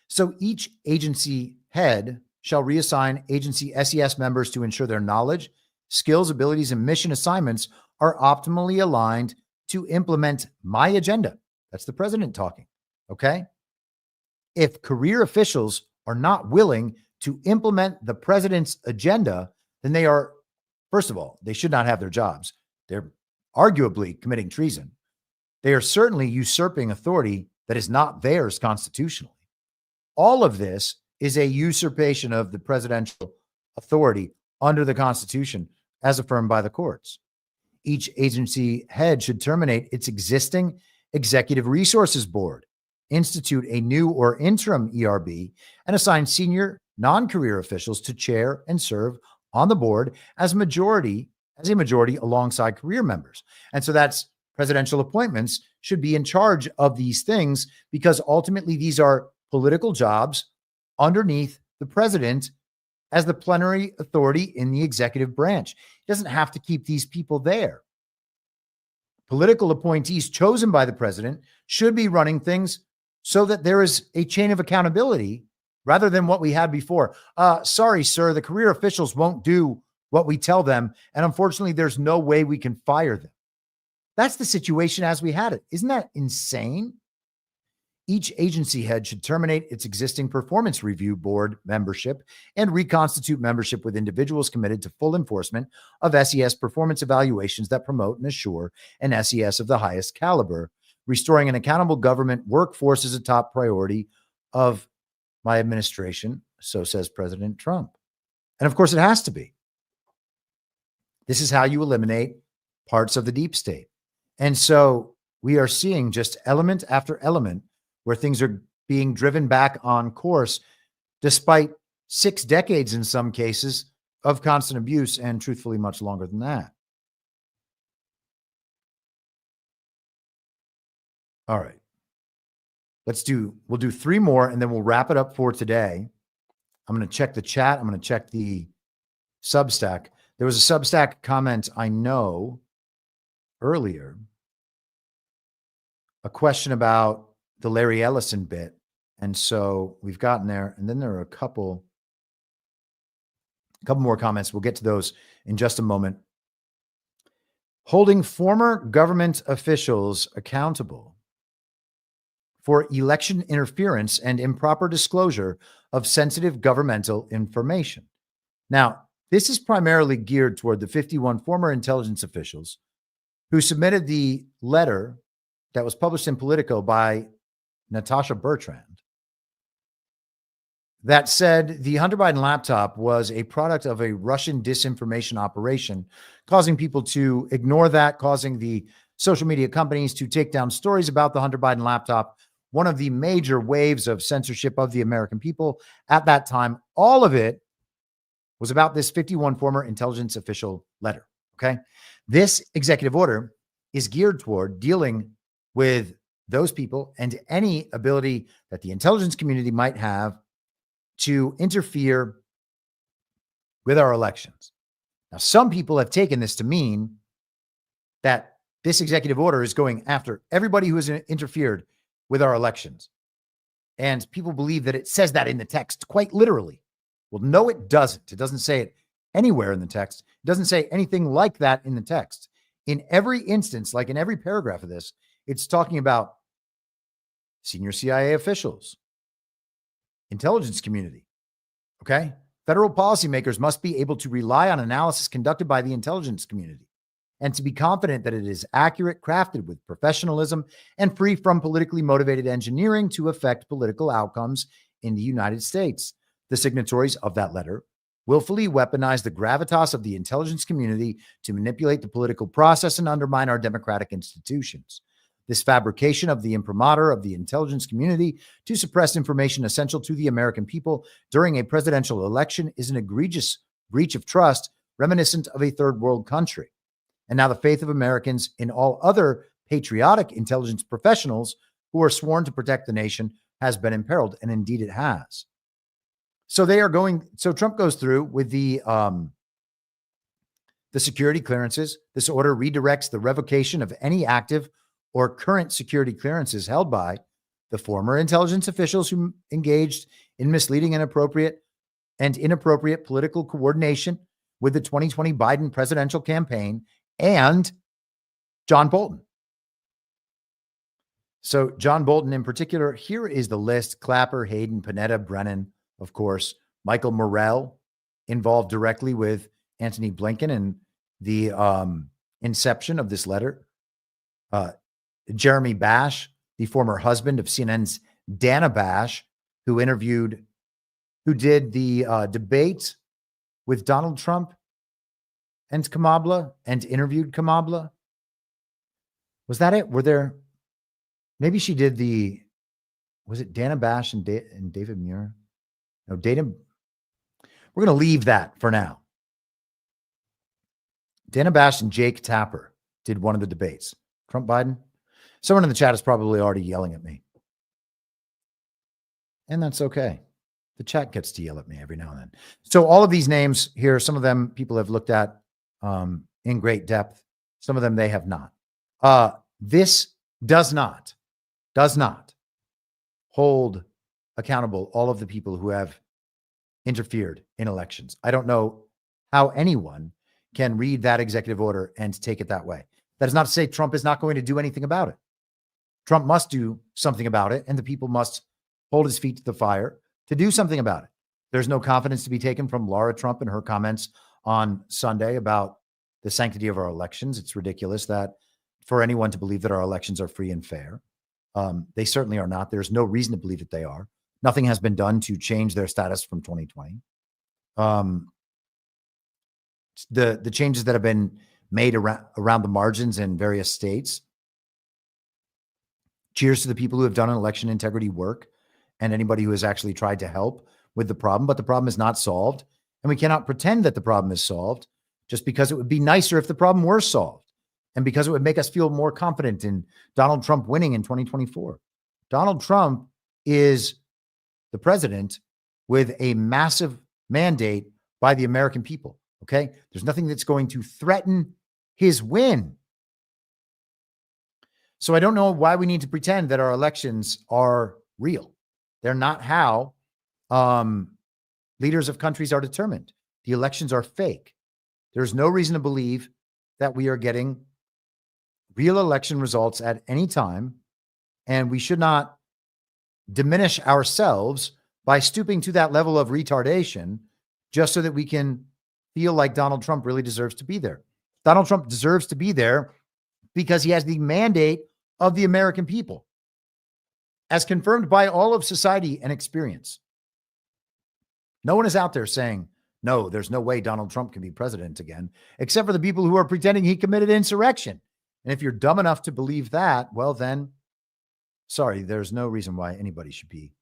So each agency head shall reassign agency SES members to ensure their knowledge, skills, abilities, and mission assignments are optimally aligned to implement my agenda. That's the president talking, okay? If career officials are not willing to implement the president's agenda, then they are, first of all, they should not have their jobs. They're arguably committing treason. They are certainly usurping authority that is not theirs constitutionally. All of this is a usurpation of the presidential authority under the Constitution as affirmed by the courts. Each agency head should terminate its existing Executive Resources Board, institute a new or interim ERB, and assign senior non-career officials to chair and serve on the board as a majority alongside career members. And so that's presidential appointments should be in charge of these things because ultimately these are political jobs underneath the president as the plenary authority in the executive branch. He doesn't have to keep these people there. Political appointees chosen by the president should be running things so that there is a chain of accountability rather than what we had before. Sorry, sir, the career officials won't do what we tell them. And unfortunately, there's no way we can fire them. That's the situation as we had it. Isn't that insane? Each agency head should terminate its existing performance review board membership and reconstitute membership with individuals committed to full enforcement of SES performance evaluations that promote and assure an SES of the highest caliber. Restoring an accountable government workforce is a top priority of my administration, so says President Trump. And of course, it has to be. This is how you eliminate parts of the deep state. And so we are seeing just element after element where things are being driven back on course, despite 6 decades in some cases of constant abuse, and truthfully much longer than that. All right. We'll do 3 more and then we'll wrap it up for today. I'm going to check the chat. I'm going to check the Substack. There was a Substack comment I know earlier, a question about the Larry Ellison bit. And so we've gotten there. And then there are a couple more comments. We'll get to those in just a moment. Holding former government officials accountable for election interference and improper disclosure of sensitive governmental information. Now, this is primarily geared toward the 51 former intelligence officials who submitted the letter that was published in Politico by Natasha Bertrand that said the Hunter Biden laptop was a product of a Russian disinformation operation, causing people to ignore that, causing the social media companies to take down stories about the Hunter Biden laptop, one of the major waves of censorship of the American people at that time. All of it was about this 51 former intelligence official letter, okay? This executive order is geared toward dealing with those people and any ability that the intelligence community might have to interfere with our elections. Now, some people have taken this to mean that this executive order is going after everybody who has interfered with our elections. And people believe that it says that in the text quite literally. Well, no, it doesn't. It doesn't say it anywhere in the text. It doesn't say anything like that in the text. In every instance, like in every paragraph of this, it's talking about senior CIA officials, intelligence community, okay? Federal policymakers must be able to rely on analysis conducted by the intelligence community and to be confident that it is accurate, crafted with professionalism, and free from politically motivated engineering to affect political outcomes in the United States. The signatories of that letter willfully weaponize the gravitas of the intelligence community to manipulate the political process and undermine our democratic institutions. This fabrication of the imprimatur of the intelligence community to suppress information essential to the American people during a presidential election is an egregious breach of trust reminiscent of a third world country. And now the faith of Americans in all other patriotic intelligence professionals who are sworn to protect the nation has been imperiled, and indeed it has. So Trump goes through with the security clearances. This order redirects the revocation of any active or current security clearances held by the former intelligence officials who engaged in misleading and inappropriate political coordination with the 2020 Biden presidential campaign and John Bolton. So John Bolton in particular, here is the list: Clapper, Hayden, Panetta, Brennan, of course, Michael Morrell, involved directly with Antony Blinken and the inception of this letter. Jeremy Bash, the former husband of CNN's Dana Bash, who did the debate with Donald Trump and Kamala and interviewed Kamala. Was that it? Were there, maybe she did was it Dana Bash and David Muir? No, Dana. We're going to leave that for now. Dana Bash and Jake Tapper did one of the debates. Trump Biden. Someone in the chat is probably already yelling at me. And that's okay. The chat gets to yell at me every now and then. So all of these names here, some of them people have looked at in great depth. Some of them they have not. This does not hold accountable all of the people who have interfered in elections. I don't know how anyone can read that executive order and take it that way. That is not to say Trump is not going to do anything about it. Trump must do something about it, and the people must hold his feet to the fire to do something about it. There's no confidence to be taken from Laura Trump and her comments on Sunday about the sanctity of our elections. It's ridiculous that for anyone to believe that our elections are free and fair. They certainly are not. There's no reason to believe that they are. Nothing has been done to change their status from 2020. The changes that have been made around the margins in various states. Cheers to the people who have done election integrity work and anybody who has actually tried to help with the problem, but the problem is not solved. And we cannot pretend that the problem is solved just because it would be nicer if the problem were solved and because it would make us feel more confident in Donald Trump winning in 2024. Donald Trump is the president with a massive mandate by the American people. Okay. There's nothing that's going to threaten his win. So I don't know why we need to pretend that our elections are real. They're not how leaders of countries are determined. The elections are fake. There's no reason to believe that we are getting real election results at any time. And we should not diminish ourselves by stooping to that level of retardation just so that we can feel like Donald Trump really deserves to be there. Donald Trump deserves to be there because he has the mandate of the American people, as confirmed by all of society and experience. No one is out there saying, no, there's no way Donald Trump can be president again, except for the people who are pretending he committed insurrection. And if you're dumb enough to believe that, well, then, sorry, there's no reason why anybody should be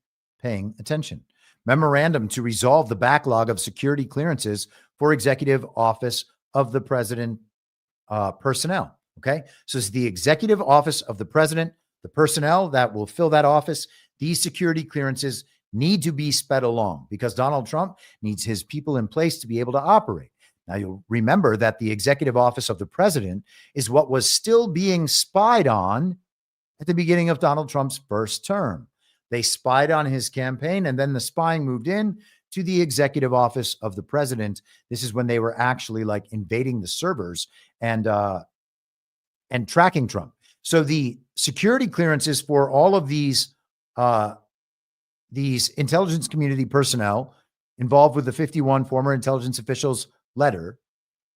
paying attention. Memorandum to resolve the backlog of security clearances for executive office of the president personnel. Okay. So it's the executive office of the president, the personnel that will fill that office. These security clearances need to be sped along because Donald Trump needs his people in place to be able to operate. Now, you'll remember that the executive office of the president is what was still being spied on at the beginning of Donald Trump's first term. They spied on his campaign, and then the spying moved in to the executive office of the president. This is when they were actually like invading the servers and tracking Trump. So the security clearances for all of these intelligence community personnel involved with the 51 former intelligence officials letter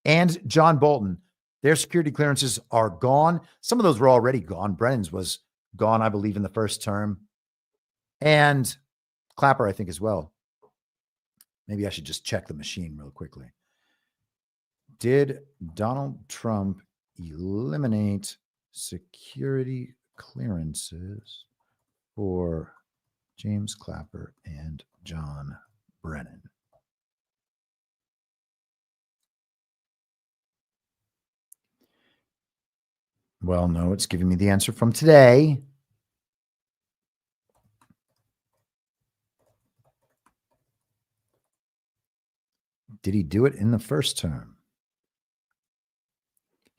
and John Bolton, their security clearances are gone. Some of those were already gone. Brennan's was gone, I believe, in the first term. And Clapper, I think, as well. Maybe I should just check the machine real quickly. Did Donald Trump eliminate security clearances for James Clapper and John Brennan? Well, no, it's giving me the answer from today. Did he do it in the first term?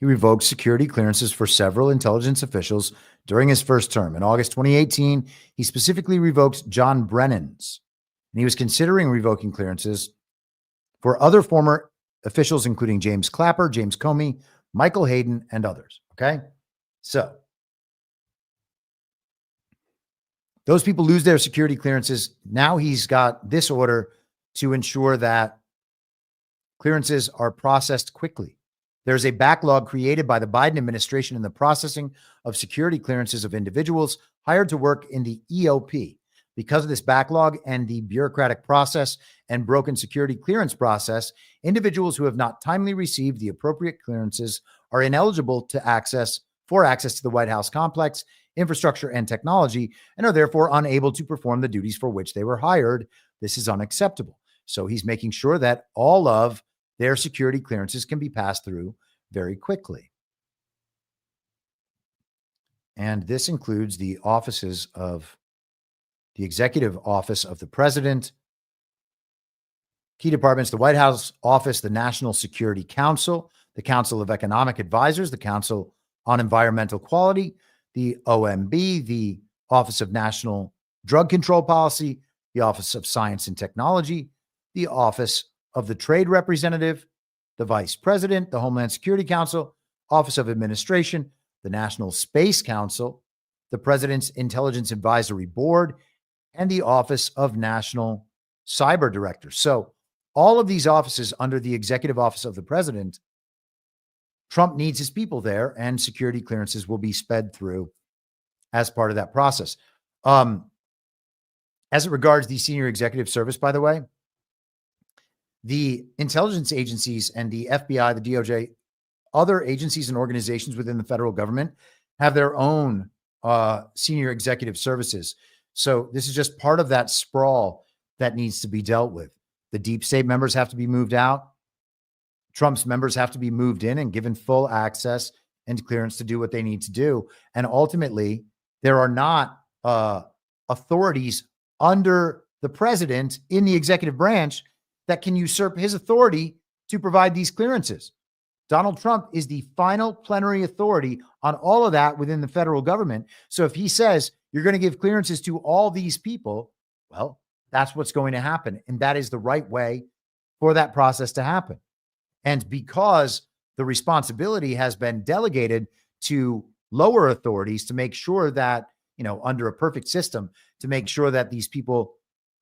He revoked security clearances for several intelligence officials during his first term. In August 2018, he specifically revoked John Brennan's, and he was considering revoking clearances for other former officials, including James Clapper, James Comey, Michael Hayden, and others. Okay? So Those people lose their security clearances. Now he's got this order to ensure that clearances are processed quickly. There's a backlog created by the Biden administration in the processing of security clearances of individuals hired to work in the EOP. Because of this backlog and the bureaucratic process and broken security clearance process, individuals who have not timely received the appropriate clearances are ineligible to access to the White House complex, infrastructure, and technology, and are therefore unable to perform the duties for which they were hired. This is unacceptable. So he's making sure that all of their security clearances can be passed through very quickly. And this includes the offices of the Executive Office of the President, key departments, the White House Office, the National Security Council, the Council of Economic Advisors, the Council on Environmental Quality, the OMB, the Office of National Drug Control Policy, the Office of Science and Technology, the Office of the Trade Representative, the Vice President, the Homeland Security Council, Office of Administration, the National Space Council, the President's Intelligence Advisory Board, and the Office of National Cyber Director. So all of these offices under the Executive Office of the President, Trump needs his people there, and security clearances will be sped through as part of that process. As it regards the senior executive service, by the way, the intelligence agencies and the FBI, the DOJ, other agencies and organizations within the federal government have their own senior executive services. So this is just part of that sprawl that needs to be dealt with. The deep state members have to be moved out. Trump's members have to be moved in and given full access and clearance to do what they need to do. And ultimately, there are not authorities under the president in the executive branch that can usurp his authority to provide these clearances. Donald Trump is the final plenary authority on all of that within the federal government. So if he says you're going to give clearances to all these people, well, that's what's going to happen. And that is the right way for that process to happen. And because the responsibility has been delegated to lower authorities to make sure that, under a perfect system, to make sure that these people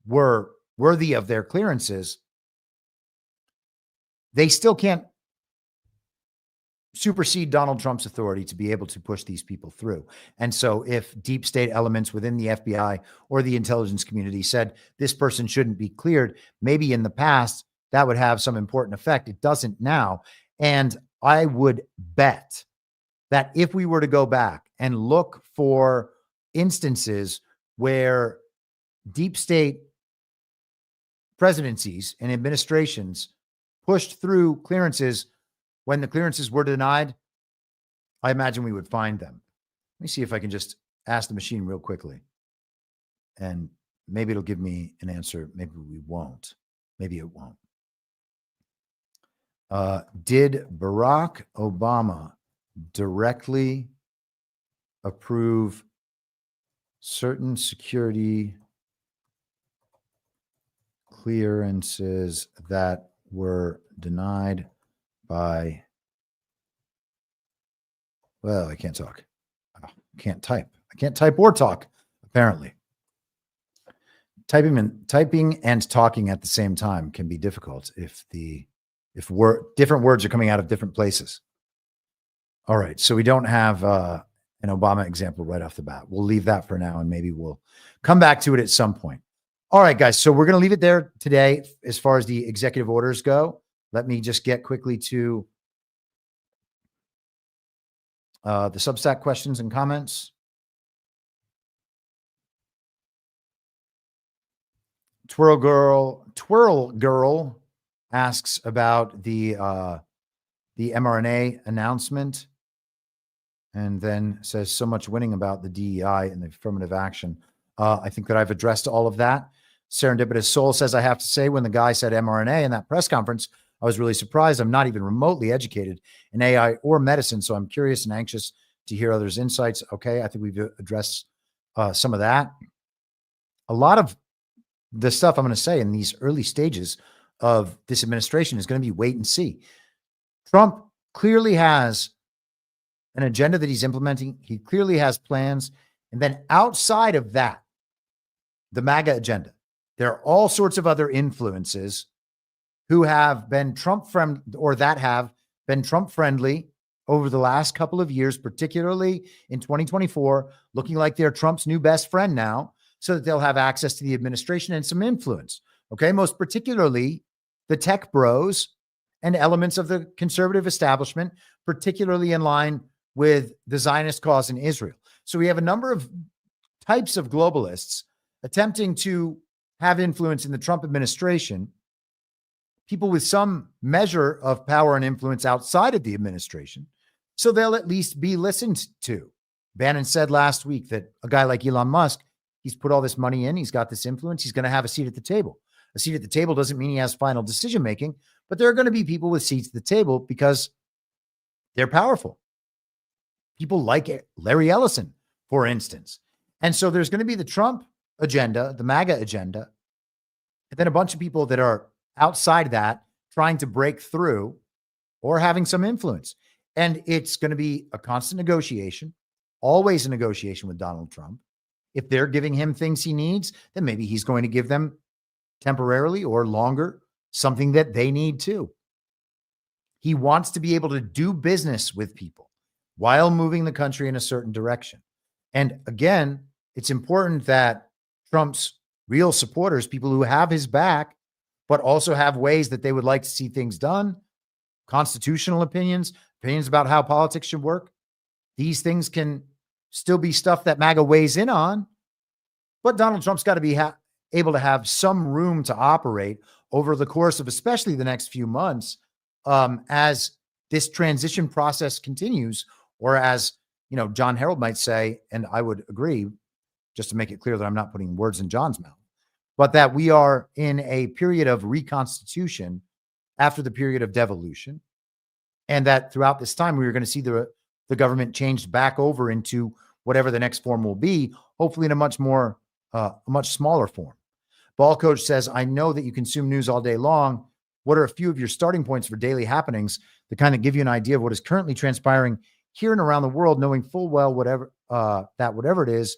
were worthy of their clearances, they still can't supersede Donald Trump's authority to be able to push these people through. And so if deep state elements within the FBI or the intelligence community said this person shouldn't be cleared, maybe in the past that would have some important effect. It doesn't now. And I would bet that if we were to go back and look for instances where deep state presidencies and administrations pushed through clearances when the clearances were denied, I imagine we would find them. Let me see if I can just ask the machine real quickly. And maybe it'll give me an answer. Maybe we won't. Maybe it won't. Did Barack Obama directly approve certain security clearances that were denied by, well, I can't talk. I can't type. I can't type or talk, apparently. Typing and talking at the same time can be difficult if different words are coming out of different places. All right, so we don't have an Obama example right off the bat. We'll leave that for now, and maybe we'll come back to it at some point. All right, guys, so we're going to leave it there today as far as the executive orders go. Let me just get quickly to the Substack questions and comments. Twirl Girl asks about the mRNA announcement, and then says so much winning about the DEI and the affirmative action. I think that I've addressed all of that. Serendipitous Soul says, I have to say, when the guy said mRNA in that press conference, I was really surprised. I'm not even remotely educated in AI or medicine, so I'm curious and anxious to hear others' insights. Okay, I think we've addressed some of that. A lot of the stuff I'm going to say in these early stages of this administration is going to be wait and see. Trump clearly has an agenda that he's implementing. He clearly has plans. And then outside of that, the MAGA agenda. There are all sorts of other influences who have been Trump friendly or that have been Trump friendly over the last couple of years, particularly in 2024, looking like they're Trump's new best friend now, so that they'll have access to the administration and some influence. Okay. Most particularly the tech bros and elements of the conservative establishment, particularly in line with the Zionist cause in Israel. So we have a number of types of globalists attempting to have influence in the Trump administration, people with some measure of power and influence outside of the administration, so they'll at least be listened to. Bannon said last week that a guy like Elon Musk, he's put all this money in, he's got this influence, he's going to have a seat at the table. A seat at the table doesn't mean he has final decision-making, but there are going to be people with seats at the table because they're powerful. People like Larry Ellison, for instance. And so there's going to be the Trump agenda, the MAGA agenda, and then a bunch of people that are outside that trying to break through or having some influence. And it's going to be a constant negotiation, always a negotiation with Donald Trump. If they're giving him things he needs, then maybe he's going to give them temporarily or longer something that they need too. He wants to be able to do business with people while moving the country in a certain direction. And again, it's important that Trump's real supporters, people who have his back, but also have ways that they would like to see things done, constitutional opinions, opinions about how politics should work. These things can still be stuff that MAGA weighs in on, but Donald Trump's got to be able to have some room to operate over the course of especially the next few months as this transition process continues, or as, John Harold might say, and I would agree, just to make it clear that I'm not putting words in John's mouth, but that we are in a period of reconstitution after the period of devolution, and that throughout this time, we are going to see the government changed back over into whatever the next form will be, hopefully in a much smaller form. Ball Coach says, I know that you consume news all day long. What are a few of your starting points for daily happenings that kind of give you an idea of what is currently transpiring here and around the world, knowing full well whatever it is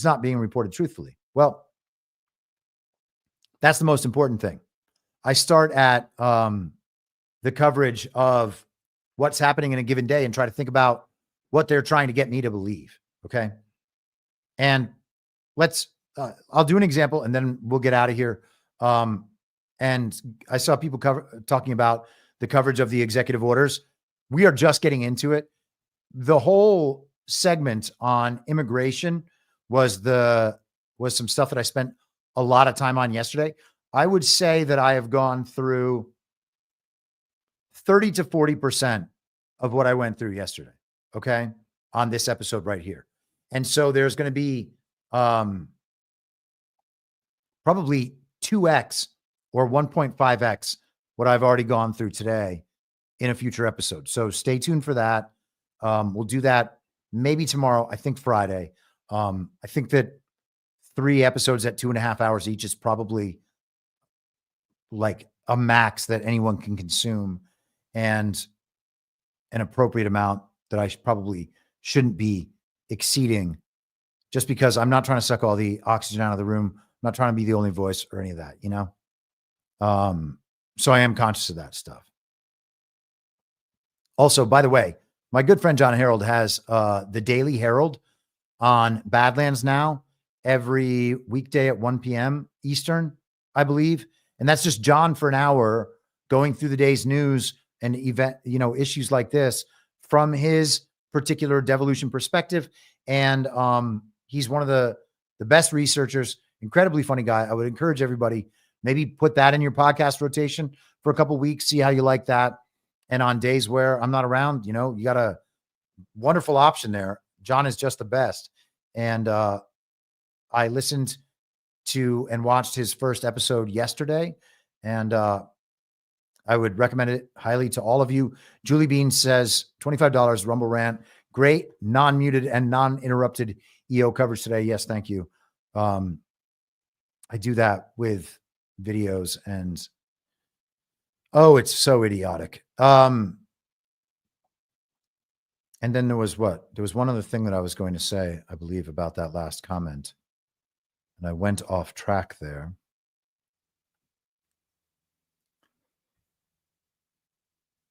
not being reported truthfully? Well, that's the most important thing. I start at the coverage of what's happening in a given day and try to think about what they're trying to get me to believe. Okay. And I'll do an example and then we'll get out of here. And I saw people talking about the coverage of the executive orders. We are just getting into it. The whole segment on immigration was some stuff that I spent a lot of time on yesterday. I would say that I have gone through 30 to 40% of what I went through yesterday. Okay. On this episode right here. And so there's going to be probably 2x or 1.5x what I've already gone through today in a future episode. So stay tuned for that. We'll do that maybe tomorrow. I think Friday. I think that 3 episodes at 2.5 hours each is probably like a max that anyone can consume, and an appropriate amount that I probably shouldn't be exceeding, just because I'm not trying to suck all the oxygen out of the room. I'm not trying to be the only voice or any of that, So I am conscious of that stuff. Also, by the way, my good friend John Harold has the Daily Herald on Badlands now every weekday at 1 p.m. Eastern, I believe. And that's just John for an hour going through the day's news and issues like this from his particular devolution perspective. And he's one of the best researchers, incredibly funny guy. I would encourage everybody, maybe put that in your podcast rotation for a couple of weeks, see how you like that. And on days where I'm not around, you got a wonderful option there. John is just the best. And I listened to and watched his first episode yesterday, and I would recommend it highly to all of you. Julie Bean says $25 Rumble Rant. Great non-muted and non-interrupted EO coverage today. Yes, thank you. I do that with videos, and it's so idiotic. And then there was one other thing that I was going to say, I believe, about that last comment. And I went off track there.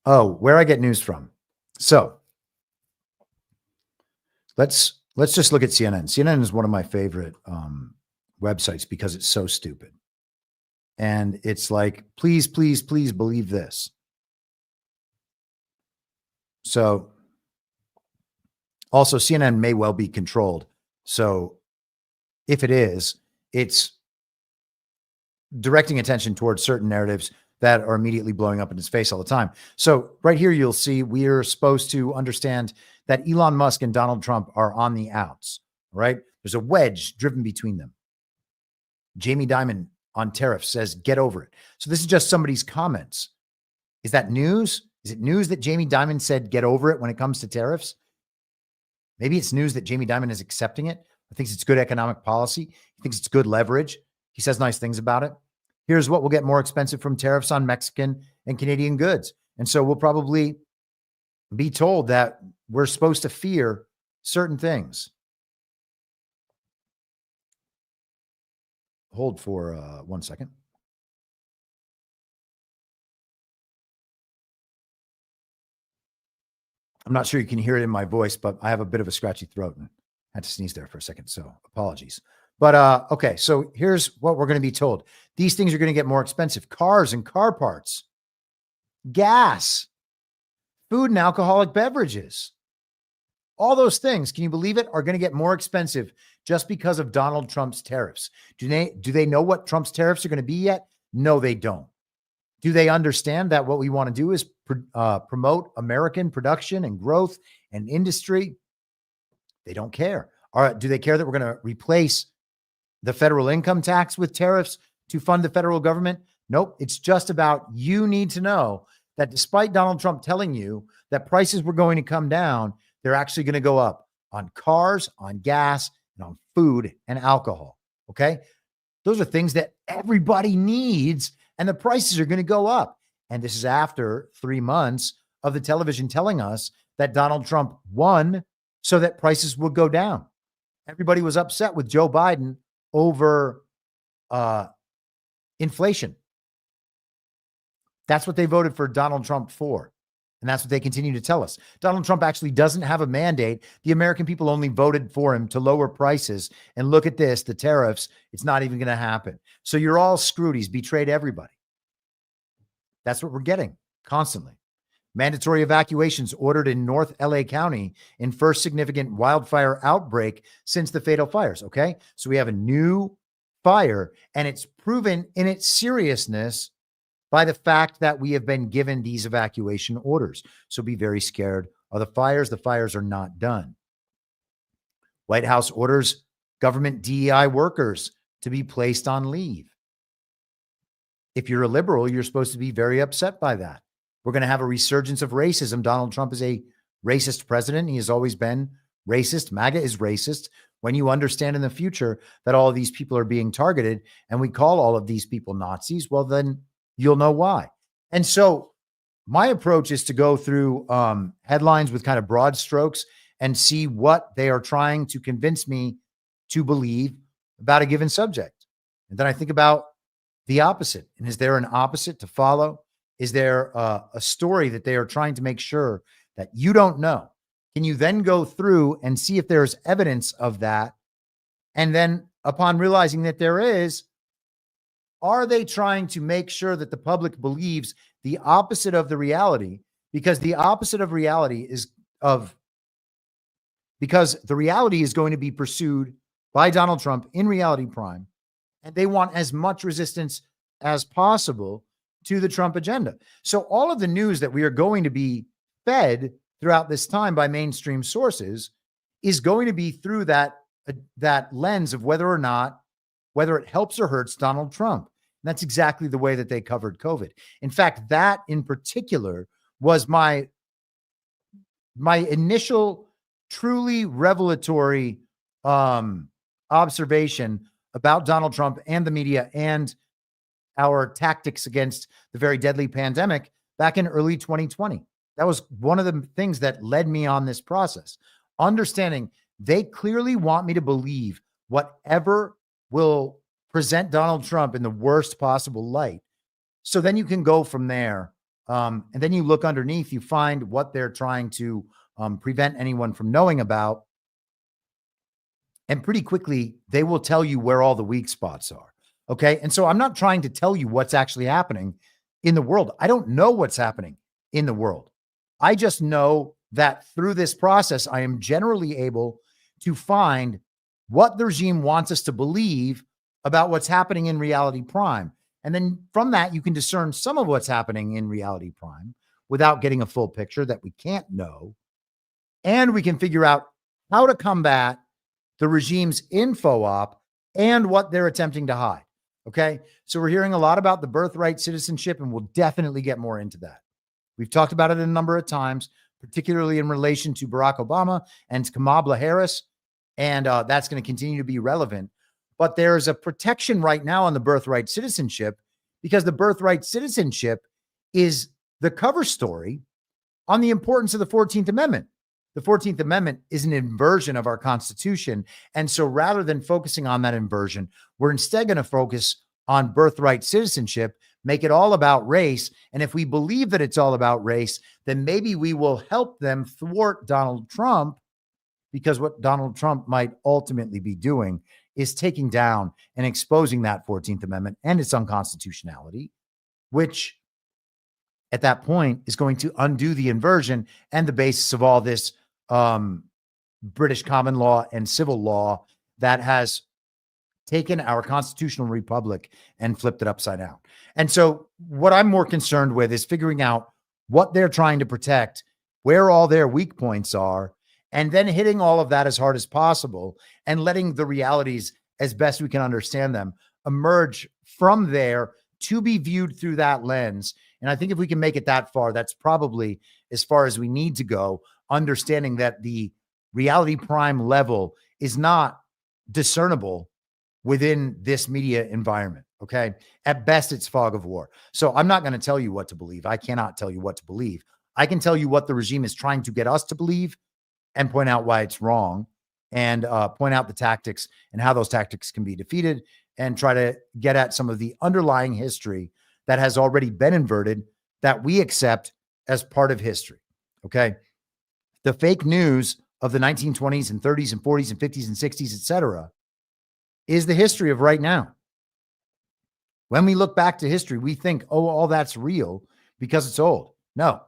Oh, where I get news from. So let's just look at CNN. CNN is one of my favorite websites because it's so stupid. And it's like, please, please, please believe this. So also CNN may well be controlled. So if it is, it's directing attention towards certain narratives that are immediately blowing up in his face all the time. So right here, you'll see we're supposed to understand that Elon Musk and Donald Trump are on the outs, right? There's a wedge driven between them. Jamie Dimon on tariffs says, get over it. So this is just somebody's comments. Is that news? Is it news that Jamie Dimon said, get over it when it comes to tariffs? Maybe it's news that Jamie Dimon is accepting it. He thinks it's good economic policy. He thinks it's good leverage. He says nice things about it. Here's what will get more expensive from tariffs on Mexican and Canadian goods. And so we'll probably be told that we're supposed to fear certain things. Hold for 1 second. I'm not sure you can hear it in my voice, but I have a bit of a scratchy throat and had to sneeze there for a second. So apologies. But okay, so here's what we're going to be told. These things are going to get more expensive. Cars and car parts, gas, food and alcoholic beverages. All those things, can you believe it, are going to get more expensive just because of Donald Trump's tariffs. Do they know what Trump's tariffs are going to be yet? No, they don't. Do they understand that what we want to do is promote American production and growth and industry? They don't care. All right, do they care that we're going to replace the federal income tax with tariffs to fund the federal government? Nope. It's just about, you need to know that despite Donald Trump telling you that prices were going to come down, they're actually going to go up on cars, on gas, and on food and alcohol. Okay. Those are things that everybody needs, and the prices are going to go up. And this is after 3 months of the television telling us that Donald Trump won so that prices would go down. Everybody was upset with Joe Biden over inflation. That's what they voted for Donald Trump for. And that's what they continue to tell us. Donald Trump actually doesn't have a mandate. The American people only voted for him to lower prices. And look at this, the tariffs, it's not even going to happen. So you're all screwed. He's betrayed everybody. That's what we're getting constantly. Mandatory evacuations ordered in North LA County in first significant wildfire outbreak since the fatal fires. Okay. So we have a new fire, and it's proven in its seriousness by the fact that we have been given these evacuation orders. So be very scared of the fires. The fires are not done. White House orders government DEI workers to be placed on leave. If you're a liberal, you're supposed to be very upset by that. We're going to have a resurgence of racism. Donald Trump is a racist president. He has always been racist. MAGA is racist. When you understand in the future that all of these people are being targeted and we call all of these people Nazis, well, then you'll know why. And so my approach is to go through headlines with kind of broad strokes and see what they are trying to convince me to believe about a given subject. And then I think about the opposite. And is there an opposite to follow? Is there a story that they are trying to make sure that you don't know? Can you then go through and see if there's evidence of that? And then upon realizing that there is, are they trying to make sure that the public believes the opposite of the reality? Because the opposite of reality because the reality is going to be pursued by Donald Trump in reality prime. And they want as much resistance as possible to the Trump agenda. So all of the news that we are going to be fed throughout this time by mainstream sources is going to be through that lens of whether it helps or hurts Donald Trump. And that's exactly the way that they covered COVID. In fact, that in particular was my initial truly revelatory observation about Donald Trump and the media and our tactics against the very deadly pandemic back in early 2020. That was one of the things that led me on this process. Understanding they clearly want me to believe whatever will present Donald Trump in the worst possible light. So then you can go from there. And then you look underneath, you find what they're trying to prevent anyone from knowing about. And pretty quickly, they will tell you where all the weak spots are. Okay. And so I'm not trying to tell you what's actually happening in the world. I don't know what's happening in the world. I just know that through this process, I am generally able to find what the regime wants us to believe about what's happening in reality prime. And then from that, you can discern some of what's happening in reality prime without getting a full picture that we can't know. And we can figure out how to combat the regime's info op and what they're attempting to hide. Okay. So we're hearing a lot about the birthright citizenship, and we'll definitely get more into that. We've talked about it a number of times, particularly in relation to Barack Obama and Kamala Harris. And that's going to continue to be relevant. But there's a protection right now on the birthright citizenship, because the birthright citizenship is the cover story on the importance of the 14th Amendment. The 14th Amendment is an inversion of our Constitution. And so rather than focusing on that inversion, we're instead going to focus on birthright citizenship, make it all about race. And if we believe that it's all about race, then maybe we will help them thwart Donald Trump, because what Donald Trump might ultimately be doing is taking down and exposing that 14th Amendment and its unconstitutionality, which at that point is going to undo the inversion and the basis of all this British common law and civil law that has taken our constitutional republic and flipped it upside down. And so what I'm more concerned with is figuring out what they're trying to protect, where all their weak points are, and then hitting all of that as hard as possible and letting the realities, as best we can understand them, emerge from there to be viewed through that lens. And I think if we can make it that far, that's probably as far as we need to go, understanding that the reality prime level is not discernible within this media environment. Okay. At best, it's fog of war. So I'm not going to tell you what to believe. I cannot tell you what to believe. I can tell you what the regime is trying to get us to believe and point out why it's wrong, and point out the tactics and how those tactics can be defeated, and try to get at some of the underlying history that has already been inverted that we accept as part of history. Okay. The fake news of the 1920s and 30s and 40s and 50s and 60s, etc., is the history of right now. When we look back to history, we think, oh, all that's real because it's old. No,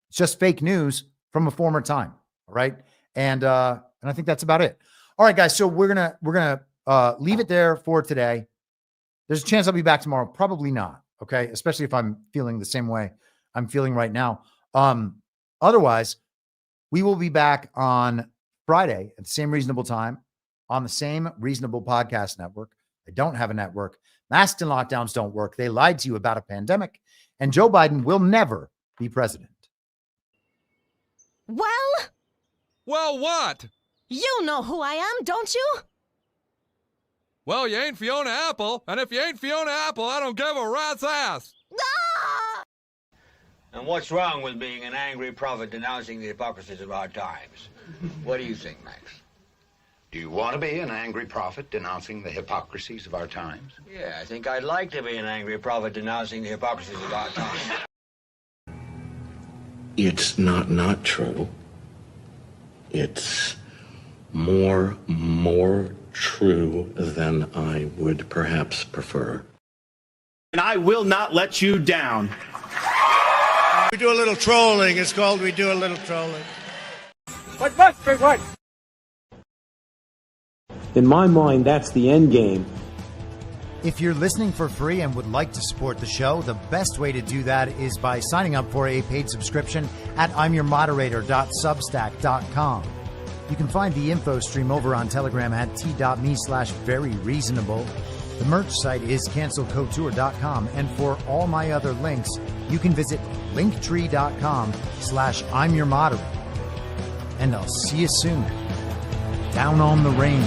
it's just fake news from a former time. All right. And I think that's about it. All right, guys. So we're going to leave it there for today. There's a chance I'll be back tomorrow. Probably not. Okay. Especially if I'm feeling the same way I'm feeling right now. Otherwise, we will be back on Friday at the same reasonable time on the same reasonable podcast network. I don't have a network. Masks and lockdowns don't work. They lied to you about a pandemic, and Joe Biden will never be president. Well, what? You know who I am, don't you? Well, you ain't Fiona Apple, and if you ain't Fiona Apple, I don't give a rat's ass. Ah! And what's wrong with being an angry prophet denouncing the hypocrisies of our times? What do you think, Max? Do you want to be an angry prophet denouncing the hypocrisies of our times? Yeah, I think I'd like to be an angry prophet denouncing the hypocrisies of our times. It's not true. It's more true than I would perhaps prefer. And I will not let you down. We do a little trolling. It's called We Do a Little Trolling. What must be what? In my mind, that's the end game. If you're listening for free and would like to support the show, the best way to do that is by signing up for a paid subscription at imyourmoderator.substack.com. You can find the info stream over on Telegram at t.me/veryreasonable. The merch site is cancelcouture.com. And for all my other links, you can visit linktree.com/imyourmoderator. And I'll see you soon. Down on the range.